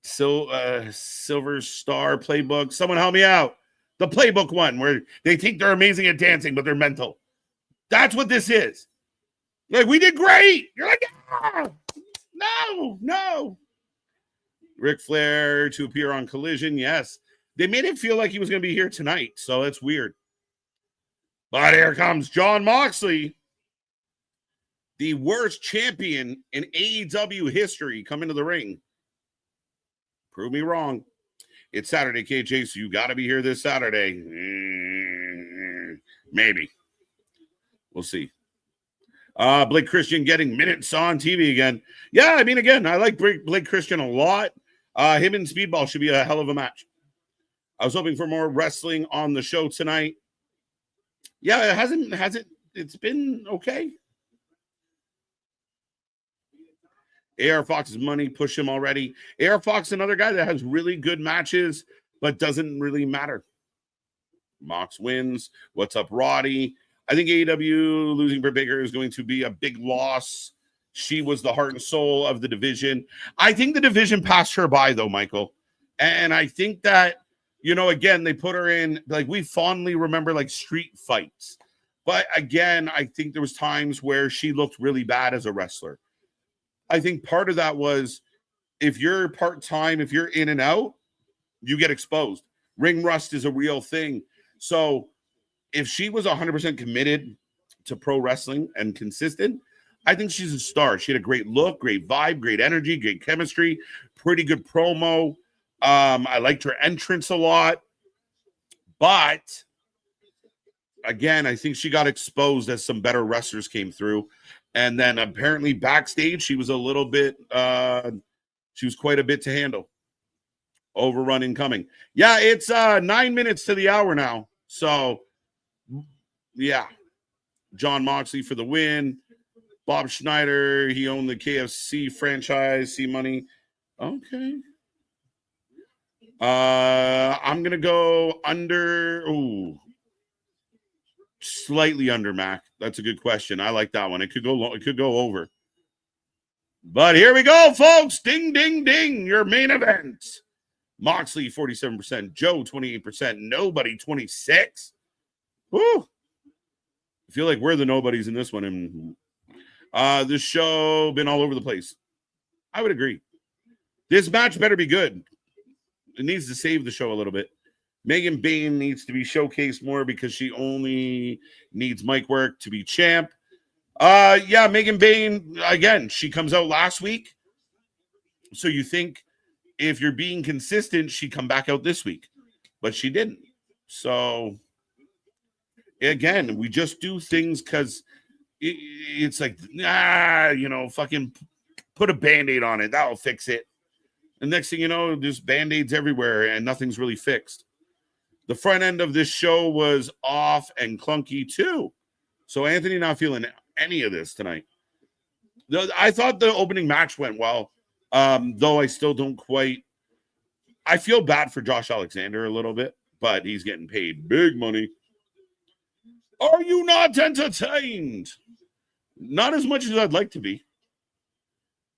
Speaker 1: Silver Star Playbook. Someone help me out. The Playbook one where they think they're amazing at dancing, but they're mental. That's what this is. Like, we did great. You're like, ah! No. Ric Flair to appear on Collision. Yes. They made it feel like he was going to be here tonight, so that's weird. But here comes Jon Moxley, the worst champion in AEW history, come into the ring. Prove me wrong. It's Saturday, KJ, so you got to be here this Saturday. Maybe. We'll see. Blake Christian getting minutes on TV again. Yeah, I mean, again, I like Blake Christian a lot. Him and Speedball should be a hell of a match. I was hoping for more wrestling on the show tonight. Yeah, it hasn't. It's been okay. AR Fox's money, push him already. AR Fox, another guy that has really good matches, but doesn't really matter. Mox wins. What's up, Roddy? I think AEW losing Britt Baker is going to be a big loss. She was the heart and soul of the division. I think the division passed her by, though, Michael. And I think that, you know, again, they put her in, like, we fondly remember, like, street fights. But, again, I think there was times where she looked really bad as a wrestler. I think part of that was if you're part-time, if you're in and out, you get exposed. Ring rust is a real thing. So if she was 100% committed to pro wrestling and consistent, I think she's a star. She had a great look, great vibe, great energy, great chemistry, pretty good promo. I liked her entrance a lot. But, again, I think she got exposed as some better wrestlers came through. And then apparently backstage, she was a little bit, she was quite a bit to handle. Overrun incoming. Yeah, it's 9 minutes to the hour now. So, yeah. John Moxley for the win. Bob Schneider, he owned the KFC franchise. See money. Okay. I'm gonna go under. Ooh, slightly under, Mac. That's a good question. I like that one. It could go low, it could go over. But here we go, folks. Ding, ding, ding. Your main event. Moxley 47%, Joe 28%, nobody 26%. Woo! I feel like we're the nobodies in this one. And this show been all over the place. I would agree. This match better be good. It needs to save the show a little bit. Megan Bayne needs to be showcased more because she only needs mic work to be champ. Yeah, Megan Bayne, again, she comes out last week. So you think if you're being consistent, she'd come back out this week. But she didn't. So, again, we just do things because it's like, fucking put a Band-Aid on it. That'll fix it. The next thing you know, there's Band-Aids everywhere and nothing's really fixed. The front end of this show was off and clunky too. So Anthony not feeling any of this tonight. I thought the opening match went well, though I still don't quite. I feel bad for Josh Alexander a little bit, but he's getting paid big money. Are you not entertained? Not as much as I'd like to be.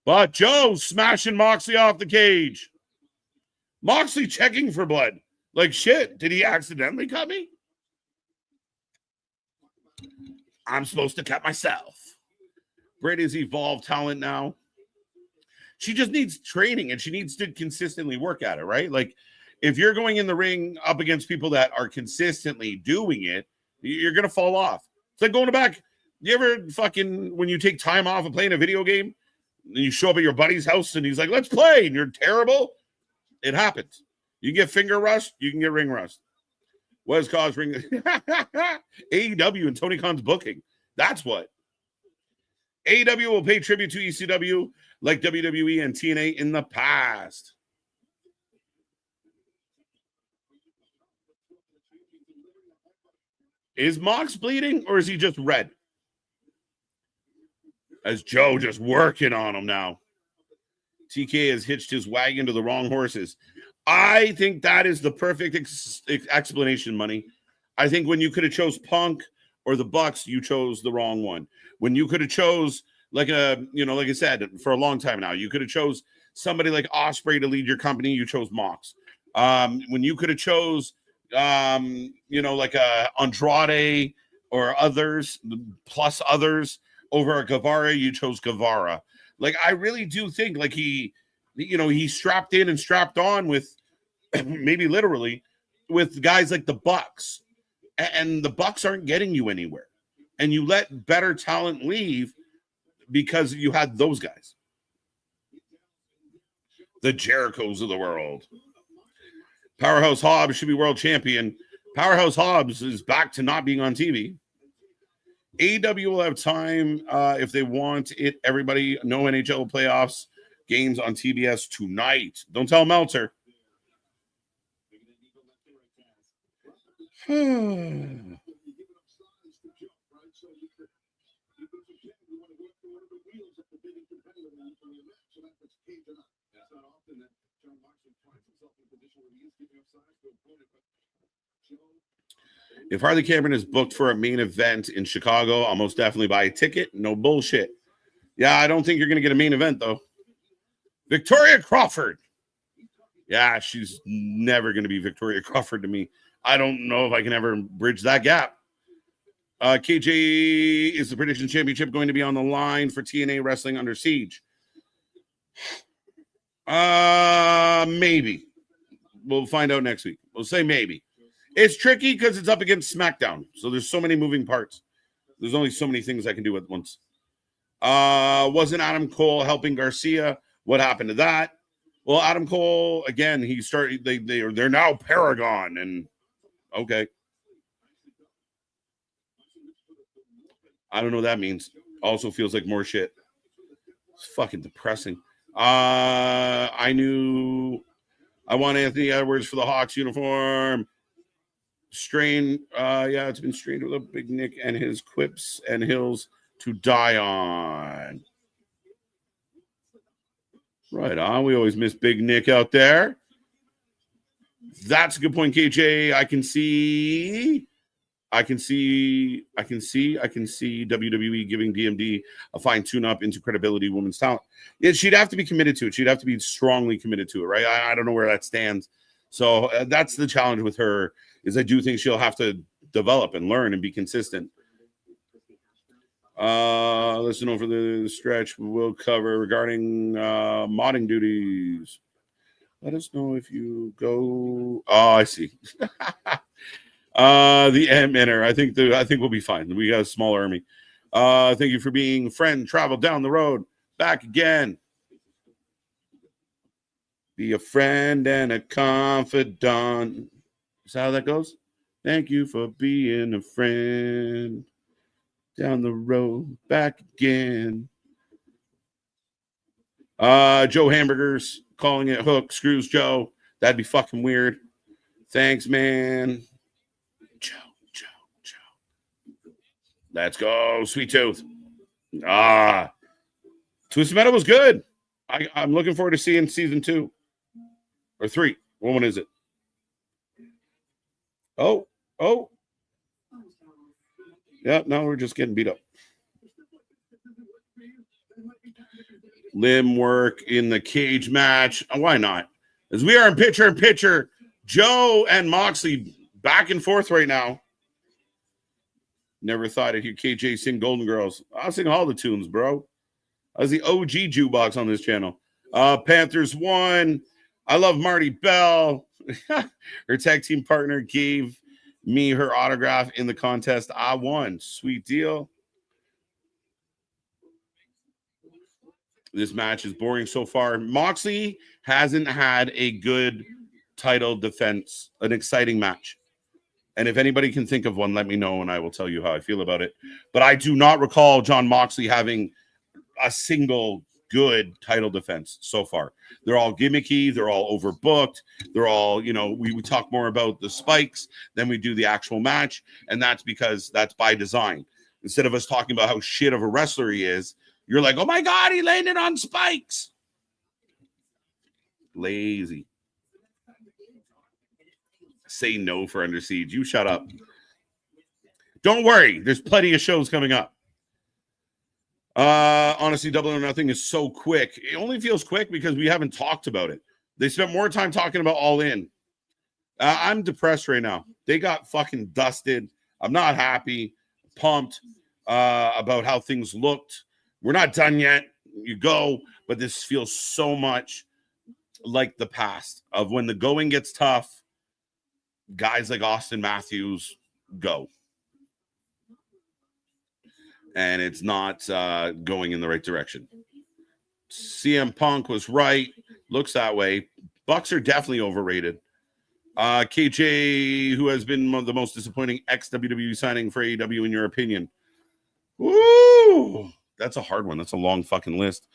Speaker 1: But Joe smashing Moxley off the cage. Moxley checking for blood. Like, shit, did he accidentally cut me? I'm supposed to cut myself. Brady's evolved talent now. She just needs training, and she needs to consistently work at it, right? Like, if you're going in the ring up against people that are consistently doing it, you're going to fall off. It's like going back. You ever fucking, when you take time off of playing a video game, and you show up at your buddy's house, and he's like, let's play, and you're terrible? It happens. You get finger rust, you can get ring rust. What has caused ring? AEW and Tony Khan's booking. That's what. AEW will pay tribute to ECW like WWE and TNA in the past. Is Mox bleeding or is he just red? As Joe just working on him now. TK has hitched his wagon to the wrong horses. I think that is the perfect explanation, Money. I think when you could have chose Punk or the Bucks, you chose the wrong one. When you could have chose like I said, for a long time now, you could have chose somebody like Ospreay to lead your company, you chose Mox. When you could have chose like a Andrade or others plus others over a Guevara, you chose Guevara. Like, I really do think like he strapped in and strapped on with maybe literally with guys like the Bucks, and the Bucks aren't getting you anywhere, and you let better talent leave because you had those guys, the Jerichos of the world. Powerhouse Hobbs should be world champion. Powerhouse Hobbs is back to not being on TV. AEW will have time if they want it. Everybody, no NHL playoffs games on TBS tonight. Don't tell Meltzer. If Harley Cameron is booked for a main event in Chicago, I'll most definitely buy a ticket. No bullshit. Yeah, I don't think you're going to get a main event, though. Victoria Crawford. Yeah, she's never going to be Victoria Crawford to me. I don't know if I can ever bridge that gap. KJ, is the Prediction Championship going to be on the line for TNA Wrestling Under Siege? Maybe. We'll find out next week. We'll say maybe. It's tricky because it's up against SmackDown. So there's so many moving parts. There's only so many things I can do at once. Wasn't Adam Cole helping Garcia? What happened to that? Well, Adam Cole, again, he started, they're now Paragon, and okay. I don't know what that means. Also feels like more shit. It's fucking depressing. I want Anthony Edwards for the Hawks uniform. Strain, yeah, it's been strained with a Big Nick and his quips and hills to die on. Right on. We always miss Big Nick out there. That's a good point, KJ. I can see WWE giving DMD a fine tune-up into credibility, women's talent. Yeah, she'd have to be committed to it. She'd have to be strongly committed to it, right? I don't know where that stands. So that's the challenge with her, is I do think she'll have to develop and learn and be consistent. Let's know for the stretch we'll cover regarding modding duties. Let us know if you go. Oh, I see. The M-Inner. I think we'll be fine. We got a small army. Thank you for being a friend. Travel down the road. Back again. Be a friend and a confidant. Is that how that goes? Thank you for being a friend. Down the road. Back again. Joe Hamburgers calling it Hook. Screws Joe. That'd be fucking weird. Thanks, man. Joe. Let's go, Sweet Tooth. Twisted Metal was good. I'm looking forward to seeing season 2 or 3. What one is it? Oh. Yeah, now we're just getting beat up. Limb work in the cage match. Why not? As we are in picture, Joe and Moxley back and forth right now. Never thought I'd hear KJ sing Golden Girls. I'll sing all the tunes, bro. I was the OG jukebox on this channel. Panthers won. I love Marty Bell. Her tag team partner gave me her autograph in the contest. I won. Sweet deal. This match is boring so far. Moxley hasn't had a good title defense, an exciting match. And if anybody can think of one, let me know and I will tell you how I feel about it. But I do not recall John Moxley having a single good title defense so far. They're all gimmicky. They're all overbooked. They're all, we talk more about the spikes than we do the actual match. And that's because that's by design. Instead of us talking about how shit of a wrestler he is, you're like, oh my God, he landed on spikes. Lazy. Say no for Under Siege. You shut up. Don't worry. There's plenty of shows coming up. Honestly, Double or Nothing is so quick. It only feels quick because we haven't talked about it. They spent more time talking about All In. I'm depressed right now. They got fucking dusted. I'm not happy. Pumped about how things looked. We're not done yet. You go, but this feels so much like the past of when the going gets tough. Guys like Austin Matthews go. And it's not going in the right direction. CM Punk was right. Looks that way. Bucks are definitely overrated. KJ, who has been the most disappointing ex-WWE signing for AEW in your opinion? Woo! That's a hard one. That's a long fucking list.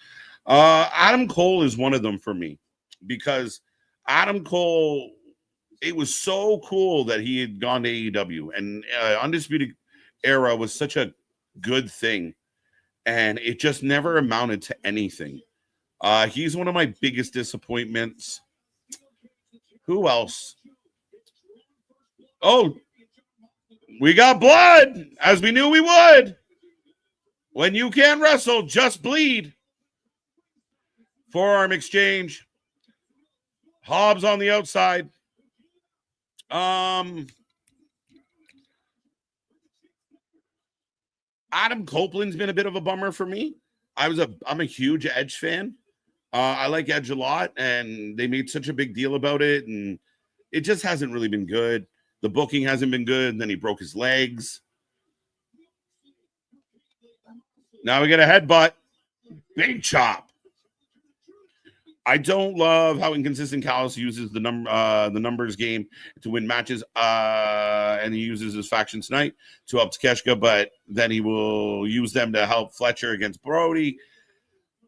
Speaker 1: Adam Cole is one of them for me because Adam Cole, it was so cool that he had gone to AEW, and Undisputed Era was such a good thing, and it just never amounted to anything. He's one of my biggest disappointments. Who else? Oh, we got blood, as we knew we would. When you can't wrestle, just bleed. Forearm exchange. Hobbs on the outside. Adam Copeland's been a bit of a bummer for me. I'm a huge Edge fan. I like Edge a lot, and they made such a big deal about it, and it just hasn't really been good. The booking hasn't been good, and then he broke his legs. Now we get a headbutt. Big chop. I don't love how inconsistent Callis uses the numbers game to win matches. And and he uses his faction tonight to help Takeshita, but then he will use them to help Fletcher against Brody.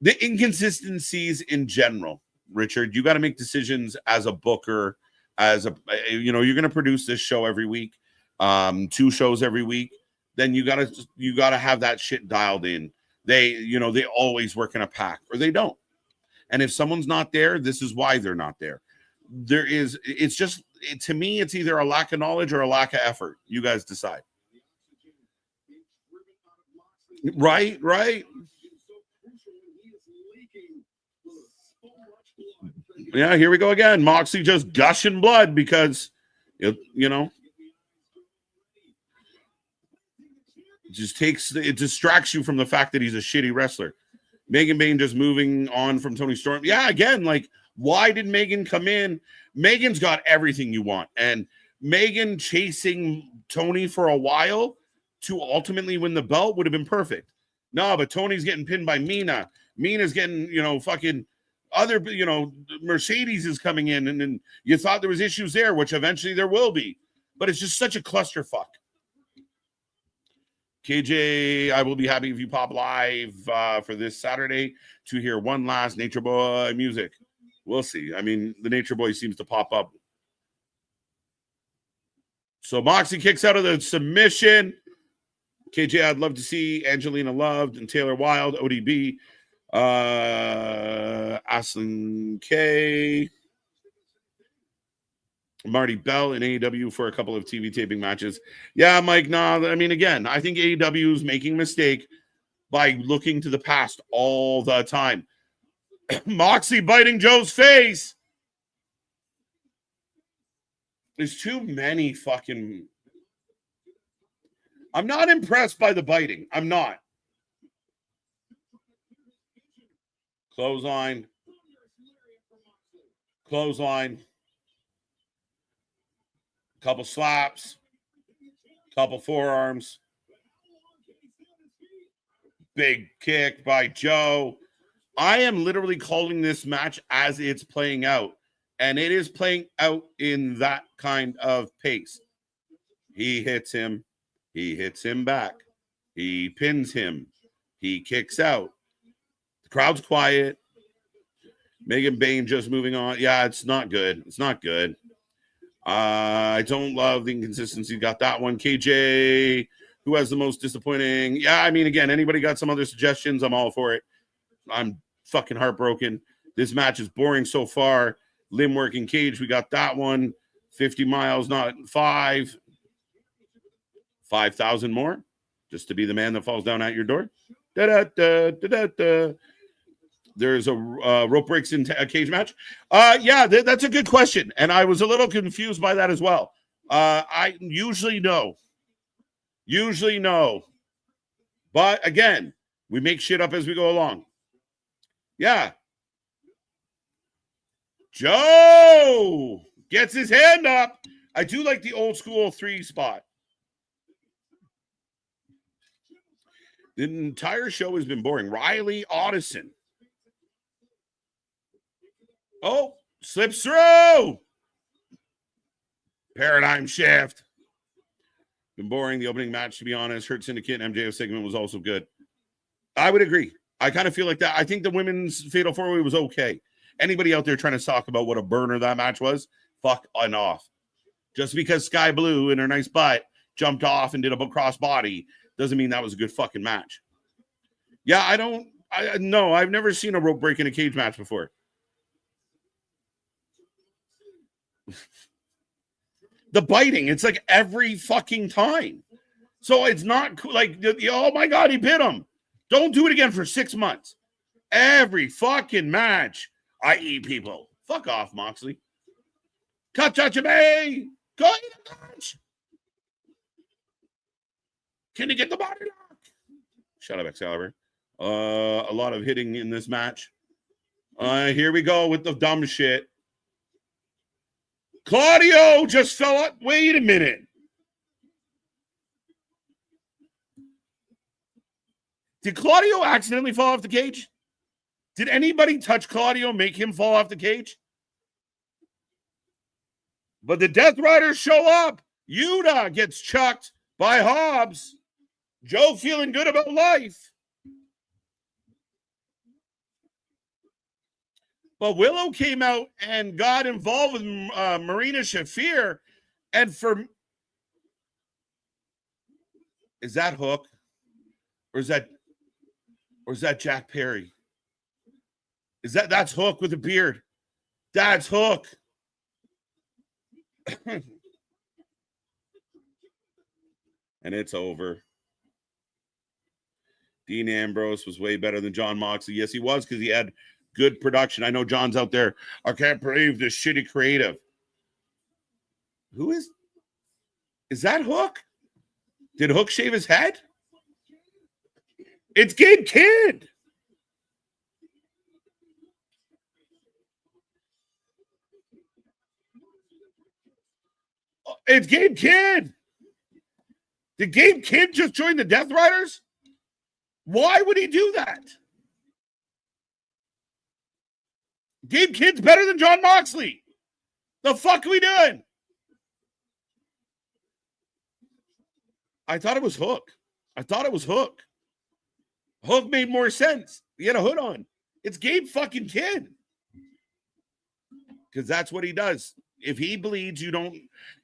Speaker 1: The inconsistencies in general, Richard, you got to make decisions as a booker, you're going to produce this show every week, 2 shows every week. Then you gotta have that shit dialed in. They always work in a pack, or they don't. And if someone's not there, this is why they're not there. To me, it's either a lack of knowledge or a lack of effort. You guys decide. Right. Yeah, here we go again. Moxley just gushing blood because, it distracts you from the fact that he's a shitty wrestler. Megan Bayne just moving on from Toni Storm. Yeah, again, why did Megan come in? Megan's got everything you want. And Megan chasing Toni for a while to ultimately win the belt would have been perfect. No, but Tony's getting pinned by Mina. Mina's getting, fucking other, Mercedes is coming in. And then you thought there was issues there, which eventually there will be. But it's just such a clusterfuck. KJ, I will be happy if you pop live for this Saturday to hear one last Nature Boy music. We'll see. I mean, the Nature Boy seems to pop up. So Moxie kicks out of the submission. KJ, I'd love to see Angelina Loved and Taylor Wilde, ODB, Aslin K, Marty Bell in AEW for a couple of TV taping matches. Yeah, Mike, again, I think AEW is making a mistake by looking to the past all the time. Moxie biting Joe's face. There's too many fucking... I'm not impressed by the biting. I'm not. Clothesline. Couple slaps. Couple forearms. Big kick by Joe. I am literally calling this match as it's playing out. And it is playing out in that kind of pace. He hits him. He hits him back. He pins him. He kicks out. The crowd's quiet. Megan Bayne just moving on. Yeah, it's not good. It's not good. I don't love the inconsistency. Got that one. KJ, who has the most disappointing? Yeah, again, anybody got some other suggestions? I'm all for it. I'm fucking heartbroken. This match is boring so far. Limb working cage, we got that one. 50 miles, not 5. 5,000 more, just to be the man that falls down at your door. Da-da-da-da-da-da. There's a rope breaks in a cage match. That's a good question, and I was a little confused by that as well. I usually know, but again, we make shit up as we go along. Yeah. Joe gets his hand up. I do like the old school 3 spot. The entire show has been boring. Riley Audison. Oh, slips through. Paradigm shift. Been boring. The opening match, to be honest. Hurt Syndicate and MJF segment was also good. I would agree. I kind of feel like that. I think the women's Fatal 4-Way was okay. Anybody out there trying to talk about what a burner that match was, fuck on off. Just because Sky Blue in her nice butt jumped off and did a crossbody doesn't mean that was a good fucking match. Yeah, I've never seen a rope break in a cage match before. The biting, it's like every fucking time. So it's not cool. Like, oh my God, he bit him. Don't do it again for 6 months. Every fucking match, I eat people. Fuck off, Moxley. Kachachabe! Go eat a match! Can you get the body lock? Shut up, Excalibur. A lot of hitting in this match. Here we go with the dumb shit. Claudio just fell up. Wait a minute. Did Claudio accidentally fall off the cage? Did anybody touch Claudio, make him fall off the cage? But the Death Riders show up. Yuta gets chucked by Hobbs. Joe feeling good about life. But Willow came out and got involved with Marina Shafir. And is that Hook? Or is that Jack Perry? That's Hook with a beard. That's Hook. And it's over. Dean Ambrose was way better than John Moxley. Yes, he was, because he had good production. I know John's out there. I can't believe this shitty creative. Who is that Hook? Did Hook shave his head? It's Gabe Kidd. It's Gabe Kidd. Did Gabe Kidd just join the Death Riders? Why would he do that? Gabe Kidd's better than John Moxley. The fuck are we doing? I thought it was Hook. Hook made more sense. He had a hood on. It's Gabe fucking Kidd. Because that's what he does. If he bleeds, you don't.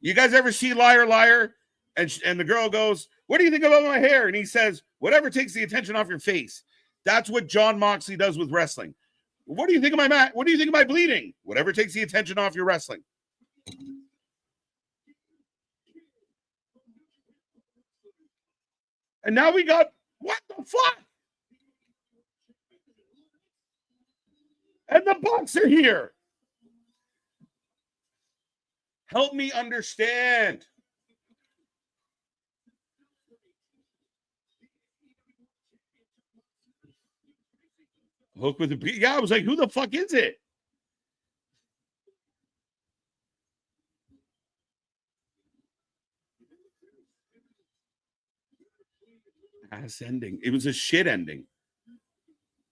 Speaker 1: You guys ever see Liar Liar? And the girl goes, "What do you think about my hair?" And he says, "Whatever takes the attention off your face." That's what John Moxley does with wrestling. What do you think of my What do you think of my bleeding? Whatever takes the attention off your wrestling. And now we got, what the fuck? And the Bucks are here. Help me understand. Hook with a beat. Yeah, I was like, who the fuck is it? Ass ending. It was a shit ending.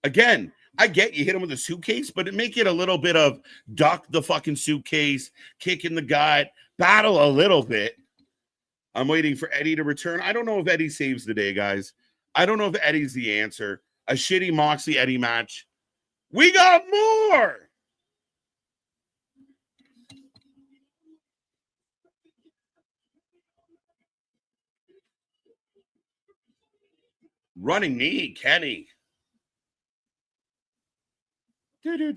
Speaker 1: Again, I get you hit him with a suitcase, but it make it a little bit of duck the fucking suitcase, kick in the gut, battle a little bit. I'm waiting for Eddie to return. I don't know if Eddie saves the day, guys. I don't know if Eddie's the answer. A shitty Moxley Eddie match. We got more. Running knee, Kenny. It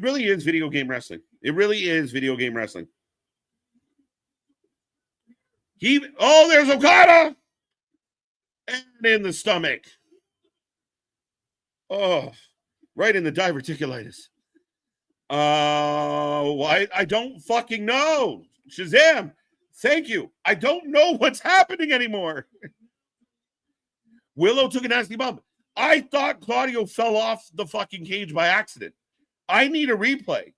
Speaker 1: really is video game wrestling. It really is video game wrestling. There's Okada. And in the stomach. Oh, right in the diverticulitis. I don't fucking know. Shazam. Thank you. I don't know what's happening anymore. Willow took a nasty bump. I thought Claudio fell off the fucking cage by accident. I need a replay.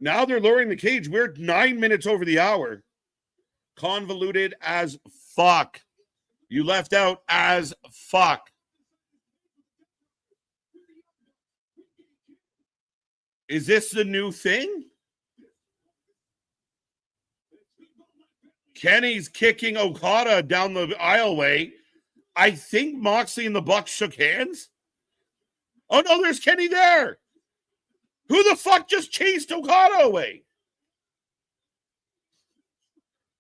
Speaker 1: Now they're lowering the cage. We're 9 minutes over the hour. Convoluted as fuck. You left out as fuck. Is this the new thing? Kenny's kicking Okada down the aisleway. I think Moxley and the Bucks shook hands. Oh, no, there's Kenny there. Who the fuck just chased Okada away?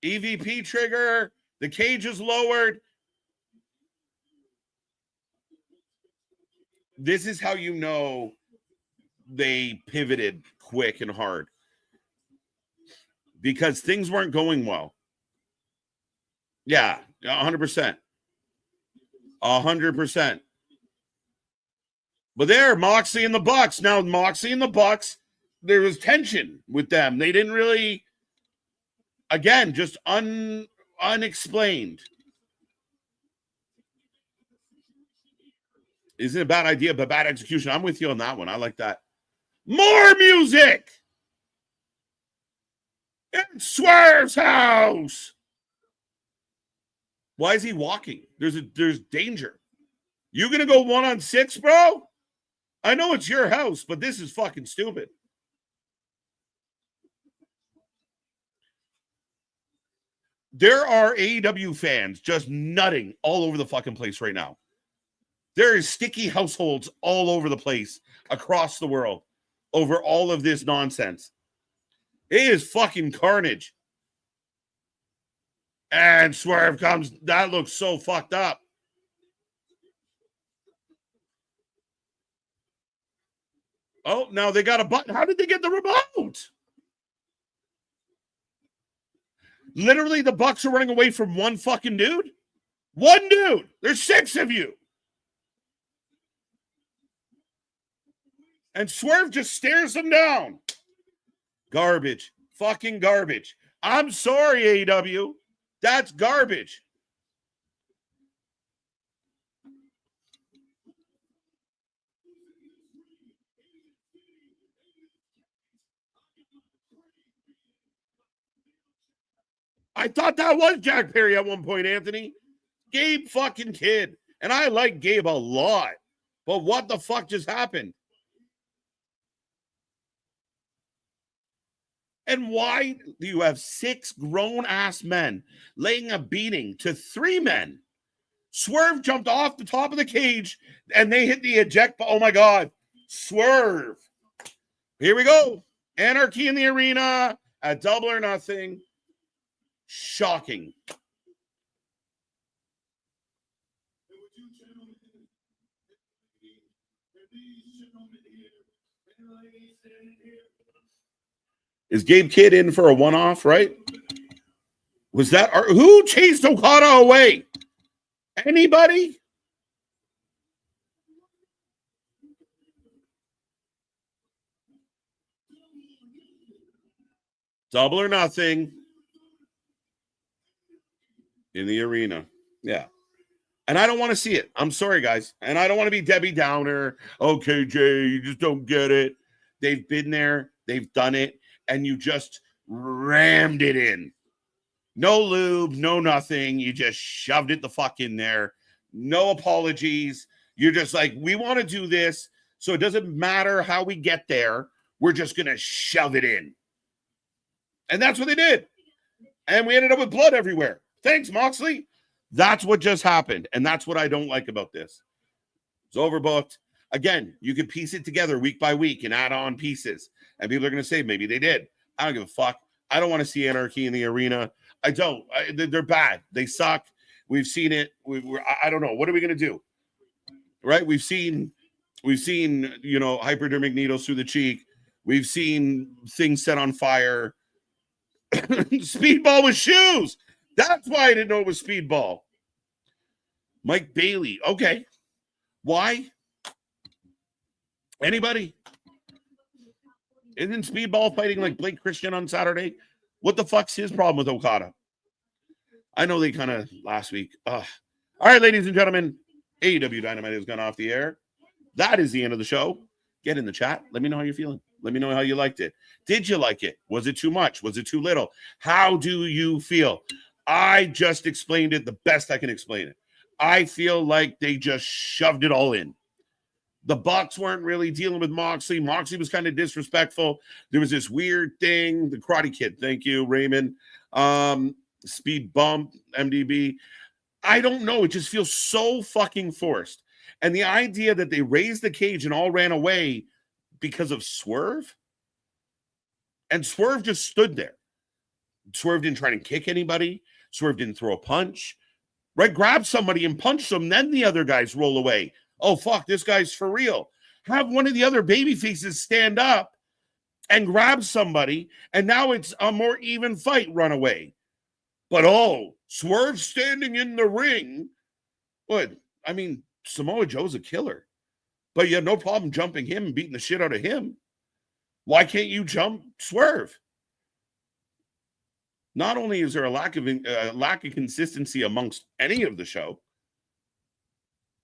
Speaker 1: EVP trigger. The cage is lowered. This is how you know they pivoted quick and hard. Because things weren't going well. Yeah, 100%. 100%. But there, Moxley and the Bucks. Now, Moxley and the Bucks, there was tension with them. They didn't really, again, just unexplained. Isn't a bad idea, but bad execution. I'm with you on that one. I like that. More music! In Swerve's house! Why is he walking? There's danger. You gonna go 1-on-6, bro? I know it's your house, but this is fucking stupid. There are AEW fans just nutting all over the fucking place right now. There is sticky households all over the place across the world over all of this nonsense. It is fucking carnage. And Swerve comes. That looks so fucked up. Oh, now they got a button. How did they get the remote? Literally, the Bucks are running away from one fucking dude. One dude. There's 6 of you. And Swerve just stares them down. Garbage. Fucking garbage. I'm sorry, AEW. That's garbage. I thought that was Jack Perry at one point, Anthony. Gabe fucking Kidd. And I like Gabe a lot. But what the fuck just happened? And why do you have 6 grown-ass men laying a beating to 3 men? Swerve jumped off the top of the cage, and they hit the eject. Oh, my God. Swerve. Here we go. Anarchy in the arena at Double or Nothing. Shocking. Is Gabe Kidd in for a one-off, right? Was that who chased Okada away? Anybody? Double or Nothing in the arena. Yeah. And I don't want to see it. I'm sorry, guys. And I don't want to be Debbie Downer. Okay, Jay, you just don't get it. They've been there. They've done it. And you just rammed it in. No lube, no nothing. You just shoved it the fuck in there. No apologies. You're just like, we want to do this, so it doesn't matter how we get there. We're just going to shove it in. And that's what they did. And we ended up with blood everywhere. Thanks, Moxley. That's what just happened. And that's what I don't like about this. It's overbooked. Again, you can piece it together week by week and add on pieces. And people are going to say, maybe they did. I don't give a fuck. I don't want to see Anarchy in the arena. I don't. They're bad. They suck. We've seen it. I don't know. What are we going to do? Right? We've seen, hypodermic needles through the cheek. We've seen things set on fire. Speedball with shoes. That's why I didn't know it was Speedball. Mike Bailey. Okay. Why? Anybody? Isn't Speedball fighting like Blake Christian on Saturday? What the fuck's his problem with Okada? I know they kind of last week. All right, ladies and gentlemen, AEW Dynamite has gone off the air. That is the end of the show. Get in the chat. Let me know how you're feeling. Let me know how you liked it. Did you like it? Was it too much? Was it too little? How do you feel? I just explained it the best I can explain it. I feel like they just shoved it all in. The Bucks weren't really dealing with Moxley. Moxley was kind of disrespectful. There was this weird thing. The Karate Kid. Thank you, Raymond. Speed bump, MDB. I don't know. It just feels so fucking forced. And the idea that they raised the cage and all ran away because of Swerve. And Swerve just stood there. Swerve didn't try to kick anybody. Swerve didn't throw a punch. Right? Grab somebody and punch them. Then the other guys roll away. Oh, fuck, this guy's for real. Have one of the other baby faces stand up and grab somebody, and now it's a more even fight, run away. But, Swerve standing in the ring. What? I mean, Samoa Joe's a killer. But you have no problem jumping him and beating the shit out of him. Why can't you jump Swerve? Not only is there a lack of consistency amongst any of the show,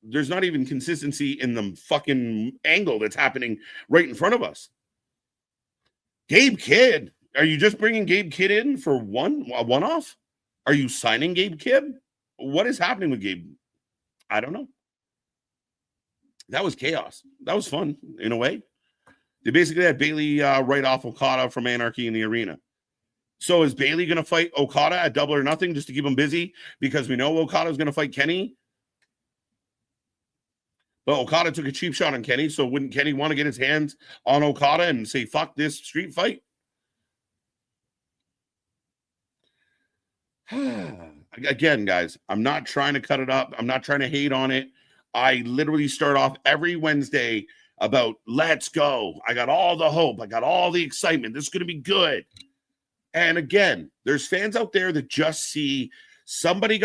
Speaker 1: there's not even consistency in the fucking angle that's happening right in front of us. Gabe Kidd. Are you just bringing Gabe Kidd in for a one-off? Are you signing Gabe Kidd? What is happening with Gabe? I don't know. That was chaos. That was fun in a way. They basically had Bailey write off Okada from Anarchy in the arena. So is Bailey going to fight Okada at Double or Nothing just to keep him busy because we know Okada is going to fight Kenny? But Okada took a cheap shot on Kenny, so wouldn't Kenny want to get his hands on Okada and say, fuck this street fight? Again, guys, I'm not trying to cut it up. I'm not trying to hate on it. I literally start off every Wednesday about let's go. I got all the hope. I got all the excitement. This is going to be good. And again, there's fans out there that just see somebody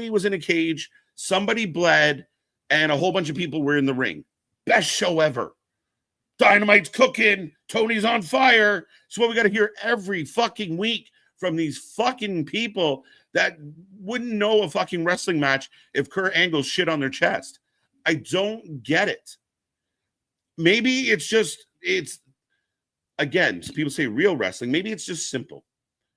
Speaker 1: was in a cage, somebody bled, and a whole bunch of people were in the ring. Best show ever. Dynamite's cooking. Tony's on fire. So what we got to hear every fucking week from these fucking people that wouldn't know a fucking wrestling match if Kurt Angle shit on their chest. I don't get it. Maybe it's again, people say real wrestling. Maybe it's just simple.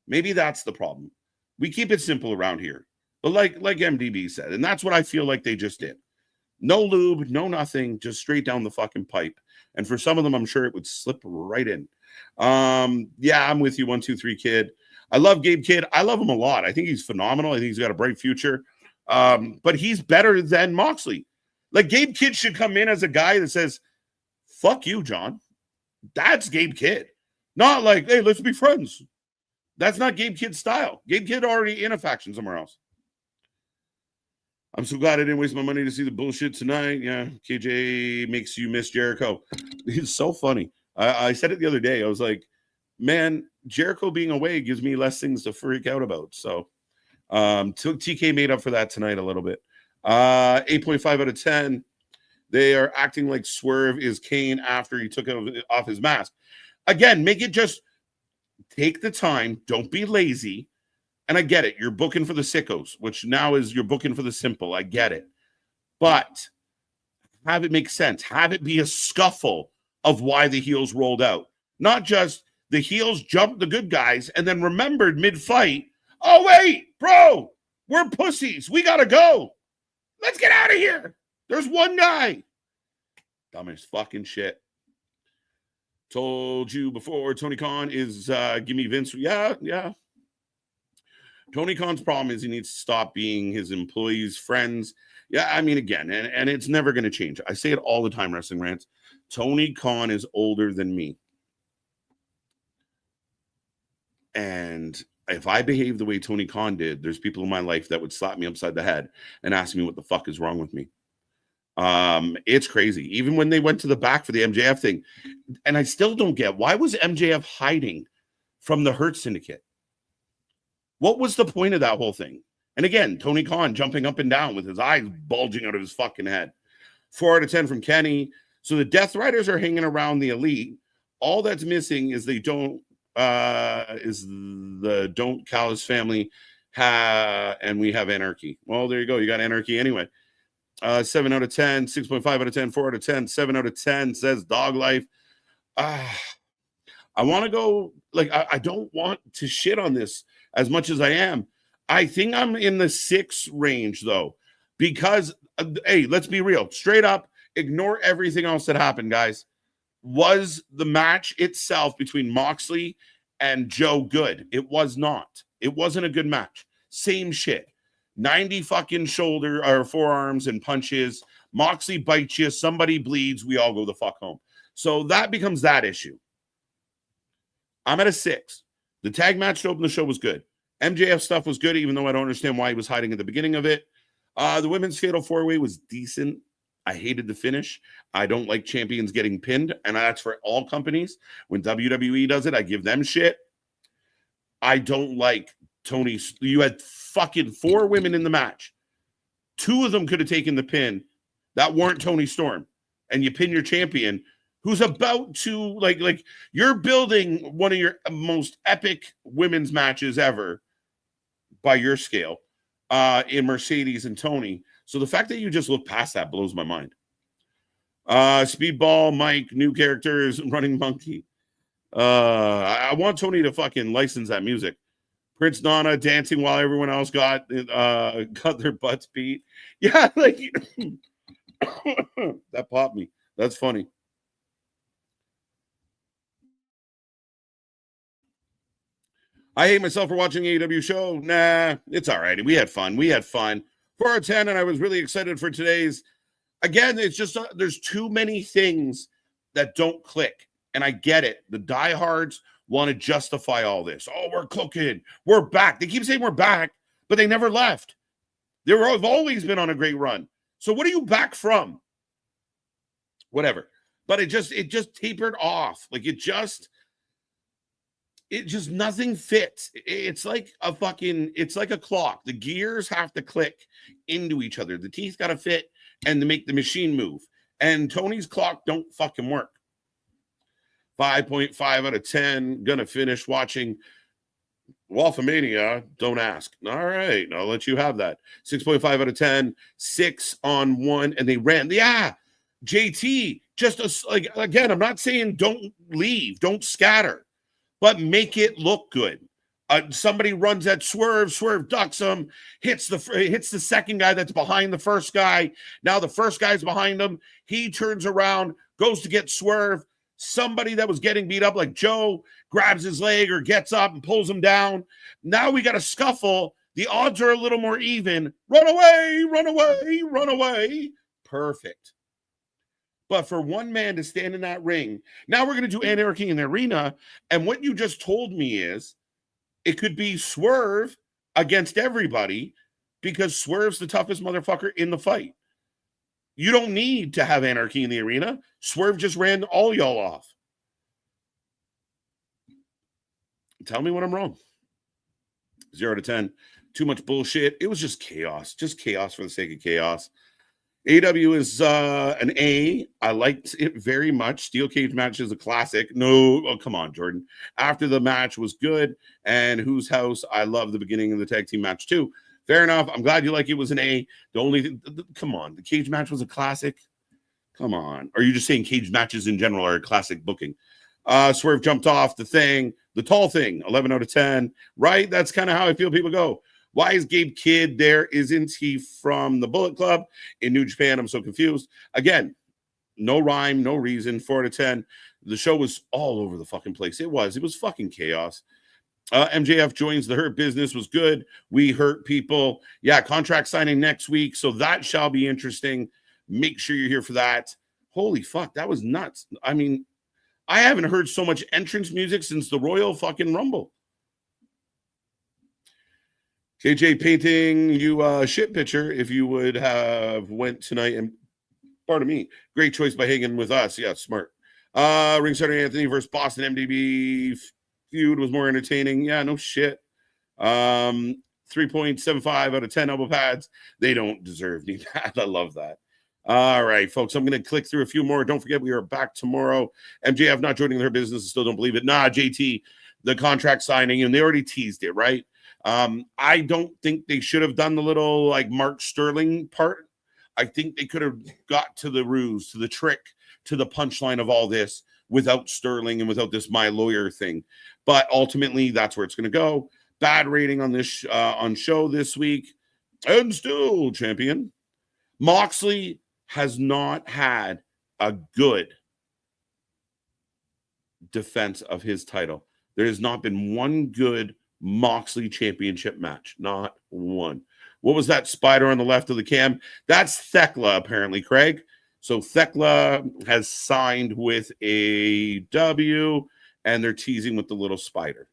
Speaker 1: Maybe that's the problem. We keep it simple around here. But like MDB said, and that's what I feel like they just did. No lube, no nothing, just straight down the fucking pipe. And for some of them, I'm sure it would slip right in. Yeah, I'm with you, 123 Kid. I love Gabe Kidd. I love him a lot. I think he's phenomenal. I think he's got a bright future. But he's better than Moxley. Like Gabe Kidd should come in as a guy that says, fuck you, John. That's Gabe Kidd. Not like, hey, let's be friends. That's not Gabe Kidd's style. Gabe Kidd already in a faction somewhere else. I'm so glad I didn't waste my money to see the bullshit tonight. Yeah, KJ makes you miss Jericho. It's so funny. I said it the other day. I was like, man, Jericho being away gives me less things to freak out about. So TK made up for that tonight a little bit. 8.5 out of 10. They are acting like Swerve is Kane after he took off his mask. Again, make it just take the time. Don't be lazy. And I get it. You're booking for the sickos, which now is you're booking for the simple. I get it. But have it make sense. Have it be a scuffle of why the heels rolled out. Not just the heels jumped the good guys and then remembered mid-fight, oh, wait, bro, we're pussies. We got to go. Let's get out of here. There's one guy. Dumbest fucking shit. Told you before, Tony Khan is give me Vince. Yeah. Tony Khan's problem is he needs to stop being his employees' friends. Yeah, I mean, again, and it's never going to change. I say it all the time, Wrestling Rants. Tony Khan is older than me. And if I behave the way Tony Khan did, there's people in my life that would slap me upside the head and ask me what the fuck is wrong with me. It's crazy. Even when they went to the back for the MJF thing, and I still don't get, why was MJF hiding from the Hurt Syndicate? What was the point of that whole thing? And again, Tony Khan jumping up and down with his eyes bulging out of his fucking head. 4 out of 10 from Kenny. So the Death Riders are hanging around the Elite. All that's missing is don't Callis family and we have Anarchy. Well, there you go. You got Anarchy anyway. 7 out of 10, 6.5 out of 10, 4 out of 10, 7 out of 10 says Dog Life. I want to go, like, I don't want to shit on this as much as I am. I think I'm in the 6 range, though, because, hey, let's be real. Straight up, ignore everything else that happened, guys. Was the match itself between Moxley and Joe good? It was not. It wasn't a good match. Same shit. 90 fucking shoulder or forearms and punches. Moxley bites you. Somebody bleeds. We all go the fuck home. So that becomes that issue. I'm at a 6. The tag match to open the show was good. MJF stuff was good, even though I don't understand why he was hiding at the beginning of it. The women's fatal 4-way was decent. I hated the finish. I don't like champions getting pinned, and that's for all companies. When WWE does it, I give them shit. I don't like Tony. You had fucking 4 women in the match. 2 of them could have taken the pin that weren't Tony Storm, and you pin your champion who's about to, like you're building one of your most epic women's matches ever by your scale in Mercedes and Tony. So the fact that you just look past that blows my mind. Speedball, Mike, new characters, Running Monkey. I want Tony to fucking license that music. Prince Nana dancing while everyone else got their butts beat. Yeah, like that popped me. That's funny. I hate myself for watching AEW show. Nah, it's all right. We had fun. 4 out of 10, and I was really excited for today's. Again, it's just there's too many things that don't click, and I get it. The diehards want to justify all this. Oh, we're cooking. We're back. They keep saying we're back, but they never left. They've always been on a great run. So what are you back from? Whatever. But it just tapered off. Like it just nothing fits. It's like a clock. The gears have to click into each other. The teeth got to fit and to make the machine move. And Tony's clock don't fucking work. 5.5 out of 10. Gonna finish watching Wolfomania. Don't ask. All right, I'll let you have that. 6.5 out of 10. 6 on 1, and they ran. Yeah, JT. Again, I'm not saying don't leave, don't scatter, but make it look good. Somebody runs at Swerve ducks him, hits the second guy that's behind the first guy. Now the first guy's behind him. He turns around, goes to get Swerve. Somebody that was getting beat up like Joe grabs his leg or gets up and pulls him down. Now we got a scuffle. The odds are a little more even. Run away. Perfect. But for one man to stand in that ring, now we're going to do anarchy in the arena. And what you just told me is it could be Swerve against everybody because Swerve's the toughest motherfucker in the fight. You don't need to have anarchy in the arena. Swerve just ran all y'all off. Tell me when I'm wrong. 0 to 10. Too much bullshit. It was just chaos. Just chaos for the sake of chaos. AEW is an A. I liked it very much. Steel cage match is a classic. No, oh, come on, Jordan. After the match was good. And Whose House? I love the beginning of the tag team match too. Fair enough. I'm glad you like it was an A. Come on. The cage match was a classic. Come on. Are you just saying cage matches in general are a classic booking? Swerve jumped off the tall thing, 11 out of 10. Right? That's kind of how I feel people go. Why is Gabe Kidd there? Isn't he from the Bullet Club in New Japan? I'm so confused. Again, no rhyme, no reason. 4 out of 10. The show was all over the fucking place. It was fucking chaos. MJF joins the Hurt Business was good. We hurt people. Yeah, contract signing next week. So that shall be interesting. Make sure you're here for that. Holy fuck, that was nuts. I mean, I haven't heard so much entrance music since the Royal fucking Rumble. KJ painting you a shit picture if you would have went tonight. And pardon me, great choice by hanging with us. Yeah, smart. Ringside Anthony versus Boston MDB feud was more entertaining. Yeah, no shit. 3.75 out of 10 elbow pads. They don't deserve any that. I love that. All right, folks, I'm going to click through a few more. Don't forget, we are back tomorrow. MJF not joining their business. Still don't believe it. Nah, JT, the contract signing, and they already teased it, right? I don't think they should have done the little like Mark Sterling part. I think they could have got to the ruse, to the trick, to the punchline of all this without Sterling and without this my lawyer thing. But ultimately, that's where it's going to go. Bad rating on this on show this week. And still champion. Moxley has not had a good defense of his title. There has not been one good Moxley championship match. Not one. What was that spider on the left of the cam? That's Thekla, apparently, Craig. So Thekla has signed with AEW, and they're teasing with the little spider.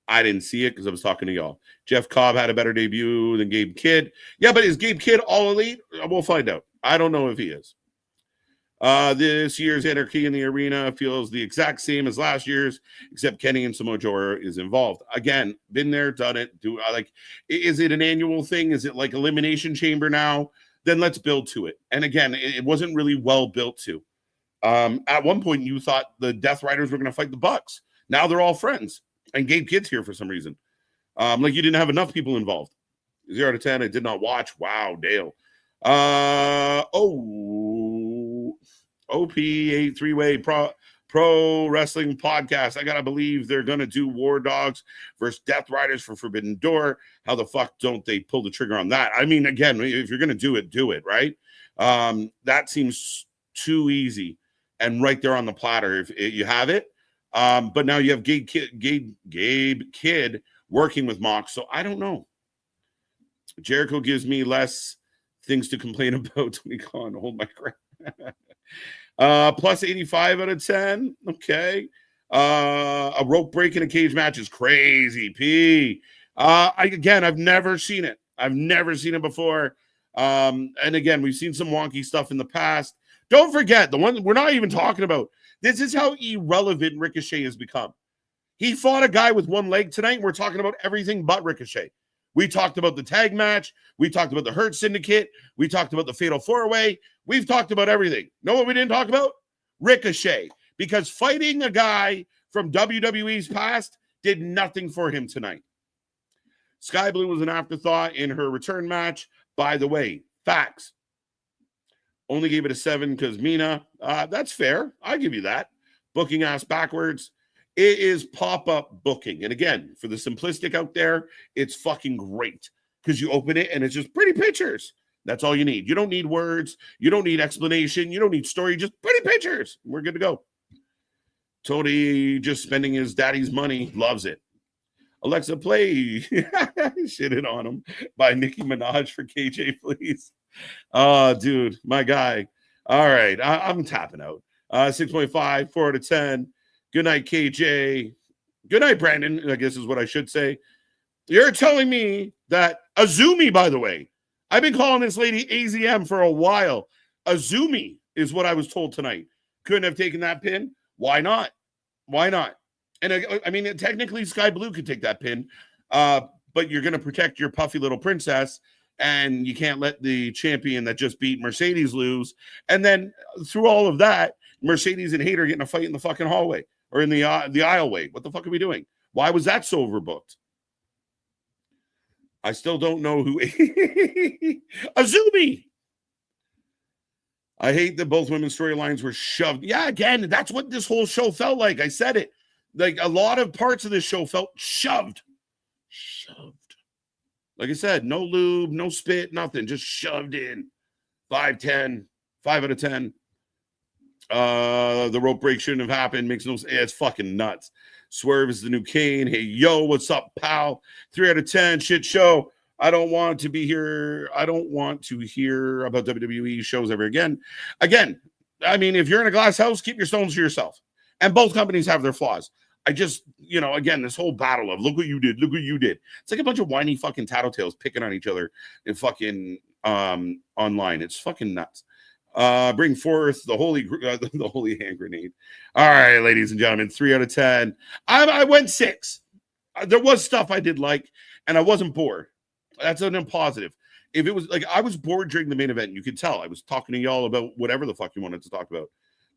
Speaker 1: I didn't see it because I was talking to y'all. Jeff Cobb had a better debut than Gabe Kidd. Yeah, but is Gabe Kidd all elite? We'll find out. I don't know if he is. This year's Anarchy in the Arena feels the exact same as last year's, except Kenny and Samoa Joe is involved. Again, been there, done it. Is it an annual thing? Is it like Elimination Chamber now? Then let's build to it. And again, it wasn't really well built to. At one point, you thought the Death Riders were going to fight the Bucks. Now they're all friends. And Gabe Kidd's here for some reason. You didn't have enough people involved. 0 to 10. I did not watch. Wow, Dale. OP8 three-way pro wrestling podcast. I gotta believe they're gonna do War Dogs versus Death Riders for Forbidden Door. How the fuck don't they pull the trigger on that? I mean, again, if you're gonna do it, right? That seems too easy and right there on the platter. If you have it, But now you have Gabe Kidd working with Mox, so I don't know. Jericho gives me less things to complain about. We can't hold my crap. Plus 85 out of 10. Okay. A rope break in a cage match is crazy. P. I've never seen it. I've never seen it before. And again, we've seen some wonky stuff in the past. Don't forget the one we're not even talking about. This is how irrelevant Ricochet has become. He fought a guy with one leg tonight. And we're talking about everything but Ricochet. We talked about the tag match. We talked about the Hurt Syndicate. We talked about the Fatal 4-Way. We've talked about everything. Know what we didn't talk about? Ricochet. Because fighting a guy from WWE's past did nothing for him tonight. Sky Blue was an afterthought in her return match. By the way, facts. Only gave it a 7 because Mina. That's fair. I give you that. Booking ass backwards. It is pop-up booking. And again, for the simplistic out there, it's fucking great. Because you open it and it's just pretty pictures. That's all you need. You don't need words. You don't need explanation. You don't need story. Just pretty pictures. We're good to go. Tony just spending his daddy's money. Loves it. Alexa, play Shitting on Him by Nicki Minaj for KJ, please. Oh, dude, my guy. All right, I'm tapping out. 6.5, 4 out of 10. Good night, KJ. Good night, Brandon, I guess is what I should say. You're telling me that Azumi, by the way, I've been calling this lady AZM for a while. Azumi is what I was told tonight. Couldn't have taken that pin. Why not? Why not? And I mean, technically, Sky Blue could take that pin, but you're going to protect your puffy little princess, and you can't let the champion that just beat Mercedes lose. And then through all of that, Mercedes and Hayter getting a fight in the fucking hallway or in the aisleway. What the fuck are we doing? Why was that so overbooked? I still don't know who. Azumi. I hate that both women's storylines were shoved. Yeah, again, that's what this whole show felt like. I said it. Like a lot of parts of this show felt shoved. Like I said, no lube, no spit, nothing. Just shoved in. 5 out of 10. The rope break shouldn't have happened. Makes no sense. It's fucking nuts. Swerve is the new Kane. Hey, yo, what's up, pal? 3 out of 10. Shit show. I don't want to be here. I don't want to hear about WWE shows ever again. Again, I mean, if you're in a glass house, keep your stones to yourself. And both companies have their flaws. I just, again, this whole battle of look what you did. It's like a bunch of whiny fucking tattletales picking on each other and fucking online. It's fucking nuts. Bring forth the holy hand grenade. All right, ladies and gentlemen, 3 out of 10. I went 6. There was stuff I did like, and I wasn't bored. That's an positive. If it was like I was bored during the main event, you could tell I was talking to y'all about whatever the fuck you wanted to talk about.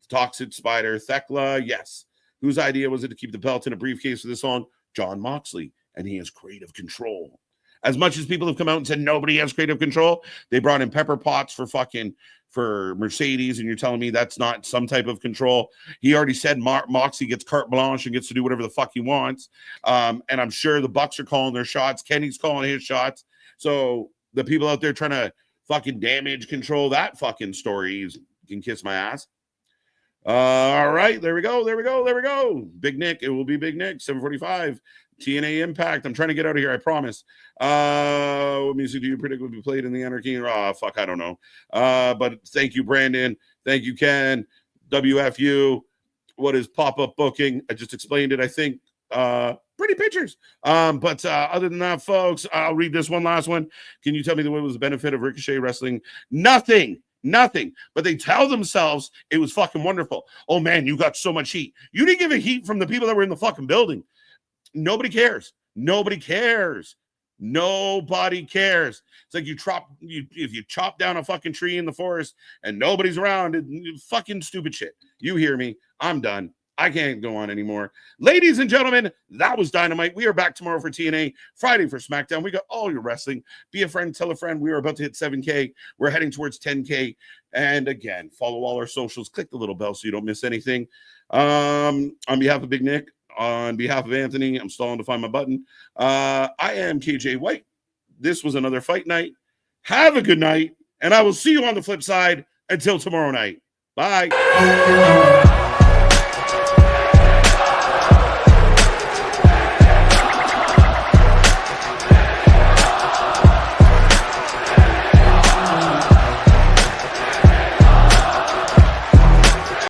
Speaker 1: Toxic Spider, Thekla, yes. Whose idea was it to keep the belt in a briefcase for this long? John Moxley, and he has creative control. As much as people have come out and said nobody has creative control, they brought in Pepper Potts for Mercedes, and you're telling me that's not some type of control. He already said Moxley gets carte blanche and gets to do whatever the fuck he wants. And I'm sure the Bucks are calling their shots. Kenny's calling his shots. So the people out there trying to fucking damage control that fucking story can kiss my ass. All right, there we go. Big Nick, it will be Big Nick, 7:45. TNA Impact. I'm trying to get out of here, I promise. What music do you predict will be played in the Anarchy? Oh, fuck, I don't know. But thank you, Brandon. Thank you, Ken. WFU. What is pop-up booking? I just explained it, I think. Pretty pictures. But other than that, folks, I'll read this one last one. Can you tell me what was the benefit of Ricochet wrestling? Nothing. But they tell themselves it was fucking wonderful. Oh, man, you got so much heat. You didn't give a heat from the people that were in the fucking building. Nobody cares. It's like if you chop down a fucking tree in the forest and nobody's around, fucking stupid shit. You hear me? I'm done. I can't go on anymore. Ladies and gentlemen, that was Dynamite. We are back tomorrow for TNA, Friday for SmackDown. We got all your wrestling. Be a friend, tell a friend. We are about to hit 7K. We're heading towards 10K. And again, follow all our socials. Click the little bell so you don't miss anything. On behalf of Big Nick, on behalf of Anthony, I'm stalling to find my button. I am KJ White. This was another fight night. Have a good night, and I will see you on the flip side until tomorrow night. Bye.